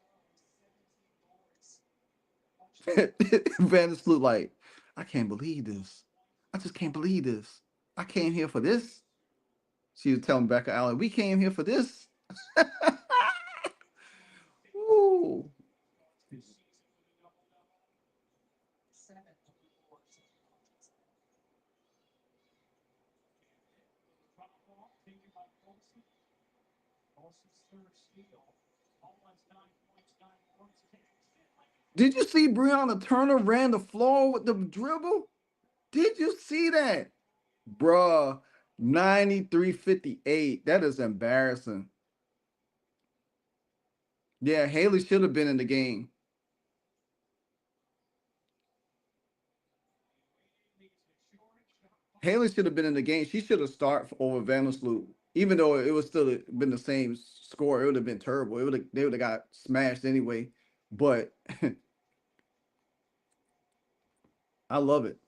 Vandersloot like, I can't believe this. I just can't believe this. I came here for this. She was telling Becca Allen, we came here for this. Ooh. Did you see Breonna Turner ran the floor with the dribble? Did you see that? Bruh, 93-58. That is embarrassing. Yeah, Haley should have been in the game. Haley should have been in the game. She should have started over Vandersloot, even though it was still been the same score. It would have been terrible. They would have got smashed anyway. But I love it.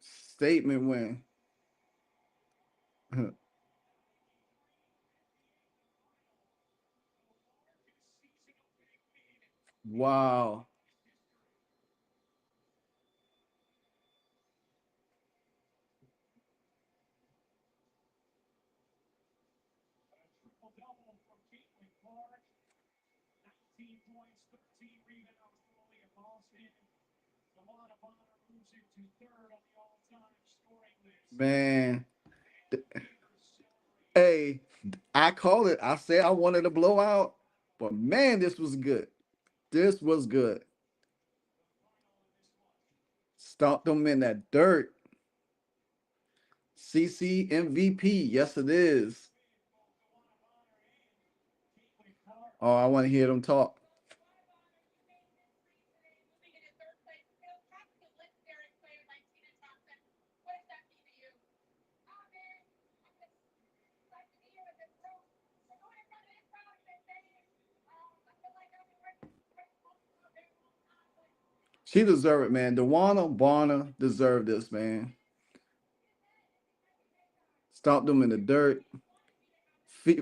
Statement win. Wow. Man, hey, I called it. I said I wanted a blowout, but man, this was good. This was good. Stomped them in that dirt. CC MVP. Yes, it is. Oh, I want to hear them talk. She deserved it, man. Dewana Barner deserved this, man. Stomped them in the dirt. Fe-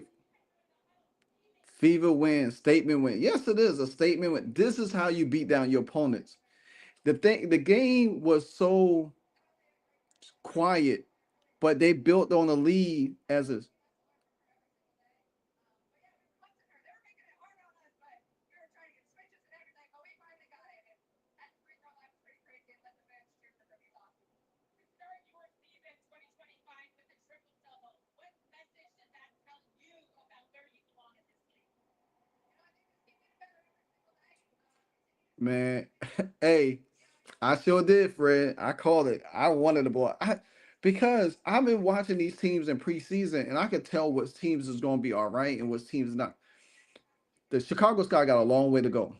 Fever win. Statement win. Yes, it is a statement win. This is how you beat down your opponents. The game was so quiet, but they built on a lead as a man. Hey, I sure did, Fred. I called it. I wanted the ball. Because I've been watching these teams in preseason, and I could tell what teams is going to be all right and what teams is not. The Chicago Sky got a long way to go.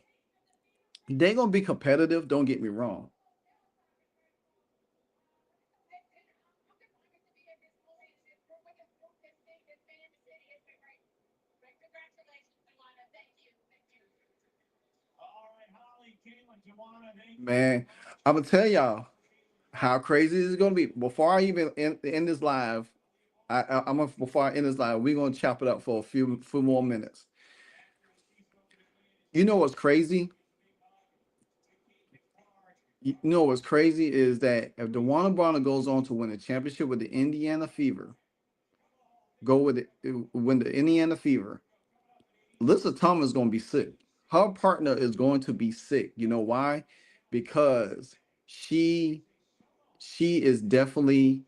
They're going to be competitive. Don't get me wrong. Man, I'm gonna tell y'all how crazy this is gonna be. Before I even end this live, I'm gonna before I end this live, we're gonna chop it up for a few more minutes. You know what's crazy? You know what's crazy is that if DeWanna Bonner goes on to win a championship with the Indiana Fever, go with it, win the Indiana Fever. Lissa Thomas is gonna be sick. Her partner is going to be sick. You know why? Because she she is definitely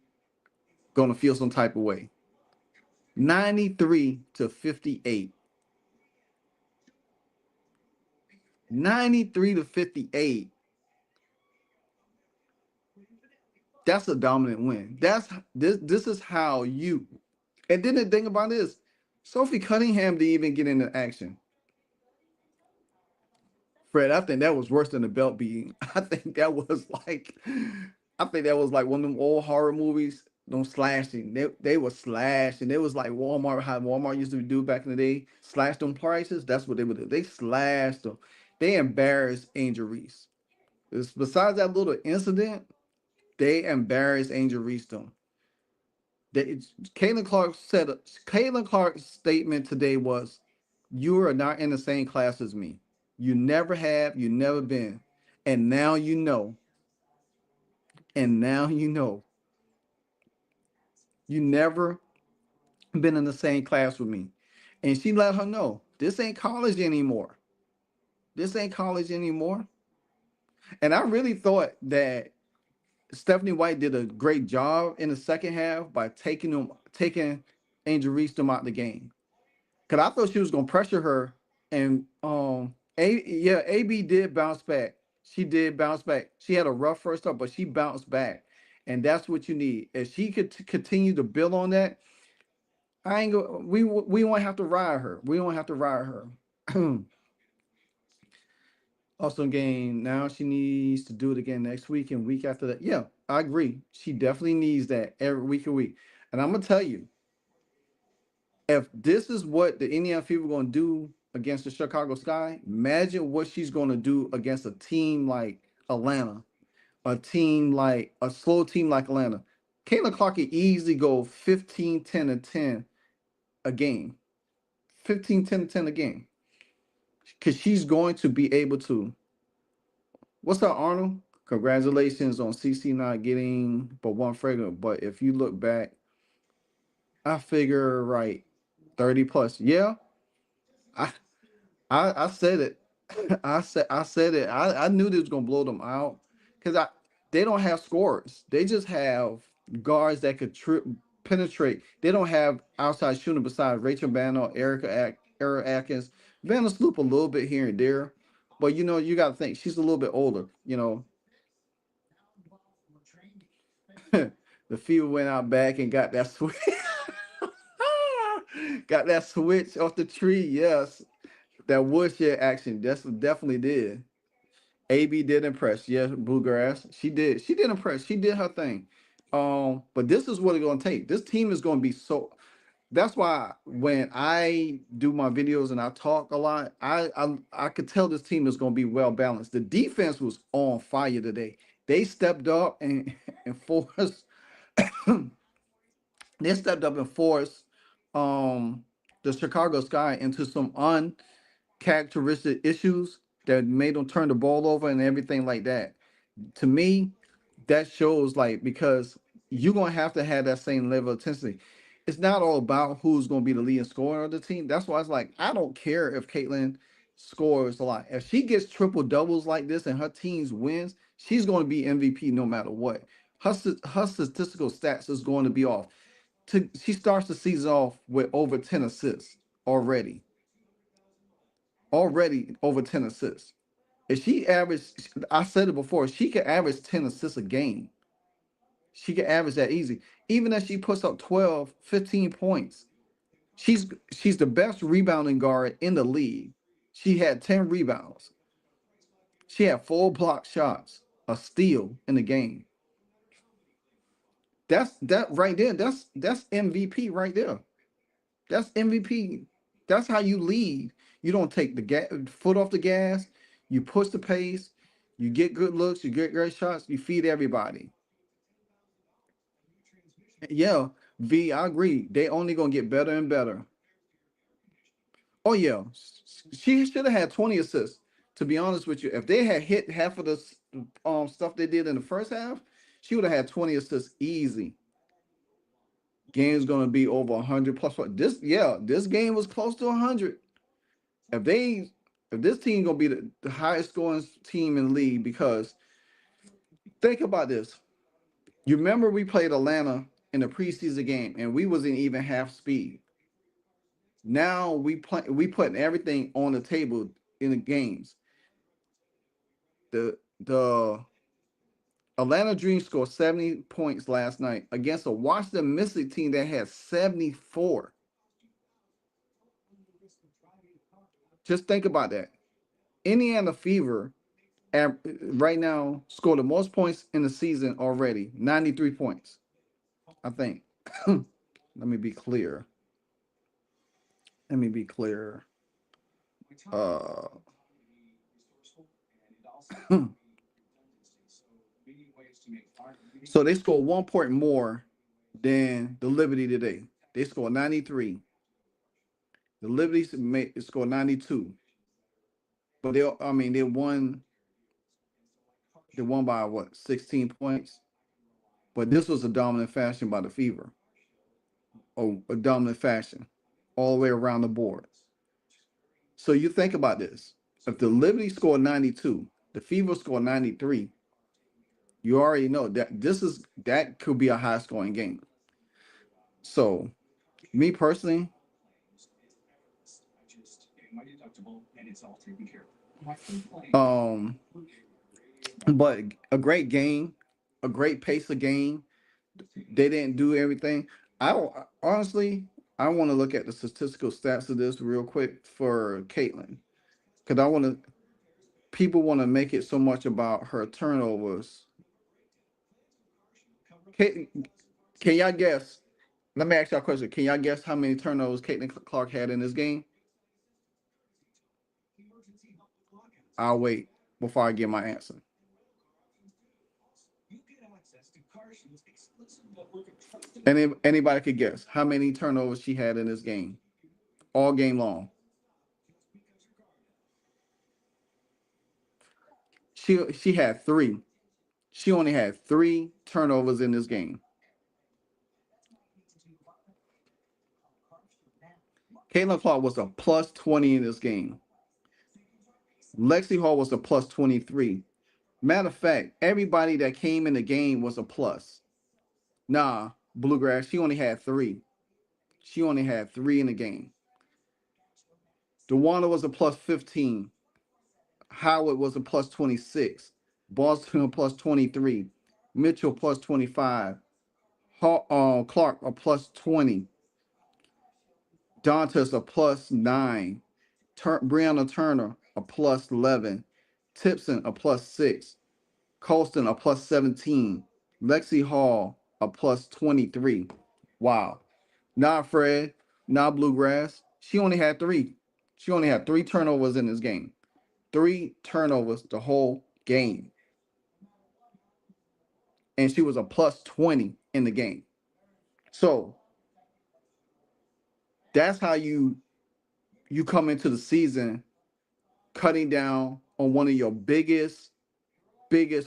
gonna feel some type of way. 93 to 58. 93 to 58. That's a dominant win. This is how you. And then the thing about this, Sophie Cunningham didn't even get into action. Fred, I think that was worse than the belt beating. I think that was like one of them old horror movies. Them slashing. They were slashing. They was like Walmart, how Walmart used to do back in the day. Slash them prices. That's what they would do. They slashed them. They embarrassed Angel Reese. Besides that little incident, they embarrassed Angel Reese them. Caitlin Clark said Caitlin Clark's statement today was, "You are not in the same class as me. You never have. You never been, and now you know. And now you know. You never been in the same class with me." And she let her know this ain't college anymore. This ain't college anymore. And I really thought that Stephanie White did a great job in the second half by taking Angel Reese them out the game. Cause I thought she was gonna pressure her, and AB did bounce back. She did bounce back. She had a rough first up, but she bounced back, and that's what you need. If she could continue to build on that, I ain't go. We won't have to ride her. We won't have to ride her. awesome game. Now she needs to do it again next week and week after that. Yeah, I agree. She definitely needs that every week a week. And I'm gonna tell you, if this is what the Indiana Fever going to do against the Chicago Sky, imagine what she's going to do against a team like Atlanta, a slow team like Atlanta. Caitlin Clark can easily go 15, 10, and 10 a game. 15, 10, and 10 a game. Because she's going to be able to. What's up, Arnold? Congratulations on CC not getting but one fragment. But if you look back, I figure right 30 plus. Yeah, I I said it. I said it. I knew they was gonna blow them out because I they don't have scorers. They just have guards that could penetrate. They don't have outside shooting besides Rachel Banner, Erica Atkins. Vanna Sloop a little bit here and there, but you got to think she's a little bit older. The Fever went out back and got that switch. Got that switch off the tree. Yes, that woodshed action. That's definitely did. AB did impress. Yes, Bluegrass. She did. She did impress. She did her thing. But this is what it's gonna take. This team is gonna be so. That's why when I do my videos and I talk a lot, I could tell this team is gonna be well balanced. The defense was on fire today. They stepped up and and forced. They stepped up and forced the Chicago Sky into some uncharacteristic issues that made them turn the ball over and everything like that. To me, that shows like because you're gonna have to have that same level of intensity. It's not all about who's gonna be the leading scorer of the team. That's why it's like I don't care if Caitlin scores a lot. If she gets triple doubles like this and her teams wins, she's gonna be MVP no matter what. Her statistical stats is going to be off. She starts the season off with over 10 assists already. Already over 10 assists. If she averaged, I said it before, she could average 10 assists a game. She can average that easy. Even if she puts up 12, 15 points, she's the best rebounding guard in the league. She had 10 rebounds. She had 4 block shots, a steal in the game. That right there. That's MVP right there. That's MVP. That's how you lead. You don't take the foot off the gas. You push the pace. You get good looks. You get great shots. You feed everybody. Yeah, V, I agree. They only gonna get better and better. Oh yeah, she should have had 20 assists. To be honest with you, if they had hit half of the stuff they did in the first half, she would have had 20 assists easy. Game's gonna be over 100 plus. This game was close to 100. If they if this team gonna be the highest scoring team in the league, because think about this. You remember we played Atlanta in the preseason game and we wasn't even half speed. Now we putting everything on the table in the games. The Atlanta Dream scored 70 points last night against a Washington Mystics team that had 74. Just think about that. Indiana Fever right now scored the most points in the season already, 93 points. I think. Let me be clear. Let me be clear. Uh, so they scored 1 point more than the Liberty today. They scored 93. The Liberty scored 92. But they won by what, 16 points? But this was a dominant fashion by the Fever. Or a dominant fashion all the way around the board. So you think about this. If the Liberty scored 92, the Fever scored 93, you already know that could be a high scoring game. So me personally, um, but a great game, a great pace of game. They didn't do everything. I don't honestly. I want to look at the statistical stats of this real quick for Caitlin, because I want to. people want to make it so much about her turnovers. Can, can y'all guess? Let me ask y'all a question. Can y'all guess how many turnovers Caitlin Clark had in this game? I'll wait before I give my answer. Anybody could guess how many turnovers she had in this game, all game long. She had three. She only had three turnovers in this game. Caitlin Clark was a plus 20 in this game. Lexi Hall was a plus 23. Matter of fact, everybody that came in the game was a plus. Nah, Bluegrass, she only had three. She only had three in the game. DeWanda was a plus 15. Howard was a plus 26. Boston a plus 23. Mitchell plus 25. Clark a plus 20. Dantas a plus 9. Brianna Turner a plus 11. Tipson a plus 6. Colston a plus 17. Lexi Hall a plus 23. Wow. Nah, Fred. Nah, Bluegrass. She only had three. She only had three turnovers in this game. Three turnovers the whole game. And she was a plus 20 in the game. So that's how you come into the season cutting down on one of your biggest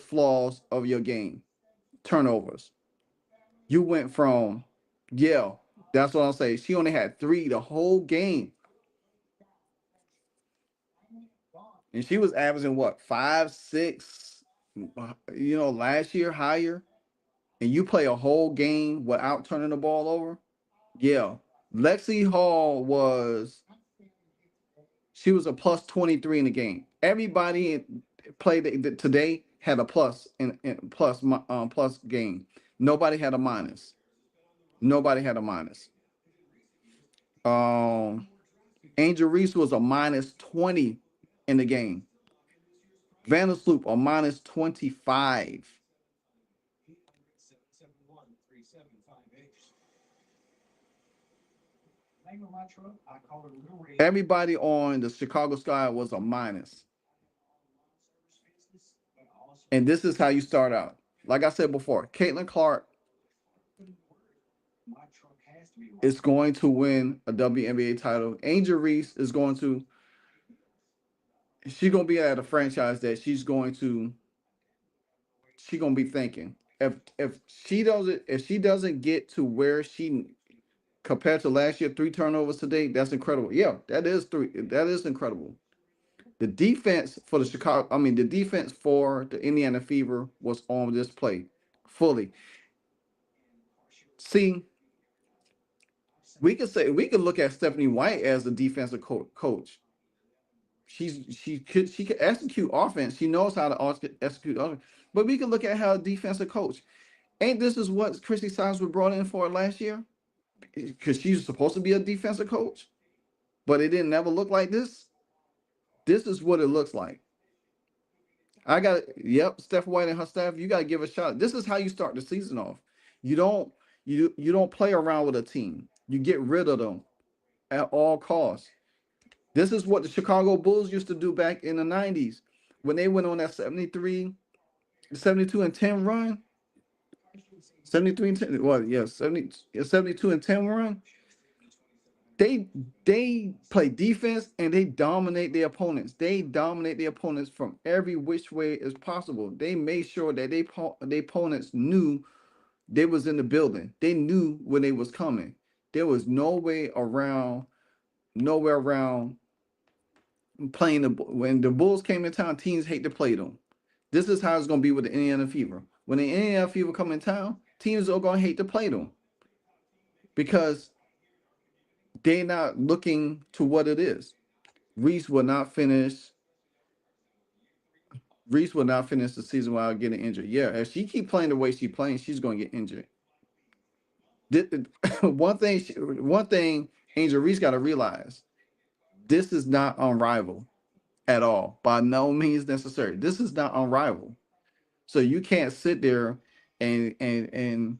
flaws of your game, turnovers. You went from, yeah, that's what I'll say. She only had three the whole game. And she was averaging what, 5, 6, last year higher. And you play a whole game without turning the ball over. Yeah. Lexi Hall she was a plus 23 in the game. Everybody played today had a plus in plus game. Nobody had a minus. Nobody had a minus. Angel Reese was a minus 20 in the game. Vandersloop a minus 25. Everybody on the Chicago Sky was a minus. And this is how you start out. Like I said before, Caitlin Clark is going to win a WNBA title. Angel Reese is she's going to be at a franchise that she's going to be thinking. If she doesn't get to where she compared to last year, 3 turnovers today, that's incredible. Yeah, that is incredible. The defense for the defense for the Indiana Fever was on display fully. See, we could look at Stephanie White as a defensive coach. She could execute offense. She knows how to execute offense. But we can look at her defensive coach. Ain't this is what Christy Simes was brought in for last year? Because she's supposed to be a defensive coach, but it didn't never look like this. This is what it looks like. Steph White and her staff, you got to give a shot. This is how you start the season off. You don't play around with a team. You get rid of them at all costs. This is what the Chicago Bulls used to do back in the 90s when they went on that 72-10 run. 73 and 10. Well, yeah, 72 and 10 run. They play defense and they dominate their opponents. They dominate their opponents from every which way as possible. They made sure that their opponents knew they was in the building. They knew when they was coming. There was nowhere around playing when the Bulls came in town. Teams hate to play them. This is how it's gonna be with the Indiana Fever. When the Indiana Fever come in town, teams are gonna hate to play them because they're not looking to what it is. Reese will not finish. Reese will not finish the season without getting injured. Yeah, if she keep playing the way she's playing, she's gonna get injured. One thing Angel Reese got to realize: this is not unrivaled. at all. By no means necessary. This is not unrivaled. So you can't sit there and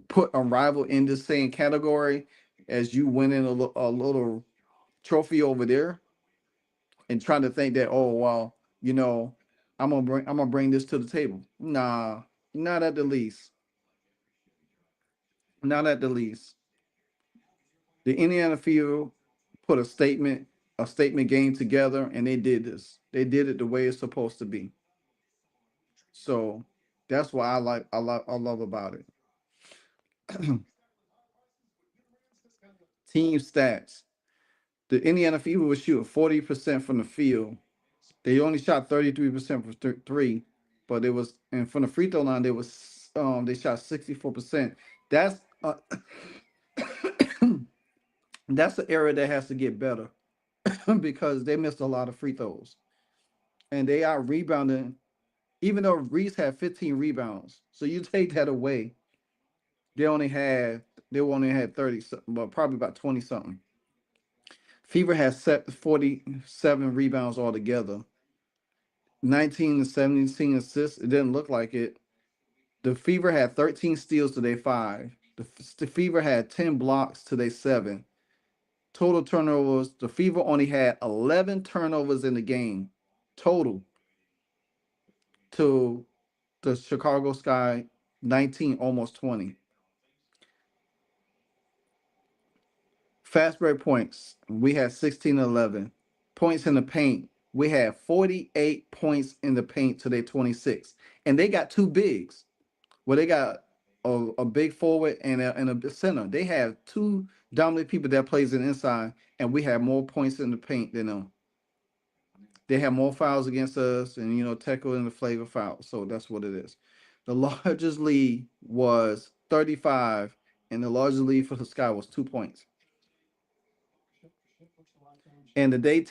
put unrivaled in the same category as you winning a little trophy over there and trying to think that, oh well, I'm gonna bring this to the table. Nah, not at the least. Not at the least. The Indiana Fever put a statement game together, and they did this. They did it the way it's supposed to be. So that's what I love about it. Team stats. The Indiana Fever was shooting 40% from the field. They only shot 33% from three, but it was and from the free throw line they shot 64%. That's that's the area that has to get better because they missed a lot of free throws and they out rebounding. Even though Reese had 15 rebounds, so you take that away, they only had they only had 30, but probably about 20 something. Fever has set 47 rebounds altogether, 19 and 17 assists. It didn't look like it. The Fever had 13 steals to their five. The Fever had 10 blocks to their seven. Total turnovers. The Fever only had 11 turnovers in the game total to the Chicago Sky 19, almost 20. Fast break points. We had 16 and 11. Points in the paint. We had 48 points in the paint to their 26. And they got two bigs. Well, they got a big forward and a center. They have two dominant people that plays in inside, and we have more points in the paint than them. They have more fouls against us, and tackle in the flavor foul. So that's what it is. The largest lead was 35, and the largest lead for the Sky was 2 points. And today's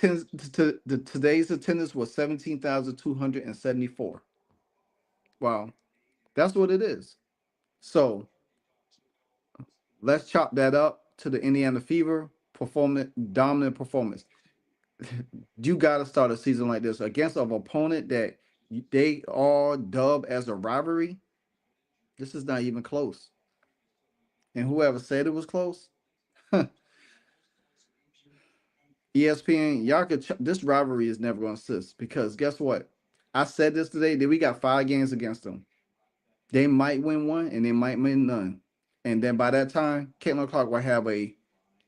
attendance was 17,274. Wow, that's what it is. So let's chop that up to the Indiana Fever dominant performance. You got to start a season like this against an opponent that they all dub as a rivalry. This is not even close. And whoever said it was close, ESPN, y'all could. This rivalry is never going to cease because guess what? I said this today that we got 5 games against them. They might win one and they might win none. And then by that time, Caitlin Clark will have a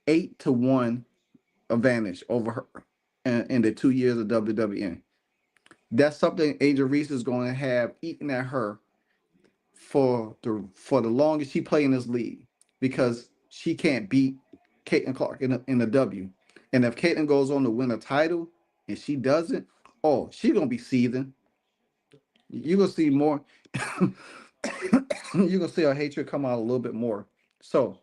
8-1 advantage over her in the 2 years of WWN. That's something Angel Reese is going to have eaten at her for the longest she played in this league because she can't beat Caitlin Clark in the W. And if Caitlin goes on to win a title and she doesn't, oh, she's gonna be seething. You're gonna see more. You're gonna see her hatred come out a little bit more. So,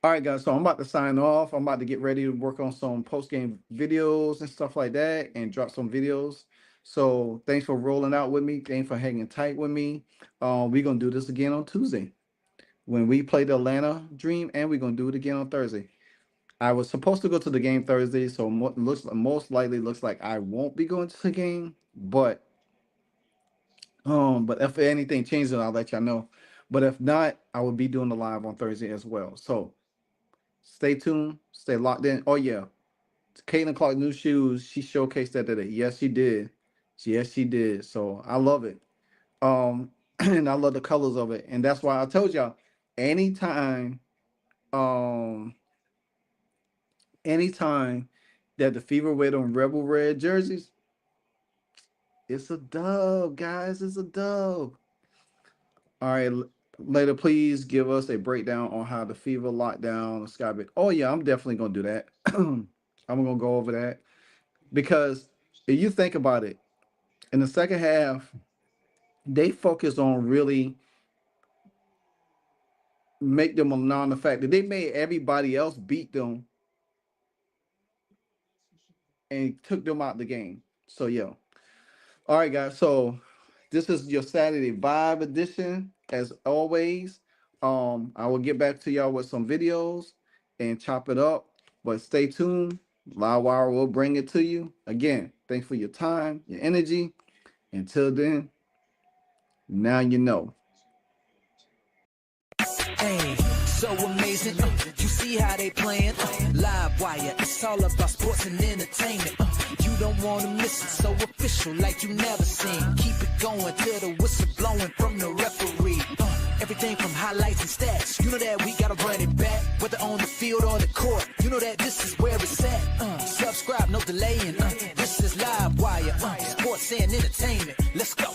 all right, guys. So I'm about to sign off. I'm about to get ready to work on some post game videos and stuff like that, and drop some videos. So thanks for rolling out with me. Thanks for hanging tight with me. We're gonna do this again on Tuesday when we play the Atlanta Dream, and we're gonna do it again on Thursday. I was supposed to go to the game Thursday, so most likely looks like I won't be going to the game. But if anything changes, I'll let y'all know. But if not, I will be doing the live on Thursday as well. So stay tuned, stay locked in. Oh yeah, Caitlin Clark new shoes. She showcased that today. Yes, she did. Yes, she did. So I love it. And I love the colors of it, and that's why I told y'all, anytime, um, anytime that the Fever wear them Rebel Red jerseys, it's a dub, guys. It's a dub. All right, later, please give us a breakdown on how the Fever locked down the Sky Big. Oh yeah, I'm definitely gonna do that. I'm gonna go over that because if you think about it, in the second half, they focused on really make them a non-effect. They made everybody else beat them and took them out the game. So yeah. All right, guys. So this is your Saturday Vibe edition. As always, I will get back to y'all with some videos and chop it up. But stay tuned. Livewire will bring it to you. Again, thanks for your time, your energy. Until then, now you know. Hey, so amazing. You see how they playing? Live wire, it's all about sports and entertainment. You don't want to miss it, so official like you never seen. Keep it going till the whistle blowing from the referee. Everything from highlights and stats. You know that we gotta run it back, whether on the field or the court. You know that this is where it's at. Subscribe, no delaying. This is Live Wire, sports and entertainment. Let's go.